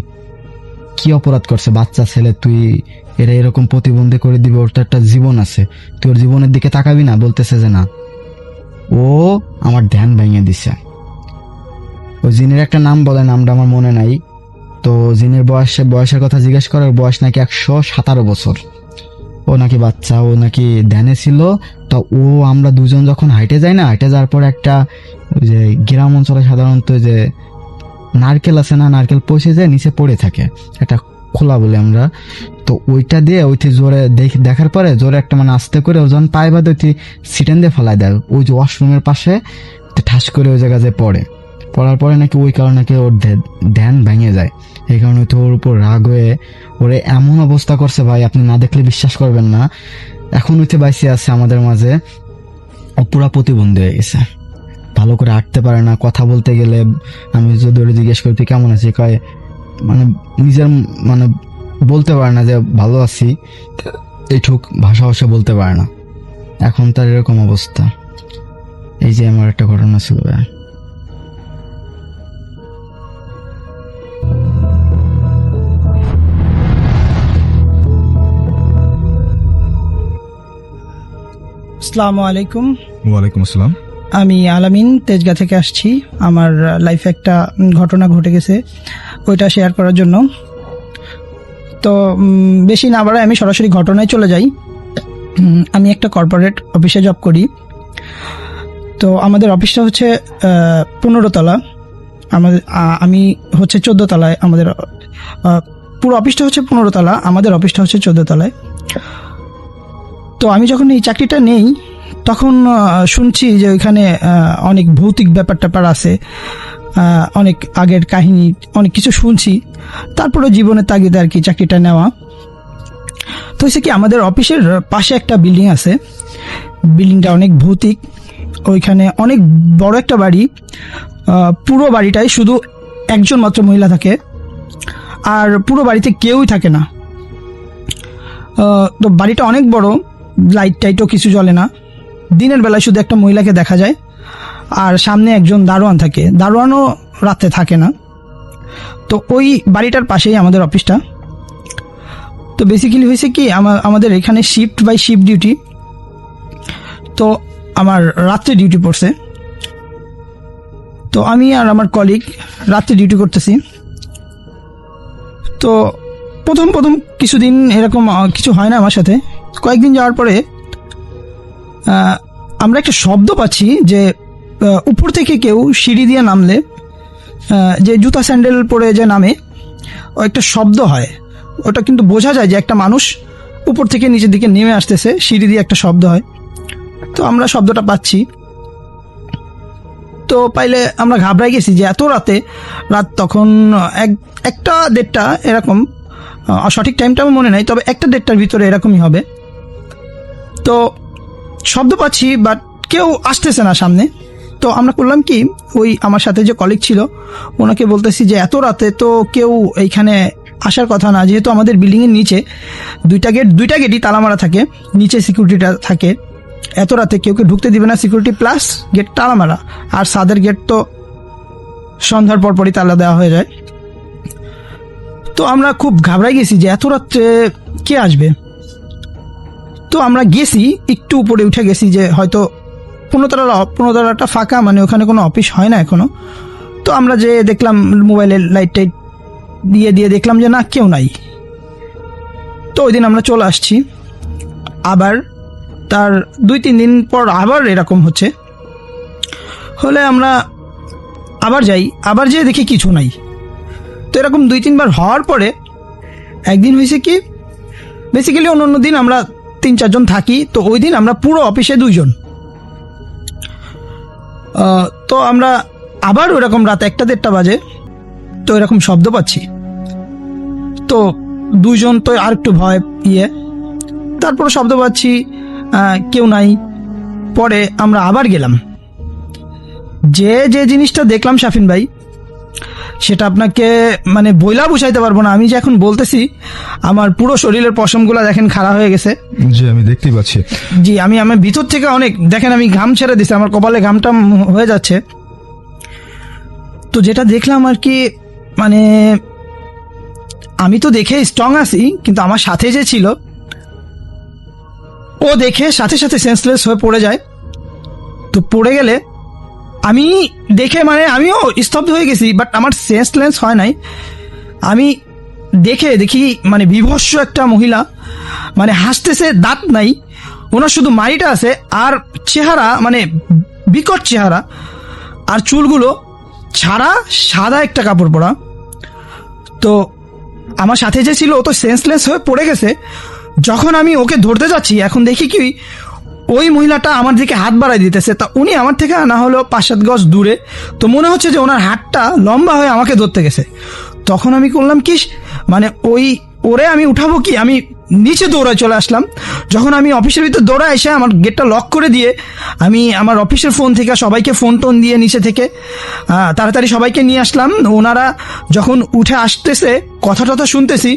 কি অপরাধ করছে বাচ্চা ছেলে, তুই এরা এরকম প্রতিবন্ধী করে দিবে, ওর তো একটা জীবন আছে, তুই ওর জীবনের দিকে তাকাবি না। বলতেছে যে না, ও আমার ধ্যান ভেঙে দিছে। ওই জিনের একটা নাম বলে, নামটা আমার মনে নাই। তো জিনের বয়সের কথা জিজ্ঞেস করে, ওর বয়স নাকি 117 বছর। ও নাকি বাচ্চা, ও নাকি ধ্যানে ছিল। তো আমরা দুজন যখন হাইটে যাওয়ার পর একটা যে গ্রাম অঞ্চলে সাধারণত যে নারকেল আছে না, নারকেল পচে যায় নিচে পড়ে থাকে, একটা খোলা বলে আমরা। তো ওইটা দিয়ে জোরে দেখার পরে জোরে একটা মানে আস্তে করে ওর যখন পায়ে বাঁধে সিটেন দিয়ে ফেলাই দেয় ওই যে ওয়াশরুমের পাশে, ঠাস করে ওই জায়গায় যে পড়ার পরে নাকি ওই কারণে নাকি ওর ধ্যান ভেঙে যায়। এই কারণে তো ওর উপর রাগ হয়ে ওরে এমন অবস্থা করছে ভাই, আপনি না দেখলে বিশ্বাস করবেন না। এখন বাইসে আছে আমাদের মাঝে, ও পুরা প্রতিবন্ধী হয়ে গেছে, ভালো করে হাঁটতে পারে না। কথা বলতে গেলে আমি যদি ওরে জিজ্ঞেস করি তুই কেমন আছিস, কয় মানে নিজের মানে বলতে পারে না যে ভালো আছি, এইটুক ভাষা বলতে পারে না। এখন তার এরকম অবস্থা। এই যে আমার একটা ঘটনা ছিল ভাই। আসসালামু আলাইকুম। ওয়ালাইকুম আসসালাম। আমি আলামিন তেজগাঁ থেকে আসছি। আমার লাইফে একটা ঘটনা ঘটে গেছে, ওইটা শেয়ার করার জন্য। তো বেশি না বাড়ায় আমি সরাসরি ঘটনায় চলে যাই। আমি একটা কর্পোরেট অফিসে জব করি। তো আমাদের অফিসটা হচ্ছে 15 তলা, আমি হচ্ছে 14 তলায়। আমাদের পুরো অফিসটা হচ্ছে 15 তলা, আমাদের অফিসটা হচ্ছে 14 তলায়। তো আমি যখন এই চাকরিটা নেই তখন শুনছি যে ওইখানে অনেক ভৌতিক ব্যাপার আছে, অনেক আগের কাহিনী, অনেক কিছু শুনছি। তারপরে জীবনের তাগিদে আর কি চাকরিটা নেওয়া। তো হচ্ছে কি, আমাদের অফিসের পাশে একটা বিল্ডিং আছে, বিল্ডিংটা অনেক ভৌতিক। ওইখানে অনেক বড় একটা বাড়ি, পুরো বাড়িটাই শুধু একজন মাত্র মহিলা থাকে, আর পুরো বাড়িতে কেউই থাকে না। তো বাড়িটা অনেক বড়, লাইট টাইটও কিছু জ্বলে না। দিনের বেলায় শুধু একটা মহিলাকে দেখা যায়, আর সামনে একজন দারোয়ান থাকে, দারোয়ানও রাতে থাকে না। তো ওই বাড়িটার পাশেই আমাদের অফিসটা। তো বেসিক্যালি হয়েছে কি, আমাদের এখানে শিফট বাই শিফট ডিউটি। তো আমার রাত্রে ডিউটি পড়ছে, তো আমি আর আমার কলিগ রাত্রে ডিউটি করতেছি। তো প্রথম কিছুদিন এরকম কিছু হয় না আমার সাথে। কয়েকদিন যাওয়ার পরে আমরা একটা শব্দ পাচ্ছি যে উপর থেকে কেউ সিঁড়ি দিয়ে নামলে যে জুতা স্যান্ডেল পরে যে নামে ও একটা শব্দ হয়, ওটা কিন্তু বোঝা যায় যে একটা মানুষ উপর থেকে নিচের দিকে নেমে আসতেছে, সিঁড়ি দিয়ে একটা শব্দ হয়। তো আমরা শব্দটা পাচ্ছি, তো পাইলে আমরা ঘাবড়াই গেছি যে এত রাত তখন 1টা-1:30 এরকম, সঠিক টাইমটা আমার মনে নাই, তবে 1টা-1:30টার ভিতরে এরকমই হবে। তো শব্দ পাচ্ছি বাট কেউ আসতেছে না সামনে। তো আমরা করলাম কি, ওই আমার সাথে যে কলিগ ছিল ওনাকে বলতেছি যে এত রাতে তো কেউ এইখানে আসার কথা না, যেহেতু আমাদের বিল্ডিংয়ের নিচে 2টা গেটই তালা মারা থাকে, নিচে সিকিউরিটিটা থাকে, এত রাতে কেউ ঢুকতে দিবে না সিকিউরিটি, প্লাস গেট তালা মারা, আর সাদের গেট তো সন্ধ্যার পরপরই তালা দেওয়া হয়ে যায়। তো আমরা খুব ঘাবড়াই গেছি যে এত রাত্রে কে আসবে। তো আমরা গেছি, একটু উপরে উঠে গেছি যে হয়তো 15তলাটা ফাঁকা, মানে ওখানে কোনো অফিস হয় না এখনো। তো আমরা যে দেখলাম মোবাইলের লাইট টাইট দিয়ে দেখলাম যে না, কেউ নাই। তো ওই দিন আমরা চলে আসছি। আবার তার 2-3 দিন পর আবার এরকম হলে আমরা আবার যাই, আবার যেয়ে দেখি কিছু নাই। তো এরকম 2-3 বার হওয়ার পরে একদিন হয়েছে কি, বেসিক্যালি অন্য দিন আমরা 3-4 জন থাকি, তো ওই দিন আমরা পুরো অফিসে 2 জন। তো আমরা আবার ওরকম রাত 1টা-1:30 বাজে তো এরকম শব্দ পাচ্ছি। তো 2 জন তো আর একটু ভয় তারপর শব্দ পাচ্ছি, কেউ নাই। পরে আমরা আবার গেলাম, যে জিনিসটা দেখলাম শাফিন ভাই, সেটা আপনাকে মানে বইলা বুঝাইতে পারবো না। আমি যে এখন বলতেছি আমার পুরো শরীরের পশমগুলো দেখেন খাড়া হয়ে গেছে। জি, আমি দেখতেই পাচ্ছি। জি, আমার ভিতর থেকে অনেক দেখেন, আমি ঘাম ছেড়ে দিছি, আমার কপালে ঘামটা হয়ে যাচ্ছে। তো যেটা দেখলাম আর কি, মানে আমি তো দেখে স্ট্রং আছি, কিন্তু আমার সাথে যে ছিল ও দেখে সাথে সাথে সেন্সলেস হয়ে পড়ে যায়। তো পড়ে গেলে আমি দেখে মানে আমিও স্তব্ধ হয়ে গেছি, বাট আমার সেন্সলেস হয় নাই। আমি দেখি মানে বিভৎস একটা মহিলা, মানে হাসতেছে, দাঁত নাই, ওনার শুধু মাড়িটা আছে, আর চেহারা মানে বিকট চেহারা, আর চুলগুলো ছাড়া সাদা একটা কাপড় পরা। তো আমার সাথে যে ছিল ও তো সেন্সলেস হয়ে পড়ে গেছে। যখন আমি ওকে ধরতে যাচ্ছি, এখন দেখি কি ওই মহিলাটা আমার দিকে হাত বাড়াই দিতেছে। তা উনি আমার থেকে না হলেও 5-7 গজ দূরে, তো মনে হচ্ছে যে ওনার হাতটা লম্বা হয়ে আমাকে ধরতে গেছে। তখন আমি করলাম কি, মানে ওরে আমি উঠাবো কি, আমি নিচে দৌড়ায় চলে আসলাম। যখন আমি অফিসের ভিতরে দৌড়ায় এসে আমার গেটটা লক করে দিয়ে আমি আমার অফিসের ফোন থেকে সবাইকে ফোন টোন দিয়ে নিচে থেকে তাড়াতাড়ি সবাইকে নিয়ে আসলাম। ওনারা যখন উঠে আসতেছে, কথা টথা শুনতেছি।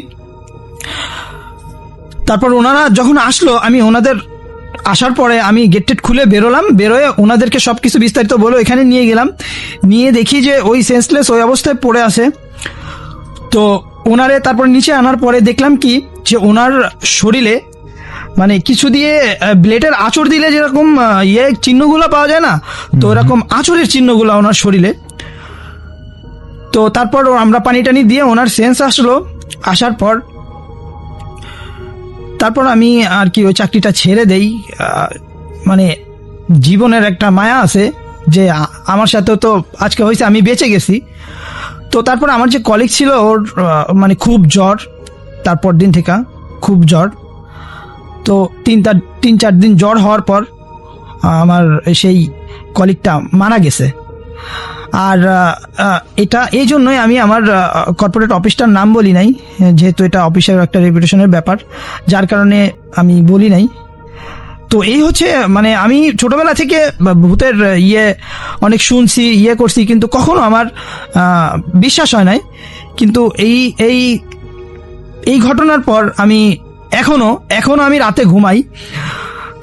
তারপর ওনারা যখন আসলো, আমি ওনাদের আসার পরে আমি গেট টেট খুলে বেরোয়ে ওনাদেরকে সবকিছু বিস্তারিত বলে এখানে নিয়ে গেলাম। নিয়ে দেখি যে ওই সেন্সলেস ওই অবস্থায় পড়ে আছে। তো ওনারে তারপর নিচে আনার পরে দেখলাম কি, যে ওনার শরীরে মানে কিছু দিয়ে ব্লেডের আঁচড় দিলে যেরকম চিহ্নগুলো পাওয়া যায় না, তো এরকম আঁচড়ের চিহ্নগুলো ওনার শরীরে। তো তারপর আমরা পানি টানি দিয়ে ওনার সেন্স আসলো। আসার পর তারপর আমি আর কি ওই চাকরিটা ছেড়ে দেই। মানে জীবনের একটা মায়া আছে যে আমার সাথে তো আজকে হয়েছে, আমি বেঁচে গেছি। তো তারপর আমার যে কলিগ ছিল ওর মানে খুব জ্বর, তারপর দিন থেকে খুব জ্বর। তো 3-4 দিন জ্বর হওয়ার পর আমার সেই কলিগটা মারা গেছে। আর এটা এই জন্যই আমি আমার কর্পোরেট অফিসটার নাম বলি নাই, যেহেতু এটা অফিসের একটা রেপুটেশনের ব্যাপার, যার কারণে আমি বলি নাই। তো এই হচ্ছে মানে আমি ছোটবেলা থেকে ভূতের অনেক শুনছি, করছি, কিন্তু কখনো আমার বিশ্বাস হয় নাই। কিন্তু এই ঘটনার পর আমি এখনো আমি রাতে ঘুমাই,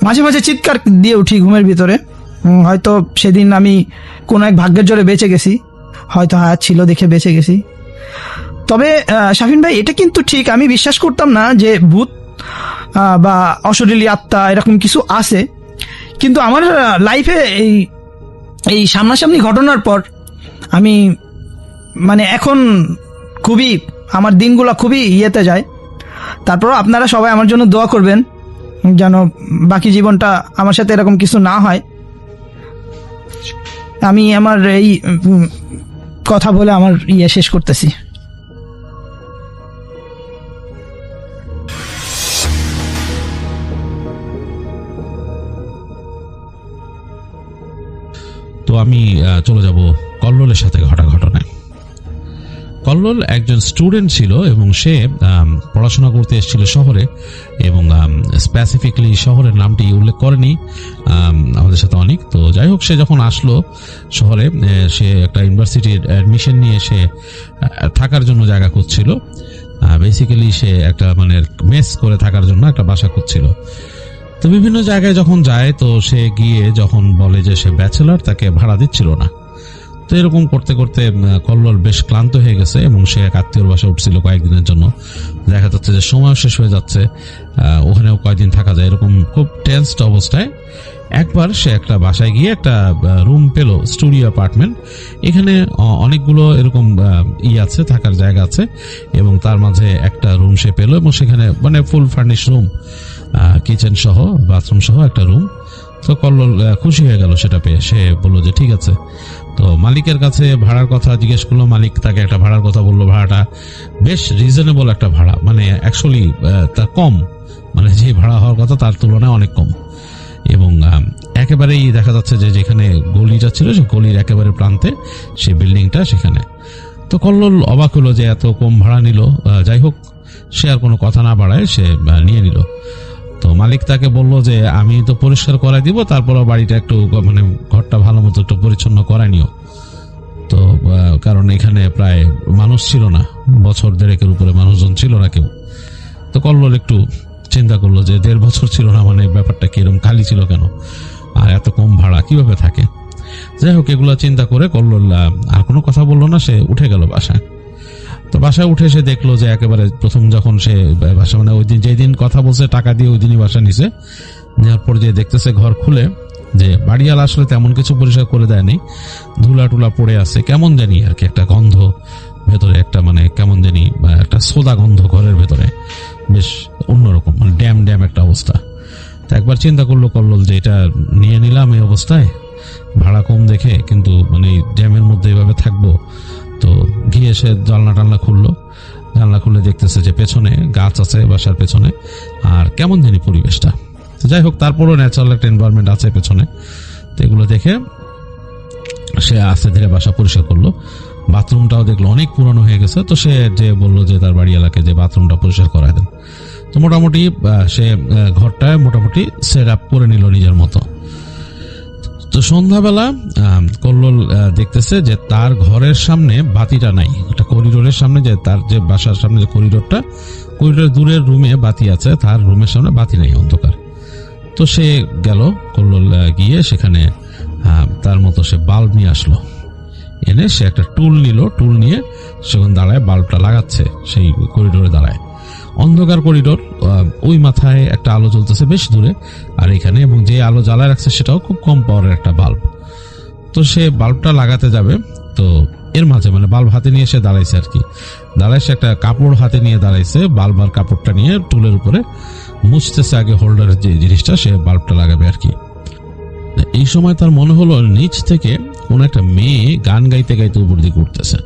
মাঝে মাঝে চিৎকার দিয়ে উঠি ঘুমের ভিতরে। হয়তো সেদিন আমি কোনো এক ভাগ্যের জোরে বেঁচে গেছি, হয়তো হায়াত ছিল দেখে বেঁচে গেছি। তবে শাফিন ভাই, এটা কিন্তু ঠিক, আমি বিশ্বাস করতাম না যে ভূত বা অশরীরী আত্মা এরকম কিছু আছে। কিন্তু আমার লাইফে এই সামনাসামনি ঘটনার পর আমি মানে এখন খুবই আমার দিনগুলো খুবই ইয়েতে যায়। তারপর আপনারা সবাই আমার জন্য দোয়া করবেন যেন বাকি জীবনটা আমার সাথে এরকম কিছু না হয়। আমি আমার এই কথা বলে আমার শেষ করতেছি। তো আমি চলে যাব কল্লোলের সাথে ঘটা ঘটনায়। কল্লোল একজন স্টুডেন্ট ছিল এবং সে পড়াশোনা করতে এসেছিল শহরে, এবং স্পেসিফিকলি শহরের নামটি উল্লেখ করেনি আমাদের সাথে অনেক। তো যাই হোক, সে যখন আসলো শহরে, সে একটা ইউনিভার্সিটির অ্যাডমিশন নিয়ে সে থাকার জন্য জায়গা খুঁজছিল। বেসিক্যালি সে একটা মানে মেস করে থাকার জন্য একটা বাসা খুঁজছিল। তো বিভিন্ন জায়গায় যখন যায়, তো সে গিয়ে যখন বলে যে সে ব্যাচেলর, তাকে ভাড়া দিচ্ছিল না। তো এরকম করতে করতে কল্লোল বেশ ক্লান্ত হয়ে গেছে এবং সে এক আত্মীয়র বাসায় উঠছিল কয়েকদিনের জন্য। দেখা যাচ্ছে যে সময় শেষ হয়ে যাচ্ছে, ওখানেও কয়েকদিন থাকা যায়। এরকম খুব টেন্সড অবস্থায় একবার সে একটা বাসায় গিয়ে একটা রুম পেল, স্টুডিও অ্যাপার্টমেন্ট। এখানে অনেকগুলো এরকম আছে, থাকার জায়গা আছে, এবং তার মাঝে একটা রুম সে পেল, এবং সেখানে মানে ফুল ফার্নিশ রুম, কিচেন সহ, বাথরুম সহ একটা রুম। তো কল্লোল খুশি হয়ে গেল সেটা পেয়ে। সে বললো যে ঠিক আছে। তো মালিকের কাছে ভাড়ার কথা জিজ্ঞেস করলো, মালিক তাকে একটা ভাড়ার কথা বললো। ভাড়াটা বেশ রিজনেবল একটা ভাড়া, মানে অ্যাকচুয়ালি তার কম, মানে যে ভাড়া হওয়ার কথা তার তুলনায় অনেক কম। এবং একেবারেই দেখা যাচ্ছে যে যেখানে গলিটা ছিল, সে গলির একেবারে প্রান্তে সেই বিল্ডিংটা সেখানে। তো কল্লোল অবাক হলো যে এত কম ভাড়া নিল। যাই হোক, সে আর কোনো কথা না বাড়ায় সে নিয়ে নিল। তো মালিক তাকে বলল যে আমি তো পরিষ্কার করাই দিব, তারপরও বাড়িটা একটু মানে ঘরটা ভালো মতো একটু পরিচ্ছন্ন করাই নিও। তো কারণ এখানে প্রায় মানুষ ছিল না, বছর দেড়েকের উপরে মানুষজন ছিল না কেউ। তো কল্লোল একটু চিন্তা করলো যে 1.5 বছর ছিল না, মানে ব্যাপারটা কিরকম খালি ছিল কেন, আর এত কম ভাড়া কিভাবে থাকে। যাই হোক, এগুলো চিন্তা করে কল্লোল আর কোনো কথা বললো না, সে উঠে গেল বাসায়। তো বাসায় উঠে সে দেখলো যে একেবারে প্রথম যখন সে বাসা মানে ওই দিন যেদিন কথা বলছে টাকা দিয়ে ওই দিনই বাসা নিছে, নেওয়ার পর যে দেখতেছে ঘর খুলে যে বাড়িওয়ালা আসলে তেমন কিছু পরিষ্কার করে দেয়নি, ধুলা টুলা পড়ে আছে, কেমন জানি আর কি একটা গন্ধ ভেতরে, একটা মানে কেমন জানি একটা সোদা গন্ধ ঘরের ভেতরে, বেশ অন্যরকম, মানে ড্যাম ড্যাম একটা অবস্থা। তো একবার চিন্তা করলো কল্লোল যে এটা নিয়ে নিলাম এই অবস্থায়, ভাড়া কম দেখে, কিন্তু মানে ড্যামের মধ্যে এইভাবে থাকবো। তো গিয়ে সে জানলা টানলা খুললো, জানলা খুলে দেখতেছে যে পেছনে গাছ আছে বাসার পেছনে, আর কেমন জানি পরিবেশটা। তো যাই হোক, তারপরও ন্যাচারাল একটা এনভায়রনমেন্ট আছে পেছনে। তো এগুলো দেখে সে আস্তে ধীরে বাসা পরিষ্কার করলো। বাথরুমটাও দেখলো অনেক পুরনো হয়ে গেছে। তো সে যে বললো যে তার বাড়ি এলাকায় যে বাথরুমটা পরিষ্কার করায় দেন। তো মোটামুটি সে ঘরটায় মোটামুটি সেট আপ করে নিল নিজের মতো। তো সন্ধ্যাবেলা কল্লোল দেখতেছে যে তার ঘরের সামনে বাতিটা নাই, একটা করিডোরের সামনে, যে তার যে বাসার সামনে যে করিডোরটা, করিডোরের দূরের রুমে বাতি আছে, তার রুমের সামনে বাতি নেই, অন্ধকার। তো সে গেল, কল্লোল গিয়ে সেখানে তার মতো সে বাল্ব নিয়ে আসলো, এনে সে একটা টুল নিল, টুল নিয়ে সেখানে দাঁড়ায় বাল্বটা লাগাচ্ছে সেই করিডোরে দাঁড়ায়। অন্ধকার করিডোর, ওই মাথায় একটা আলো জ্বলতেছে বেশ দূরে, আর এখানে, এবং যে আলো জ্বালায় রাখছে সেটাও খুব কম পাওয়ারের একটা বাল্ব। তো সে বাল্বটা লাগাতে যাবে, তো এর মাঝে মানে বাল্ব হাতে নিয়ে সে দাঁড়াইছে আর কি, দাঁড়ায় সে একটা কাপড় হাতে নিয়ে দাঁড়াইছে, বাল্ব আর কাপড়টা নিয়ে টুলের উপরে মুছতেছে আগে হোল্ডারের যে জিনিসটা, সে বাল্বটা লাগাবে আর কি। এই সময় তার মনে হলো নিচ থেকে কোন একটা মেয়ে গান গাইতে গাইতে উপর দিকে উঠতেছে।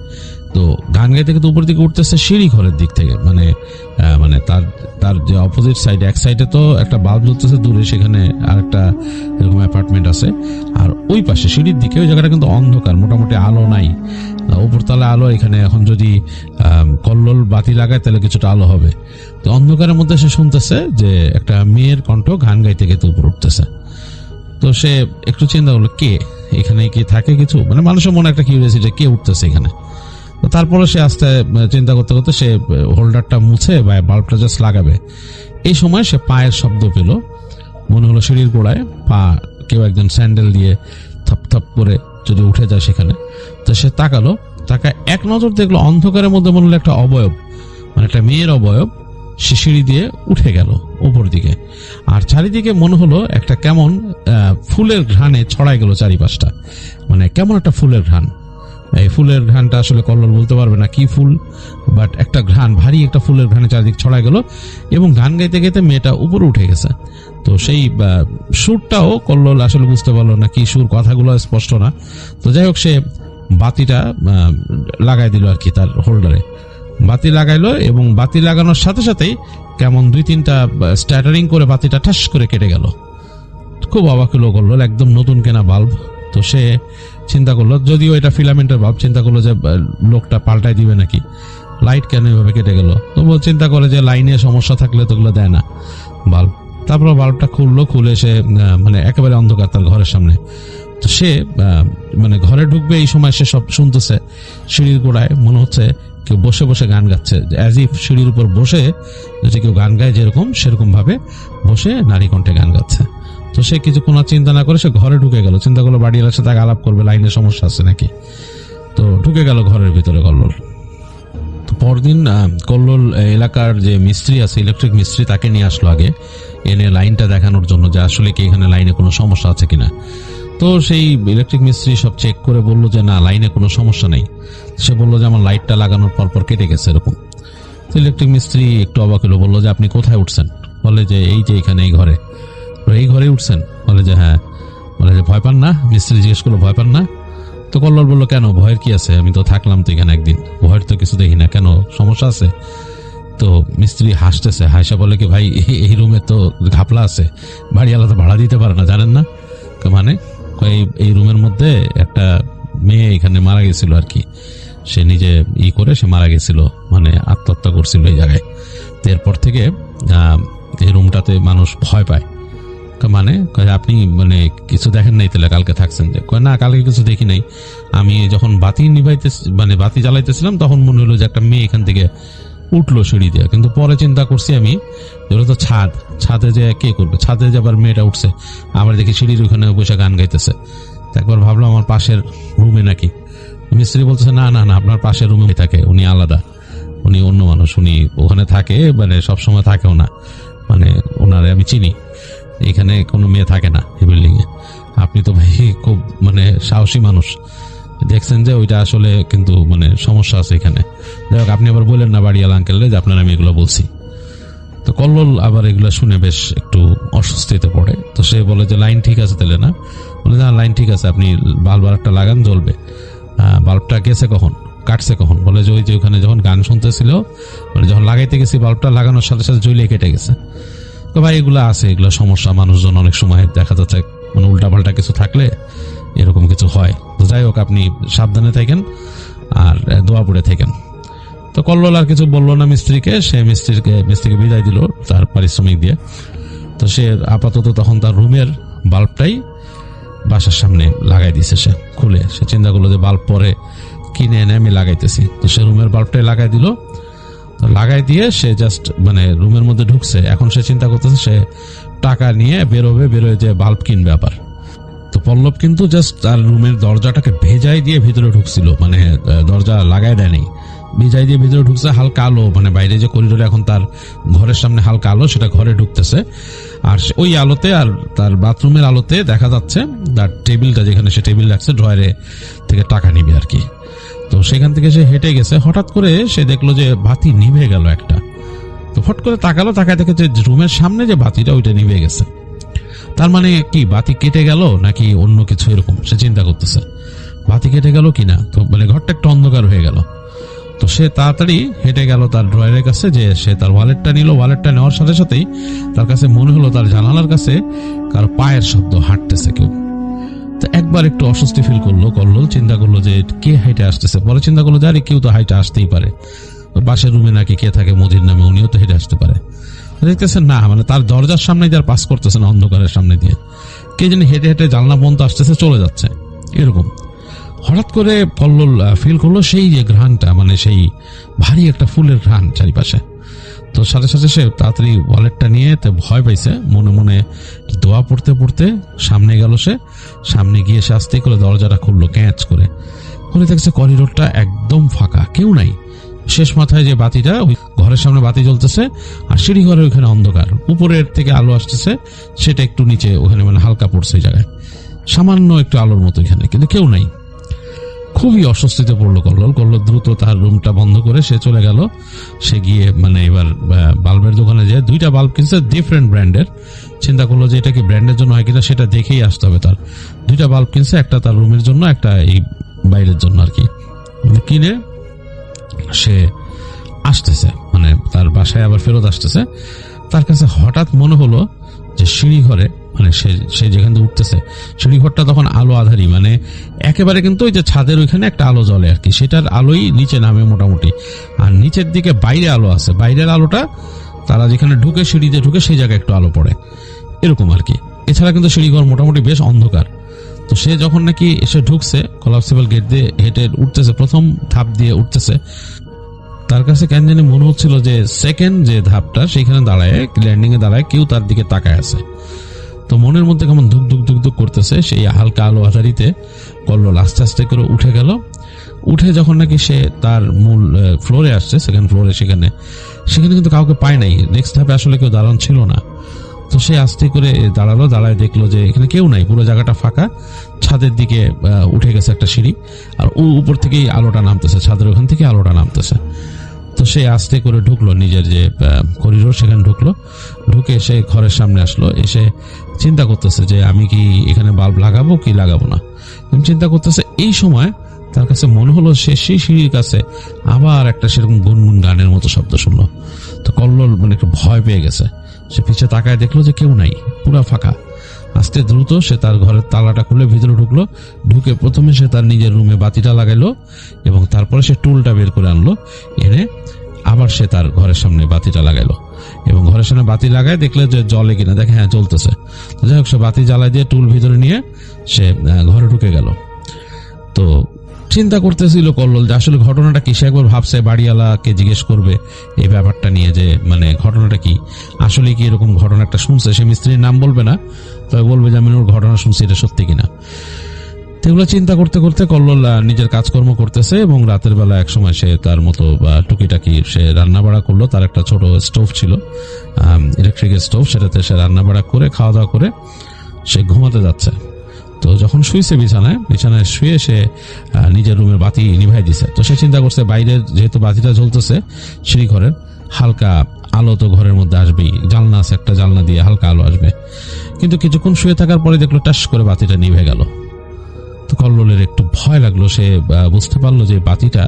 তো গান গাইতে গাইতে উপর দিকে উঠতেছে সিঁড়ি ঘরের দিক থেকে, মানে মানে তার যে অপোজিট সাইডে, এক সাইডে তো একটা বাল্ব জ্বলতেছে দূরে, সেখানে আর একটা এরকম অ্যাপার্টমেন্ট আছে, আর ওই পাশে সিঁড়ির দিকে ওই জায়গাটা কিন্তু অন্ধকার, মোটামুটি আলো নাই, উপরতলা আলো। এখানে এখন যদি কল্লোল বাতি লাগায় তাহলে কিছুটা আলো হবে। তো অন্ধকারের মধ্যে সে শুনতেছে যে একটা মেয়ের কণ্ঠ গান গাইতে গাইতে উপর উঠতেছে। তো সে একটু চিন্তা করলো, কে এখানে, কি থাকে কিছু, মানে মানুষের মনে একটা কিউরিয়াসিটি, কে উঠতেছে এখানে। তো তারপরে সে আস্তে চিন্তা করতে করতে সে হোল্ডারটা মুছে বা বাল্বটা জাস্ট লাগাবে, এই সময় সে পায়ের শব্দ পেল। মনে হলো সিঁড়ির গোড়ায় পা, কেউ একজন স্যান্ডেল দিয়ে থপ থপ করে যদি উঠে যায় সেখানে। তো সে তাকালো, এক নজর দেখলো অন্ধকারের মধ্যে মনে হলো একটা অবয়ব, মানে একটা মেয়ের অবয়ব, সে সিঁড়ি দিয়ে উঠে গেল উপর দিকে। আর চারিদিকে মনে হলো একটা কেমন ফুলের ঘ্রাণে ছড়াই গেল চারিপাশটা, মানে কেমন একটা ফুলের ঘ্রাণ। এই ফুলের ঘ্রাণটা আসলে কল্লোল বলতে পারবে না কি ফুল, বাট একটা ঘ্রাণ, ভারী একটা ফুলের ঘ্রাণে চারদিক ছড়ায় গেল এবং গান গাইতে গাইতে মেয়েটা উপরে উঠে গেছে। তো সেই সুরটাও কল্লোল আসলে বুঝতে পারলো না কি সুর, কথাগুলো স্পষ্ট না। তো যাই হোক, সে বাতিটা লাগাই দিল আর কি তার হোল্ডারে, বাতি লাগাইলো এবং বাতি লাগানোর সাথে সাথেই কেমন 2-3টা স্ট্যাটারিং করে বাতিটা ঠাস করে কেটে গেল। খুব অবাক হলো কল্লোল, একদম নতুন কেনা বাল্ব। তো সে চিন্তা করলো, যদিও এটা ফিলামেন্টের বাল্ব, চিন্তা করলো যে লোকটা পাল্টাই দিবে নাকি, লাইট কেন এভাবে কেটে গেল। তবুও চিন্তা করে যে লাইনে সমস্যা থাকলে তো ওগুলো দেয় না বাল্ব। তারপর বাল্বটা খুলে সে মানে একেবারে অন্ধকার তার ঘরের সামনে। তো সে মানে ঘরে ঢুকবে এই সময় সে সব শুনতেছে সিঁড়ির গোড়ায়, মনে হচ্ছে কেউ বসে বসে গান গাচ্ছে, অ্যাজ ইফ সিঁড়ির উপর বসে যদি কেউ গান গায় যেরকম, সেরকম ভাবে বসে নারী কণ্ঠে গান গাচ্ছে। তো সে কিছুক্ষণ চিন্তা না করে সে ঘরে ঢুকে গেল, চিন্তা করলো বাড়িওয়ালার সাথে আলাপ করবে, লাইনের সমস্যা আছে নাকি। তো ঢুকে গেল ঘরের ভিতরে কল্লোল। তো পরদিন কল্লোল এলাকার যে মিস্ত্রি আছে, ইলেকট্রিক মিস্ত্রি, তাকে নিয়ে আসলো আগে, এনে লাইনটা দেখানোর জন্য যে আসলে কি এখানে লাইনে কোনো সমস্যা আছে কিনা। তো সেই ইলেকট্রিক মিস্ত্রি সব চেক করে বললো যে না, লাইনে কোনো সমস্যা নেই। সে বললো যে আমার লাইটটা লাগানোর পর কেটে গেছে এরকম। তো ইলেকট্রিক মিস্ত্রি একটু অবাক হলো, বললো যে আপনি কোথায় উঠছেন? বলে যে এই যে এখানে এই ঘরে উঠছেন? বলে যে হ্যাঁ। বলে যে ভয় পান না? মিস্ত্রি জিজ্ঞেস করলো ভয় পান না? তো কল্লোল বললো কেন, ভয়ের কি আছে, আমি তো থাকলাম তো এখানে একদিন, ভয়ের তো কিছু দেখি না, কেন সমস্যা আছে? তো মিস্ত্রি হাসতেছে, হাসা বলে কি ভাই এই রুমে তো ঘাপলা আছে, বাড়িওয়ালা তো ভাড়া দিতে পারে না, জানেন না? মানে এই রুমের মধ্যে একটা মেয়ে এখানে মারা গেছিল আর কি, সে নিজে করে সে মারা গেছিল, মানে আত্মহত্যা করছিল এই জায়গায়। তো এরপর থেকে এই রুমটাতে মানুষ ভয় পায়। মানে আপনি মানে কিছু দেখেন নাই তাহলে কালকে থাকছেন? যে না, কালকে কিছু দেখি নাই, আমি যখন বাতি বাতি জ্বালাইতেছিলাম তখন মনে হলো যে একটা মেয়ে এখান থেকে উঠলো সিঁড়ি দিয়ে, কিন্তু পরে চিন্তা করছি আমি যেগুলো তো ছাদে যে কে করবে, ছাদে যে আবার মেয়েটা উঠছে, আবার দেখি সিঁড়ির ওখানে বসে গান গাইতেছে। একবার ভাবলাম আমার পাশের রুমে নাকি। মিস্ত্রি বলতেছে না না না, আপনার পাশের রুমে থাকে, উনি আলাদা, উনি অন্য মানুষ, উনি ওখানে থাকে, মানে সবসময় থাকেও না, মানে ওনারে আমি চিনি, এখানে কোনো মেয়ে থাকে না এই বিল্ডিং এ। আপনি তো ভাই খুব মানে সাহসী মানুষ, দেখছেন যে ওইটা আসলে কিন্তু মানে সমস্যা আছে এখানে। যাই হোক, আপনি আবার বললেন না বাড়িওয়ালা আঙ্কেলরে যে আপনার আমি এগুলো বলছি। তো কল্লোল আবার এগুলো শুনে বেশ একটু অস্বস্তিতে পড়ে। তো সে বলে যে লাইন ঠিক আছে তাহলে না? বলে না, লাইন ঠিক আছে, আপনি বাল্ব একটা লাগান, জ্বলবে। বাল্বটা গেছে কখন, কাটছে কখন? বলে যে ওই যে ওখানে যখন গান শুনতেছিল, মানে যখন লাগাইতে গেছি বাল্বটা লাগানোর সাথে সাথে জ্বলে কেটে গেছে। তো ভাই এগুলো আছে, এগুলো সমস্যা, মানুষজন অনেক সময় দেখা যাচ্ছে মানে উল্টাপাল্টা কিছু থাকলে এরকম কিছু হয়। তো যাই হোক, আপনি সাবধানে থাকেন আর দোয়া পড়ে থাকেন। তো কল্লোল আর কিছু বললো না মিস্ত্রিকে, সে মিস্ত্রিকে বিদায় দিল তার পারিশ্রমিক দিয়ে। তো সে আপাতত তখন তার রুমের বাল্বটাই বাসার সামনে লাগাই দিছে, সে খুলে। সে চিন্তা করলো যে বাল্ব পরে কিনে এনে আমি লাগাইতেছি। তো সে রুমের বাল্বটাই লাগাই দিল। তো লাগাই দিয়ে সে জাস্ট মানে রুমের মধ্যে ঢুকছে। এখন সে চিন্তা করতেছে সে টাকা নিয়ে বেরোয় যে বাল্ব কিনবে আবার। তো পল্লব কিন্তু জাস্ট তার রুমের দরজাটাকে ভেজাই দিয়ে ভিতরে ঢুকছিল, মানে দরজা লাগাই দেয়নি, ভিজাই দিয়ে ভিতরে ঢুকছে। হালকা আলো, মানে বাইরে যে করিডোরে এখন তার ঘরের সামনে হালকা আলো, সেটা ঘরে ঢুকতেছে। আর ওই আলোতে আর তার বাথরুমের আলোতে দেখা যাচ্ছে তার টেবিলটা, যেখানে সে টেবিল রাখছে ড্রয়ারে থেকে টাকা নিবে আর কি। তো সেখান থেকে সে হেঁটে গেছে, হঠাৎ করে সে দেখলো যে বাতি নিভে গেল একটা। তো ফট করে তাকায় দেখে যে রুমের সামনে যে বাতিটা ওইটা নিভে গেছে। তার মানে কি বাতি কেটে গেল নাকি অন্য কিছু, এরকম সে চিন্তা করতেছে। বাতি কেটে গেল কিনা, তো মানে ঘরটা একটু অন্ধকার হয়ে গেল। তো সে তাড়াতাড়ি হেঁটে গেল তার ড্রয়ারের কাছে, যে সে তার ওয়ালেটটা নিল। ওয়ালেটটা নেওয়ার সাথে সাথেই তার কাছে মনে হলো তার জানালার কাছে কারো পায়ের শব্দ, হাঁটতেছে কেউ। তো একবার একটু অস্বস্তি ফিল করলো কল্লোল, চিন্তা করলো যে কে হাইটে আসতেছে। পরে চিন্তা করলো যে আরে কেউ তো হাইটে আসতেই পারে, পাশের রুমে নাকি কে থাকে মজির নামে, উনিও তো হেঁটে আসতে পারে। দেখতেছেন না, মানে তার দরজার সামনে দিয়ে পাস করতেছে না, অন্ধকারের সামনে দিয়ে কে জানি হেঁটে হেঁটে জানলা পর্যন্ত আসতেছে, চলে যাচ্ছে এরকম। হঠাৎ করে কল্লোল ফিল করলো সেই যে ঘ্রাণটা, মানে সেই ভারী একটা ফুলের ঘ্রাণ চারিপাশে। তো সাথে সাথে সে তাড়াতাড়ি ওয়ালেটটা নিয়ে ভয় পাইছে, মনে মনে দোয়া পড়তে পড়তে সামনে গেল। সে সামনে গিয়ে সে আস্তে করে দরজাটা খুললো ক্যাঁচ করে। খুলে দেখছে করিডোরটা একদম ফাঁকা, কেউ নাই। শেষ মাথায় যে বাতিটা, ওই ঘরের সামনে বাতি জ্বলতেছে, আর সিঁড়ি ঘরের ওইখানে অন্ধকার, উপরের থেকে আলো আসতেছে, সেটা একটু নিচে ওখানে মানে হালকা পড়ছে জায়গায়, সামান্য একটু আলোর মতো এখানে, কিন্তু কেউ নাই। খুবই অস্বস্তিতে পড়লো কল্লোল। দ্রুত তার রুমটা বন্ধ করে সে চলে গেল। সে গিয়ে মানে এবার বাল্বের দোকানে যেয়ে 2টা বাল্ব কিনছে ডিফারেন্ট ব্র্যান্ডের। চিন্তা করলো যে এটা কি ব্র্যান্ডের জন্য হয় কিনা সেটা দেখেই আসতে হবে তার। 2টা বাল্ব কিনছে, একটা তার রুমের জন্য, একটা এই বাইরের জন্য আর কি। কিনে সে আসতেছে, মানে তার বাসায় আবার ফেরত আসতেছে। তার কাছে হঠাৎ মনে হলো যে সিঁড়ি ঘরে, মানে সে যেখান থেকে উঠতেছে সিঁড়ি ঘরটা তখন আলো আধারি, মানে একেবারে কিন্তু ওই যে ছাদের ওইখানে একটা আলো জ্বলে আর কি, সেটার আলোই নিচে নামে মোটামুটি। আর নিচের দিকে বাইরে আলো আছে, বাইরের আলোটা তারা যেখানে ঢুকে সিঁড়ি দিয়ে ঢুকে সেই জায়গায় একটু আলো পড়ে, এরকম আর কি। এছাড়া কিন্তু সিঁড়ি ঘর মোটামুটি বেশ অন্ধকার। তো সে যখন নাকি এসে ঢুকছে, কোলাপসিবল গেট দিয়ে হেঁটে উঠতেছে, প্রথম ধাপ দিয়ে উঠতেছে, তার কাছে কেন জানি মনে হচ্ছিল যে সেকেন্ড যে ধাপটা সেইখানে দাঁড়ায়, ল্যান্ডিং এ দাঁড়ায় কেউ তার দিকে তাকায় আছে। তো মনের মধ্যে কেমন ধুক ধুক ধুক ধুক করতেছে। সেই হালকা আলো আধারিতে কল্লোল আস্তে আস্তে করে উঠে গেল। উঠে যখন নাকি সে তার মূল ফ্লোরে আসছে, সেকেন্ড ফ্লোরে, সেখানে কিন্তু কাউকে পায় নাই। নেক্সট ধাপে আসলে কেউ দাঁড়ানো ছিল না। তো সে আস্তে করে দাঁড়ায় দেখলো যে এখানে কেউ নাই, পুরো জায়গাটা ফাঁকা। ছাদের দিকে উঠে গেছে একটা সিঁড়ি, আর উপর থেকেই আলোটা নামতেছে, ছাদের ওখান থেকে আলোটা নামতেছে। তো সে আস্তে করে ঢুকলো নিজের যে করিডোর, সেখানে ঢুকে সে ঘরের সামনে আসলো। এসে চিন্তা করতেছে যে আমি কি এখানে বাল্ব লাগাবো কি লাগাবো না, চিন্তা করতেছে। এই সময় তার কাছে মনে হলো সে সেই সিঁড়ির কাছে আবার একটা সেরকম গুনগুন গানের মতো শব্দ শুনলো। তো কল্লোল মানে একটু ভয় পেয়ে গেছে। সে পিছে তাকায় দেখলো যে কেউ নাই, পুরা ফাঁকা। আস্তে দ্রুত সে তার ঘরের তালাটা খুলে ভিতরে ঢুকলো। ঢুকে প্রথমে সে তার নিজের রুমে বাতিটা লাগাইলো, এবং তারপরে সে টুলটা বের করে আনলো, এনে আবার সে তার ঘরের সামনে বাতিটা লাগাইলো। এবং ঘরের সামনে বাতি লাগায় দেখলে যে জ্বলে কিনা, দেখে হ্যাঁ জ্বলতেছে। যাই হোক, সে বাতি জ্বালাই দিয়ে টুল ভিতরে নিয়ে সে ঘরে ঢুকে গেল। তো চিন্তা করতেছিল কল্লোল যে আসলে ঘটনাটা কি। সে একবার ভাবছে বাড়িওয়ালাকে জিজ্ঞেস করবে এই ব্যাপারটা নিয়ে, যে মানে ঘটনাটা কি, আসলে কি এরকম ঘটনা একটা শুনছে। সে মিস্ত্রির নাম বলবে না, তবে বলবে যে আমি ওর ঘটনা শুনছি, এটা সত্যি কিনা। এগুলো চিন্তা করতে করতে কল্লোল নিজের কাজকর্ম করতেছে, এবং রাতের বেলা এক সময় সে তার মতো টুকিটাকি সে রান্নাবাড়া করলো। তার একটা ছোট স্টোভ ছিল, ইলেকট্রিকের স্টোভ, সেটাতে সে রান্নাবাড়া করে খাওয়া দাওয়া করে সে ঘুমাতে যাচ্ছে। তো যখন শুয়েছে বিছানায় শুয়ে সে নিজের রুমের বাতি নিভাই দিছে। তো সে চিন্তা করছে বাইরের যেহেতু বাতিটা জ্বলতেছে সিঁড়ি ঘরের, হালকা আলো তো ঘরের মধ্যে আসবেই, জানলা আছে একটা, জানলা দিয়ে হালকা আলো আসবে। কিন্তু কিছুক্ষণ শুয়ে থাকার পরে দেখলো টাস করে বাতিটা নিভে গেল। তো কল্লোলের একটু ভয় লাগলো। সে বুঝতে পারলো যে বাতিটা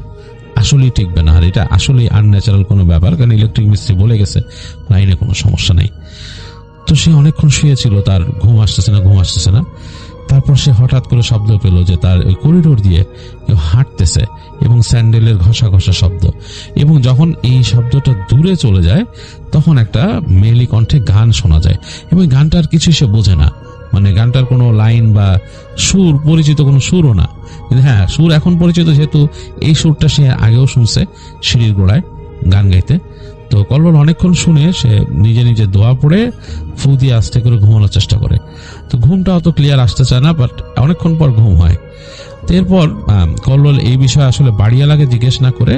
আসলেই টিকবে না, আর এটা আসলেই আনন্যাচারাল কোনো ব্যাপার, কারণ ইলেকট্রিক মিস্ত্রি বলে গেছে লাইনে কোনো সমস্যা নেই। তো সে অনেকক্ষণ শুয়েছিল, তার ঘুম আসতেছে না। তারপর সে হঠাৎ করে শব্দ পেল যে তার ওই করিডোর দিয়ে কেউ হাঁটতেছে, এবং স্যান্ডেলের ঘষা ঘষা শব্দ। এবং যখন এই শব্দটা দূরে চলে যায়, তখন একটা মেয়েলি কণ্ঠে গান শোনা যায়, এবং গানটার কিছু সে বোঝে না, মানে গানটার কোনো লাইন বা সুর, পরিচিত কোনো সুরও না। কিন্তু হ্যাঁ, সুর এখন পরিচিত, যেহেতু এই সুরটা সে আগেও শুনছে সিঁড়ির গোড়ায় গান গাইতে। তো কল্লোল অনেকক্ষণ শুনে সে নিজে নিজে দোয়া পড়ে ফু দিয়ে আস্তে করে ঘুমানোর চেষ্টা করে। তো ঘুমটা অত ক্লিয়ার আসতে চায় না, বাট অনেকক্ষণ পর ঘুম হয়। এরপর কল্লোল এই বিষয়ে আসলে বাড়িওয়ালাকে জিজ্ঞেস না করে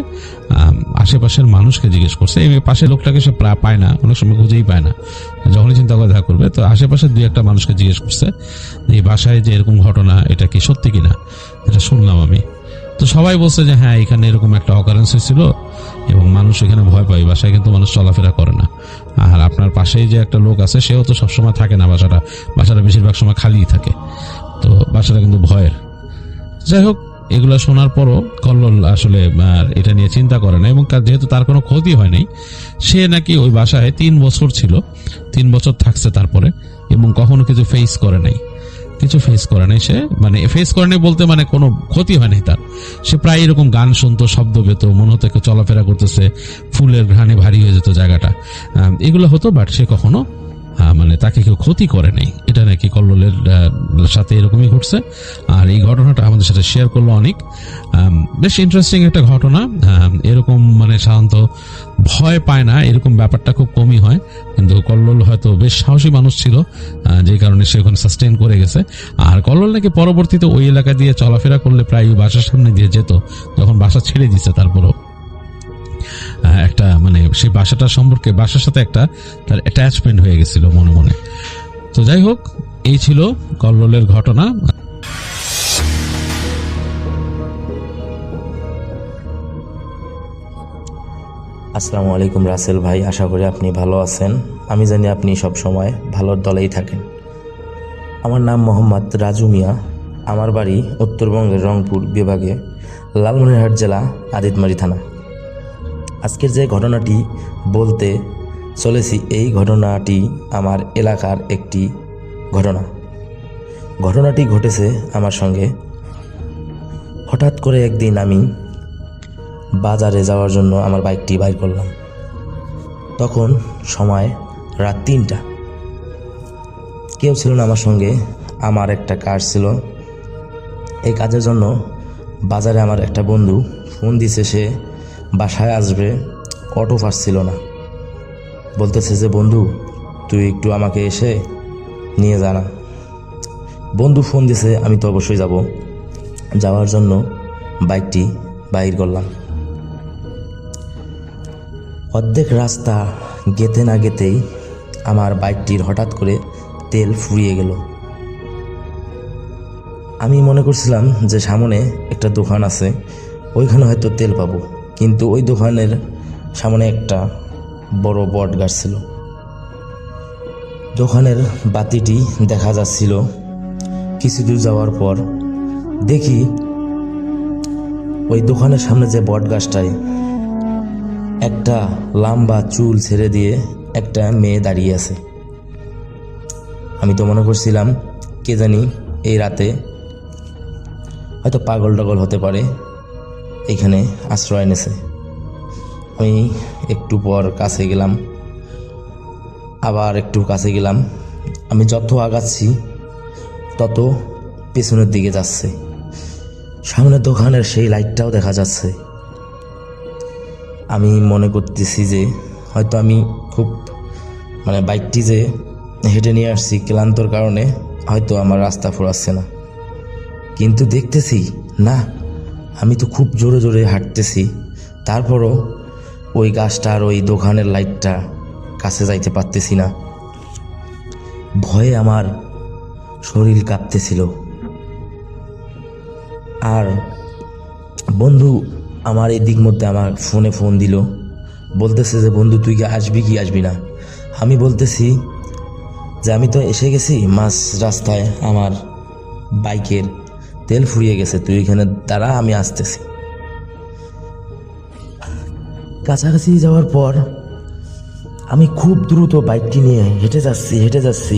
আশেপাশের মানুষকে জিজ্ঞেস করছে। এই পাশের লোকটাকে সে পায় না, অনেক সময় খুঁজেই পায় না, যখনই চিন্তা করে দেখা করবে। তো আশেপাশের 2-1টা মানুষকে জিজ্ঞেস করছে যে এই বাসায় যে এরকম ঘটনা, এটা কি সত্যি কিনা, এটা শুনলাম আমি। তো সবাই বলছে যে হ্যাঁ, এখানে এরকম একটা অকারেন্স হয়েছিল, এবং মানুষ এখানে ভয় পায়, বাসায় কিন্তু মানুষ চলাফেরা করে না। আর আপনার পাশেই যে একটা লোক আছে, সেও তো সবসময় থাকে না, বাসাটা বেশিরভাগ সময় খালিই থাকে। তো বাসাটা কিন্তু ভয়ের। যাই হোক, এগুলো শোনার পরও কল্লোল আসলে এটা নিয়ে চিন্তা করে না, এবং যেহেতু তার কোনো ক্ষতি হয় নাই, সে নাকি ওই বাসায় 3 বছর ছিল, 3 বছর থাকছে তারপরে, এবং কখনো কিছু ফেস করে নাই সে, মানে ফেস করে নাই বলতে মানে কোনো ক্ষতি হয় নাই তার। সে প্রায় এরকম গান শুনতো, শব্দ পেত, মনে হতো কেউ চলাফেরা করতেছে, ফুলের ঘ্রাণে ভারী হয়ে যেত জায়গাটা, এগুলো হতো। বাট সে কখনো মানে তাকে কেউ ক্ষতি করে নাই। এটা নাকি কল্লোলের সাথে এরকমই ঘটছে। আর এই ঘটনাটা আমাদের সাথে শেয়ার করলো অনেক, বেশ ইন্টারেস্টিং একটা ঘটনা। এরকম মানে সাধারণত ভয় পায় না, এরকম ব্যাপারটা খুব কমই হয়, কিন্তু কল্লোল হয়তো বেশ সাহসী মানুষ ছিল, যে কারণে সে ওখানে সাস্টেইন করে গেছে। আর কল্লোল নাকি পরবর্তীতে ওই এলাকা দিয়ে চলাফেরা করলে প্রায় বাসার সামনে দিয়ে যেত, যখন বাসা ছেড়ে দিচ্ছে তারপরও একটা মানে সেই বাসাটা সম্পর্কে, বাসার সাথে একটা তার অ্যাটাচমেন্ট হয়ে গেছিল মনে মনে। তো যাই হোক, এই ছিল কল্লোলের ঘটনা। আসসালামু আলাইকুম রাসেল ভাই, আশা করি আপনি ভালো আছেন। আমি জানি আপনি সব সময় ভালোর দলেই থাকেন। আমার নাম মোহাম্মদ রাজু মিয়া। আমার বাড়ি উত্তরবঙ্গের রংপুর বিভাগে লালমনিরহাট জেলা আদিতমারি থানা। আজকের যে ঘটনাটি বলতে চলেছি, এই ঘটনাটি আমার এলাকার একটি ঘটনাটি ঘটেছে আমার সঙ্গে। হঠাৎ করে একদিন আমি বাজারে যাওয়ার জন্য আমার বাইকটি বাইর করলাম। তখন সময় রাত 3টা। কেউ ছিল না আমার সঙ্গে। আমার একটা কাজ ছিল। এই কাজের জন্য বাজারে আমার একটা বন্ধু ফোন দিছে, সে বাসায় আসবে, অটো পাচ্ছিল না। বলতেছে যে বন্ধু তুই একটু আমাকে এসে নিয়ে জানা। বন্ধু ফোন দিছে, আমি তো অবশ্যই যাব। যাওয়ার জন্য বাইকটি বাইর করলাম। অর্ধেক রাস্তা গেতে না গেতেই আমার বাইকটির হঠাৎ করে তেল ফুরিয়ে গেল। আমি মনে করছিলাম যে সামনে একটা দোকান আছে, ওইখানে হয়তো তেল পাবো, কিন্তু ওই দোকানের সামনে একটা বড় বট গাছ ছিল। দোকানের বাতিটি দেখা যাচ্ছিল। কিছু দূর যাওয়ার পর দেখি ওই দোকানের সামনে যে বট গাছটায় একটা লম্বা চুল ছেড়ে দিয়ে একটা মেয়ে দাঁড়িয়ে আছে। আমি তো মনে করছিলাম কে জানি এই রাতে হয়তো পাগল টাগল হতে পারে, এখানে আশ্রয় নেছে। আমি একটু পর কাছে গেলাম, আবার একটু কাছে গেলাম। আমি যত আগাচ্ছি তত পেছনের দিকে যাচ্ছে। সামনের দোকানের সেই লাইটটাও দেখা যাচ্ছে। আমি মনে করতেছি যে হয়তো আমি খুব বাইকটি যে হেঁটে নিয়ে আসছি, ক্লান্তর কারণে হয়তো আমার রাস্তা ফুরাচ্ছে না। কিন্তু দেখতেছি না, আমি তো খুব জোরে জোরে হাঁটতেছি, তারপরও ওই গাছটার ওই দোকানের লাইটটা কাছে যাইতে পারতেছি না। ভয়ে আমার শরীর কাঁপতেছিল। আর বন্ধু আমার এই দিক মধ্যে আমার ফোনে ফোন দিল, বলতেছে যে বন্ধু তুই কি আসবি কি আসবি না। আমি বলতেছি যে আমি তো এসে গেছি, মাঝ রাস্তায় আমার বাইকের তেল ফুরিয়ে গেছে, তুই এখানে দাঁড়া, আমি আসতেছি। কাছাকাছি যাওয়ার পর আমি খুব দ্রুত বাইকটি নিয়ে হেঁটে যাচ্ছি।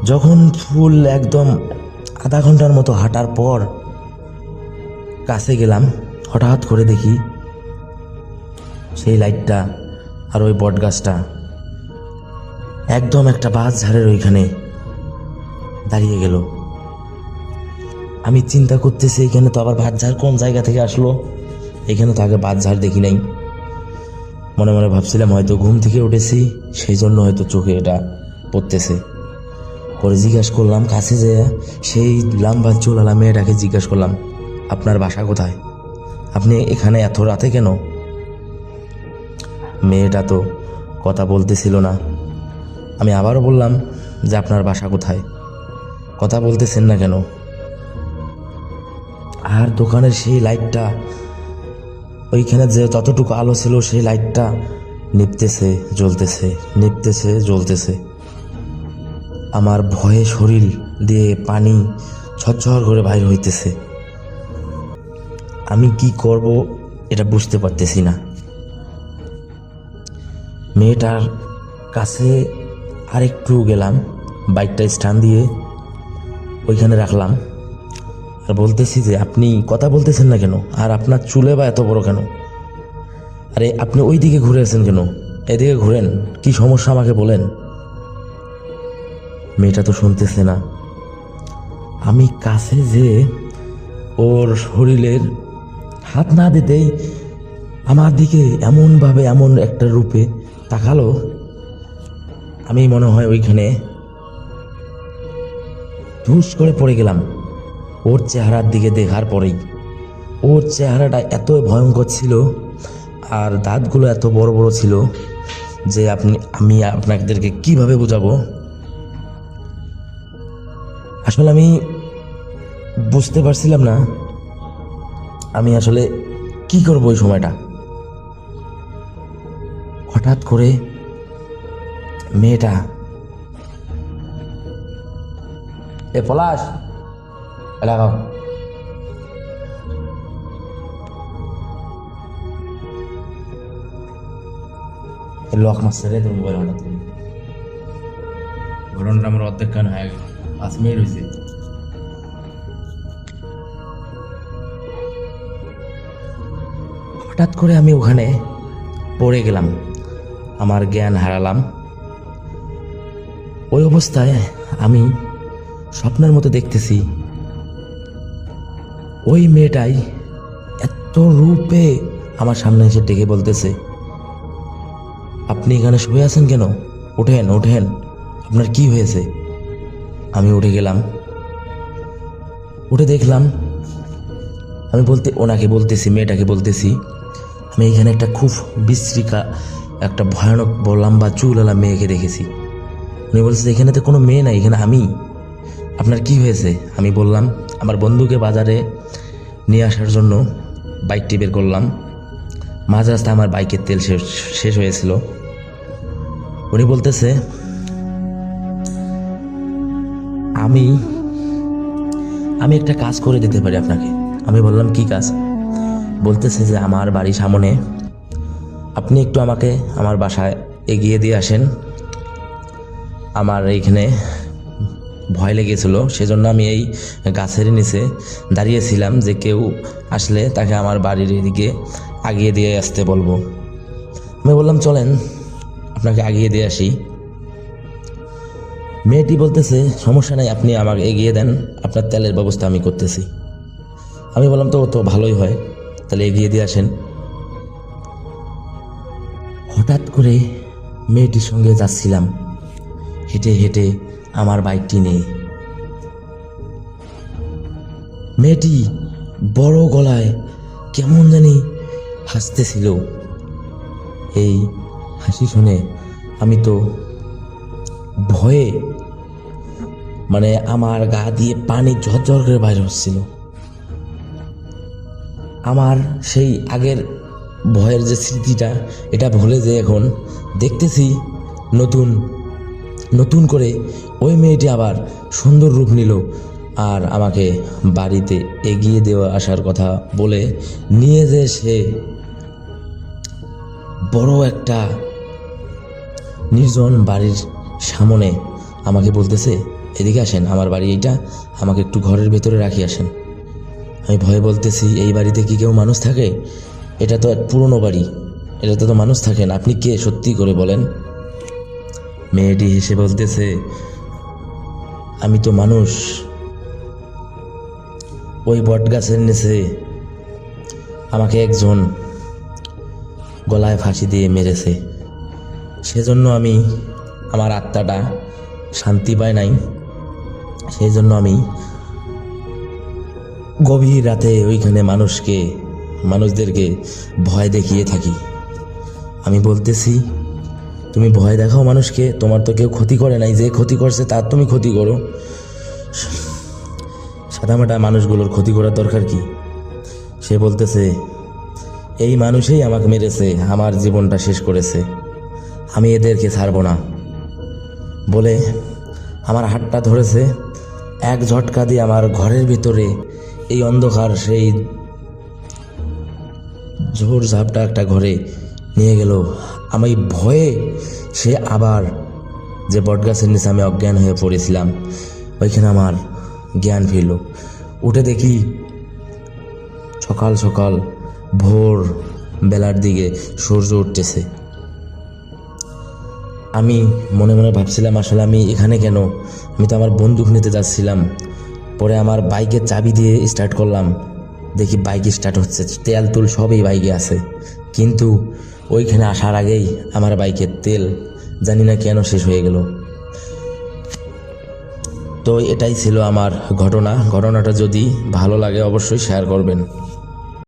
যখন ফুল একদম আধা ঘন্টার মতো হাঁটার পর কাছে গেলাম, হঠাৎ করে দেখি সেই লাইটটা আর ওই বট গাছটা একদম একটা বাঁশঝাড়ের ওইখানে দাঁড়িয়ে গেল। আমি চিন্তা করতেছি এখানে তো আবার বাঁশঝাড় কোন জায়গা থেকে আসলো, এখানে তো আগে বাঁশঝাড় দেখি নাই। মনে মনে ভাবছিলাম হয়তো ঘুম থেকে উঠেছি, সেই জন্য হয়তো চোখে এটা পড়তেছে। পরে জিজ্ঞাসা করলাম কাছে যে সেই লম্বা চুলওয়ালা মেয়েটাকে জিজ্ঞাসা করলাম, আপনার বাসা কোথায়, আপনি এখানে এত রাতে কেন? মেয়েটা তো কথা বলতেছিল না। আমি আবারও বললাম যে আপনার বাসা কোথায়, কথা বলতেছেন না কেন? আর দোকানের সেই লাইটটা, ওইখানে যে যতটুকু আলো ছিল সেই লাইটটা নিভতেছে জ্বলতেছে। আমার ভয়ে শরীর দিয়ে পানি ঝরঝর করে বাইর হইতেছে। আমি কি করব এটা বুঝতে পারতেছি না। মেয়েটার কাছে আরেকটু গেলাম, বাইকটা স্ট্যান্ড দিয়ে ওইখানে রাখলাম, আর বলতেছি যে আপনি কথা বলতেছেন না কেন, আর আপনার চুলে বা এত বড় কেন? আরে আপনি ওই দিকে ঘুরে আছেন কেন, এদিকে ঘুরেন, কি সমস্যা আমাকে বলেন। মেয়েটা তো শুনতেছে না। আমি কাছে যে ওর শরীরের হাত না দিতেই আমার দিকে এমনভাবে এমন একটা রূপে তাকালো, আমি মনে হয় ওইখানে ধুস করে পড়ে গেলাম। ওর চেহারার দিকে দেখার পরেই ওর চেহারাটা এত ভয়ঙ্কর ছিল, আর দাঁতগুলো এত বড় বড় ছিল যে আমি আপনাদেরকে কিভাবে বোঝাবো। আসলে আমি বুঝতে পারছিলাম না আমি আসলে কি করবো ওই সময়টা। হঠাৎ করে মেয়েটা, এ পলাশ লাগাও, লক মারছে রে তোর মোবাইল। হঠাৎ করে ঘটনাটা আমার অর্ধেক কান হয়ে গেল, 5 মিনিট হয়েছে। হঠাৎ করে আমি ওখানে পড়ে গেলাম, আমার জ্ঞান হারালাম। ওই অবস্থায় আমি স্বপ্নের মতো দেখতেছি ওই মেয়েটাই এত রূপে আমার সামনে এসে ডেকে বলতেছে, আপনি এখানে শুয়ে আছেন কেন? ওঠেন ওঠেন, আপনার কি হয়েছে? আমি উঠে গেলাম, উঠে দেখলাম, আমি ওনাকে বলতেছি, মেয়েটাকে বলতেছি, আমি এখানে একটা খুব বিশ্রীকা, একটা ভয়ানক লম্বা চুলওয়ালা মেয়েকে দেখেছি। উনি বলছে এখানে তো কোনো মেয়ে নাই, এখানে আমি। আপনার কি হয়েছে? আমি বললাম আমার বন্ধুকে বাজারে নিয়ে আসার জন্য বাইকটি বের করলাম, মাঝ রাস্তায় আমার বাইকের তেল শেষ হয়েছিল। উনি বলতেছে আমি একটা কাজ করে দিতে পারি আপনাকে। আমি বললাম কি কাজ? বলতেছে যে আমার বাড়ির সামনে আপনি একটু আমাকে আমার বাসায় এগিয়ে দিয়ে আসেন, আমার এইখানে ভয় লেগেছিল, সেজন্য আমি এই গাছের নিচে দাঁড়িয়েছিলাম যে কেউ আসলে তাকে আমার বাড়ির এদিকে আগিয়ে দিয়ে আসতে বলবো। আমি বললাম চলেন আপনাকে আগিয়ে দিয়ে আসি। মেয়েটি বলতেছে সমস্যা নাই, আপনি আমাকে এগিয়ে দেন, আপনার তেলের ব্যবস্থা আমি করতেছি। আমি বললাম তো ভালোই হয়, তাহলে এগিয়ে দিয়ে আসেন। হঠাৎ করে মেয়েটির সঙ্গে যাচ্ছিলাম, হেঁটে হেঁটে আমার বাইকটি নেই। মেয়েটি বড় গলায় কেমন জানি হাসতেছিল। এই হাসি শুনে আমি তো ভয়ে, মানে আমার গা দিয়ে পানি ঝরঝর করে বাইরে হচ্ছিল। আমার সেই আগের ভয়ের যে স্মৃতিটা, এটা ভুলে যে এখন দেখতেছি নতুন করে ওই মেয়েটি আবার সুন্দর রূপ নিল আর আমাকে বাড়িতে এগিয়ে দেওয়া আসার কথা বলে নিয়ে যে সে বড় একটা নির্জন বাড়ির সামনে আমাকে বলতেছে এদিকে আসেন, আমার বাড়ি এইটা, আমাকে একটু ঘরের ভেতরে রাখি আসেন। আমি ভয়ে বলতেছি এই বাড়িতে কি কেউ মানুষ থাকে? এটা তো এক পুরনো বাড়ি, এটাতে তো মানুষ থাকেন, আপনি কে সত্যি করে বলেন। মেয়েটি হেসে বলতেছে আমি তো মানুষ, ওই বট গাছের নিচে আমাকে একজন গলায় ফাঁসি দিয়ে মেরেছে, সেজন্য আমি, আমার আত্মাটা শান্তি পায় নাই, সেই জন্য আমি গভীর রাতে ওইখানে মানুষদেরকে ভয় দেখিয়ে থাকি। আমি বলতেছি তুমি ভয় দেখাও মানুষকে, তোমার তো কেউ ক্ষতি করে নাই, যে ক্ষতি করছে তার তুমি ক্ষতি করো, সাদামাটা মানুষগুলোর ক্ষতি করার দরকার কি? সে বলতেছে এই মানুষই আমাকে মেরেছে, আমার জীবনটা শেষ করেছে, আমি এদেরকে ছাড়বো না বলে আমার হাতটা ধরেছে, এক ঝটকা দিয়ে আমার ঘরের ভিতরে এই অন্ধকার সেই ঝোড় ঝাপটা একটা ঘরে নিয়ে গেল। আমি ভয়ে সে আবার যে বটগাছের নিচে আমি অজ্ঞান হয়ে পড়েছিলাম ওইখানে আমার জ্ঞান ফিরল। উঠে দেখি সকাল সকাল ভোর বেলার দিকে সূর্য উঠতেছে। আমি মনে মনে ভাবছিলাম আসলে আমি এখানে কেন, আমি তো আমার বন্দুক নিতে যাচ্ছিলাম। পরে আমার বাইকের চাবি দিয়ে স্টার্ট করলাম, দেখি বাইক স্টার্ট হচ্ছে, তেল তুল সবই বাইকে আছে, কিন্তু ওইখানে আসার আগেই আমার বাইকের তেল জানি না কেন শেষ হয়ে গেল। তো এটাই ছিল আমার ঘটনাটা যদি ভালো লাগে অবশ্যই শেয়ার করবেন।